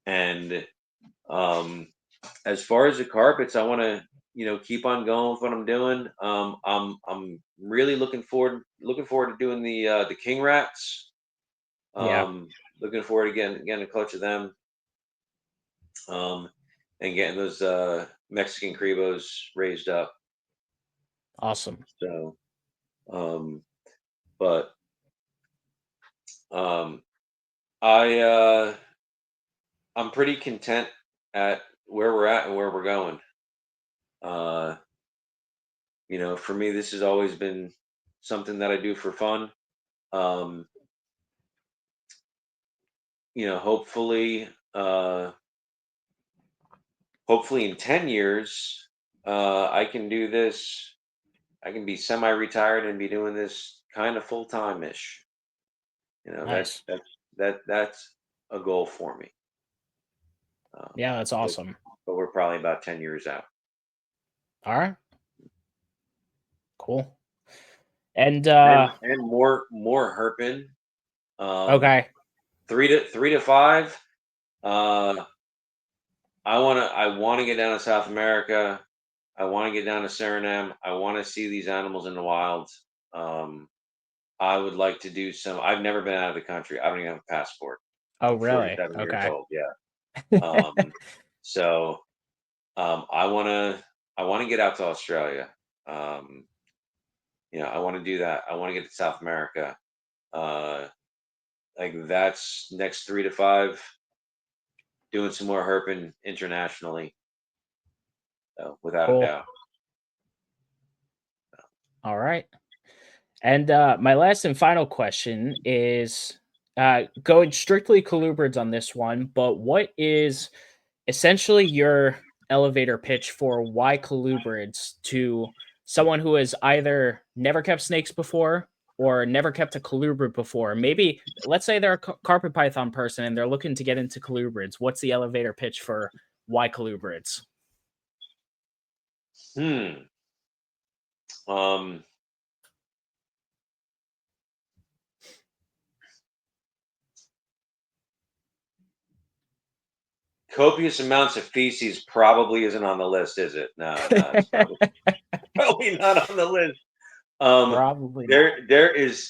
[SPEAKER 2] And as far as the carpets, I want to keep on going with what I'm doing. I'm really looking forward to doing the king rats.
[SPEAKER 1] Yeah.
[SPEAKER 2] Um, Looking forward to getting a clutch of them. Um, and getting those Mexican cribos raised up.
[SPEAKER 1] Awesome.
[SPEAKER 2] So, um, but um, I I'm pretty content at where we're at and where we're going. Uh, for me, this has always been something that I do for fun. Um, hopefully, hopefully in 10 years, I can do this. I can be semi-retired and be doing this kind of full-time ish.
[SPEAKER 1] Nice.
[SPEAKER 2] That's a goal for me.
[SPEAKER 1] Yeah, that's
[SPEAKER 2] But,
[SPEAKER 1] awesome.
[SPEAKER 2] but we're probably about 10 years out.
[SPEAKER 1] All right. Cool. And
[SPEAKER 2] And more herping. Um,
[SPEAKER 1] okay.
[SPEAKER 2] 3 to 5. Uh, I wanna get down to South America. I want to get down to Suriname. I want to see these animals in the wild. Um, I would like to do some. I've never been out of the country. I don't even have a passport.
[SPEAKER 1] Oh,
[SPEAKER 2] I'm
[SPEAKER 1] really?
[SPEAKER 2] 47 years
[SPEAKER 1] Okay.
[SPEAKER 2] old. Yeah. Um, so I want to get out to Australia. Um, I want to do that. I want to get to South America. Uh, like that's next 3 to 5. Doing some more herping internationally, without a
[SPEAKER 1] Cool.
[SPEAKER 2] doubt.
[SPEAKER 1] All right. And my last and final question is going strictly colubrids on this one, but what is essentially your elevator pitch for why colubrids to someone who has either never kept snakes before or never kept a colubrid before? Maybe let's say they're a carpet python person and they're looking to get into colubrids. What's the elevator pitch for why colubrids?
[SPEAKER 2] Hmm. Um, copious amounts of feces probably isn't on the list, is it? No, no, it's probably probably not on the list. Um,
[SPEAKER 1] Probably not.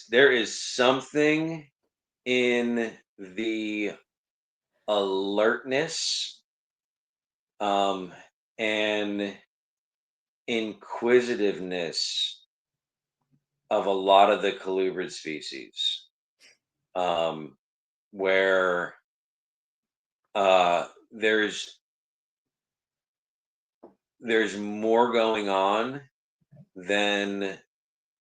[SPEAKER 2] there is something in the alertness, um, and inquisitiveness of a lot of the colubrid species, um, where there's more going on than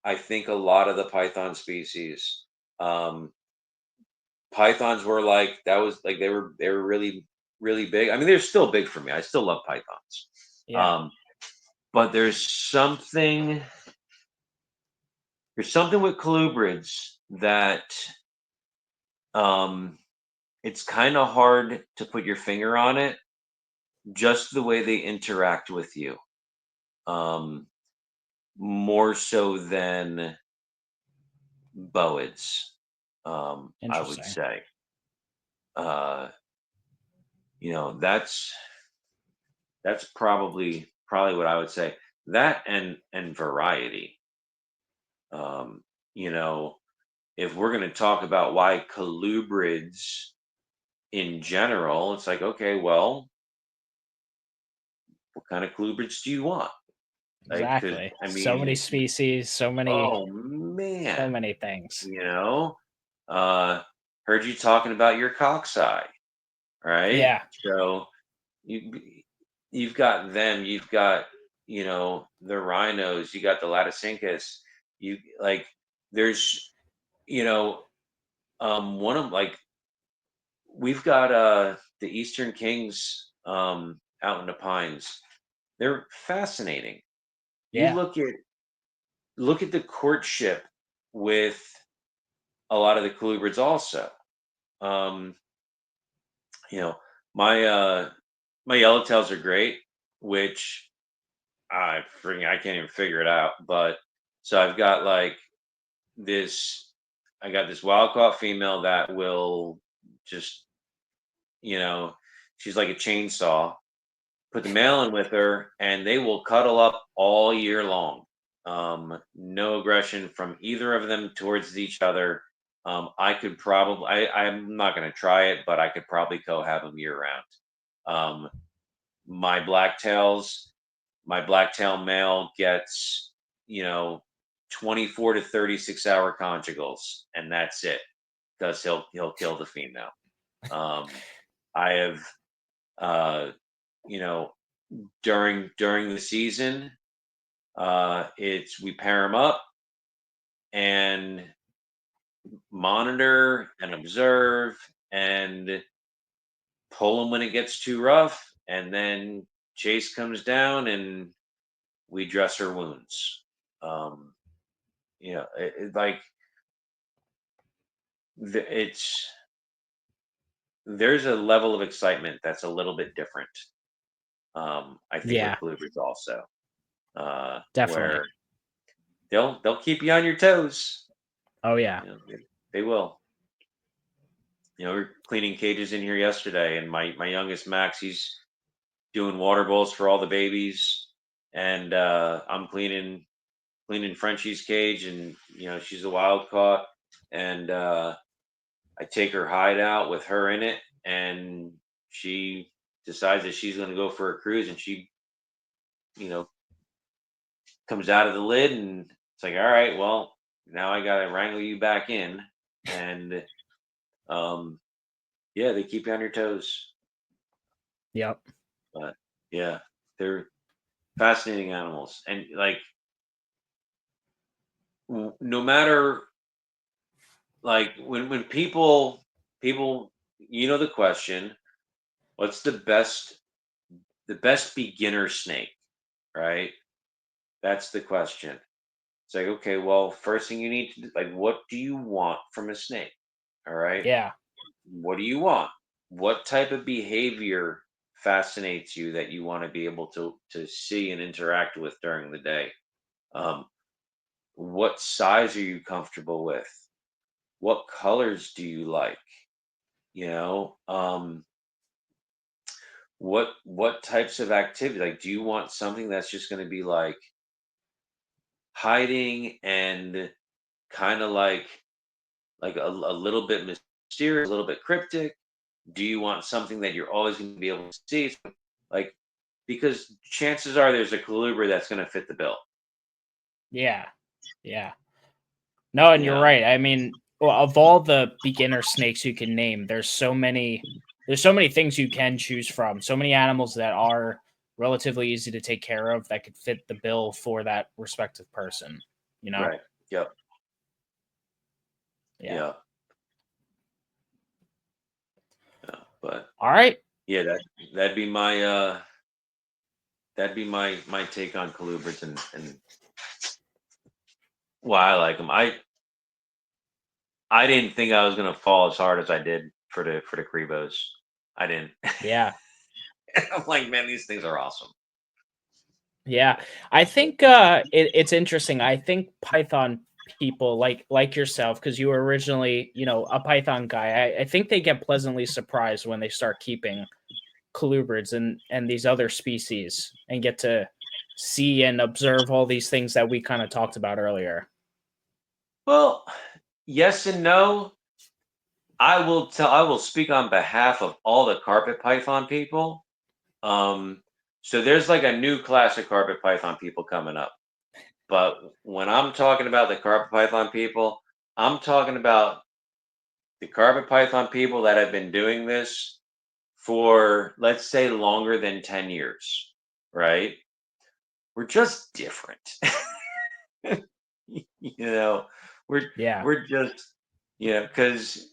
[SPEAKER 2] I think a lot of the python species. Um, Pythons were like that was like they were really really big. I mean, they're still big for me. I still love pythons.
[SPEAKER 1] Yeah.
[SPEAKER 2] Um, but there's something with colubrids that um it's kind of hard to put your finger on it, just the way they interact with you. Um, More so than boids, I would
[SPEAKER 1] Interesting.
[SPEAKER 2] say. Uh, that's probably what I would say. That and variety. Um, you know, if we're going to talk about why colubrids in general, it's like, okay, well, what kind of colubrids do you want? Like, because
[SPEAKER 1] Exactly.
[SPEAKER 2] I
[SPEAKER 1] So many
[SPEAKER 2] mean,
[SPEAKER 1] species,
[SPEAKER 2] oh
[SPEAKER 1] so
[SPEAKER 2] man,
[SPEAKER 1] many things.
[SPEAKER 2] you know, uh, heard you talking about your cockeye, right?
[SPEAKER 1] Yeah.
[SPEAKER 2] So you you've got them, you've got the rhinos, you got the laticincus, you like there's you know one of like we've got the eastern kings out in the pines. They're fascinating. You
[SPEAKER 1] Yeah.
[SPEAKER 2] look at the courtship with a lot of the colubrids also. um you know my my yellowtails are great, which I can't even figure it out. But so I've got like this I got this wild caught female that will just, you know, she's like a chainsaw. Put the male in with her and they will cuddle up all year long. No aggression from either of them towards each other. I could probably I'm not gonna try it, but I could probably co-have them year round. Um, my blacktails, my blacktail male gets, you know, 24 to 36-hour conjugals, and that's it, because he'll kill the female. I have, uh, you know, during the season, it's we pair them up and monitor and observe and pull them when it gets too rough, and then Chase comes down and we dress her wounds. Um, like it's there's a level of excitement that's a little bit different. I think with
[SPEAKER 1] Yeah.
[SPEAKER 2] Clubruption also,
[SPEAKER 1] Definitely.
[SPEAKER 2] where they'll keep you on your toes.
[SPEAKER 1] Oh yeah.
[SPEAKER 2] They will. We're cleaning cages in here yesterday, and my youngest Max, he's doing water bowls for all the babies, and I'm cleaning Frenchie's cage, and she's a wild caught, and I take her hide out with her in it, and she decides that she's going to go for a cruise, and she, you know, comes out of the lid, and it's like, all right, well, now I got to wrangle you back in, and um, yeah, they keep you on your toes,
[SPEAKER 1] Yep.
[SPEAKER 2] but yeah, they're fascinating animals, and like no matter like when people the question, what's the best beginner snake, right? That's the question. It's like, okay, well, first thing you need to do, like, what do you want from a snake? All right.
[SPEAKER 1] Yeah.
[SPEAKER 2] What do you want? What type of behavior fascinates you that you want to be able to see and interact with during the day? Um, what size are you comfortable with? What colors do you like? You know, what types of activity? Like, do you want something that's just going to be like hiding and kind of like a little bit mysterious, a little bit cryptic? Do you want something that you're always going to be able to see? Like, because chances are there's a Colubrid that's going to fit the bill.
[SPEAKER 1] Yeah. Yeah. No, and
[SPEAKER 2] You
[SPEAKER 1] you're
[SPEAKER 2] know?
[SPEAKER 1] right. I mean, well, of all the beginner snakes you can name, there's so many things you can choose from. So many animals that are relatively easy to take care of that could fit the bill for that respective person, you know?
[SPEAKER 2] Right. Yep.
[SPEAKER 1] Yeah.
[SPEAKER 2] Yeah. Yeah. But
[SPEAKER 1] All right.
[SPEAKER 2] yeah, that'd be my my take on Colubrids and why I like them. I didn't think I was gonna fall as hard as I did for the Crebos. I didn't.
[SPEAKER 1] Yeah.
[SPEAKER 2] I'm like, man, these things are awesome.
[SPEAKER 1] Yeah. I think it's interesting. I think Python people like yourself, because you were originally, a Python guy. I think they get pleasantly surprised when they start keeping colubrids and these other species and get to see and observe all these things that we kind of talked about earlier.
[SPEAKER 2] Well, yes and no. I will speak on behalf of all the carpet python people. Um, so there's like a new class of carpet python people coming up. But when I'm talking about the carpet python people, I'm talking about the carpet python people that have been doing this for, let's say, longer than 10 years, right? We're just different. you know, we're
[SPEAKER 1] Yeah.
[SPEAKER 2] we're just, because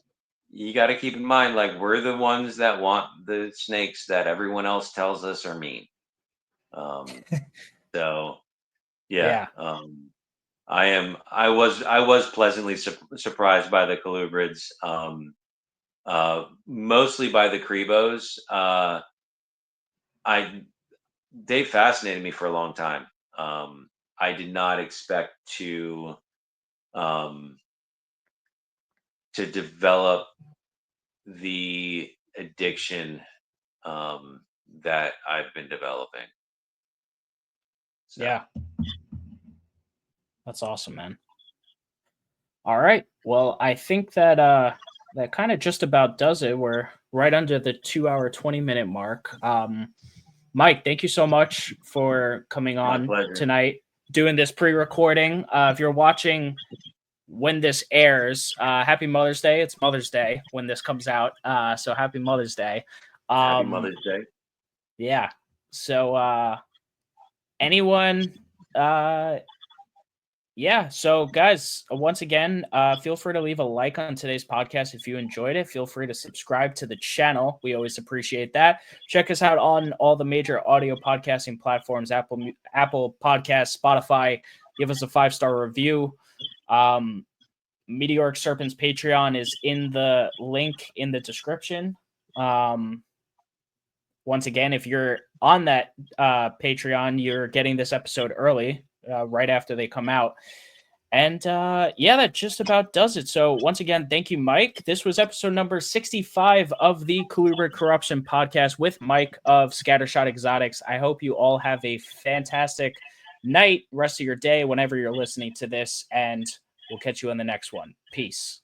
[SPEAKER 2] you got to keep in mind, like, we're the ones that want the snakes that everyone else tells us are mean. Um, so yeah,
[SPEAKER 1] Yeah.
[SPEAKER 2] I was pleasantly surprised by the colubrids, mostly by the crebos. I They fascinated me for a long time. I did not expect um, to develop the addiction that I've been developing. So
[SPEAKER 1] Yeah. That's awesome, man. All right. Well, I think that that kind of just about does it. We're right under the 2 hour 20-minute mark. Mike, thank you so much for coming
[SPEAKER 2] my
[SPEAKER 1] on
[SPEAKER 2] pleasure.
[SPEAKER 1] tonight, doing this pre-recording. If you're watching when this airs, happy Mother's Day. It's Mother's Day when this comes out. So happy Mother's Day.
[SPEAKER 2] Happy
[SPEAKER 1] Um,
[SPEAKER 2] Mother's Day.
[SPEAKER 1] yeah. So anyone yeah, so guys, once again, feel free to leave a like on today's podcast if you enjoyed it. Feel free to subscribe to the channel. We always appreciate that. Check us out on all the major audio podcasting platforms: Apple Podcasts, Spotify. Give us a 5-star review. Meteoric Serpent's Patreon is in the link in the description. Once again, if you're on that Patreon, you're getting this episode early, right after they come out. And yeah, that just about does it. So once again, thank you, Mike. This was episode number 65 of the Colubrid Corruption podcast with Mike of Scattershot Exotics. I hope you all have a fantastic night, rest of your day, whenever you're listening to this, and we'll catch you on the next one. Peace.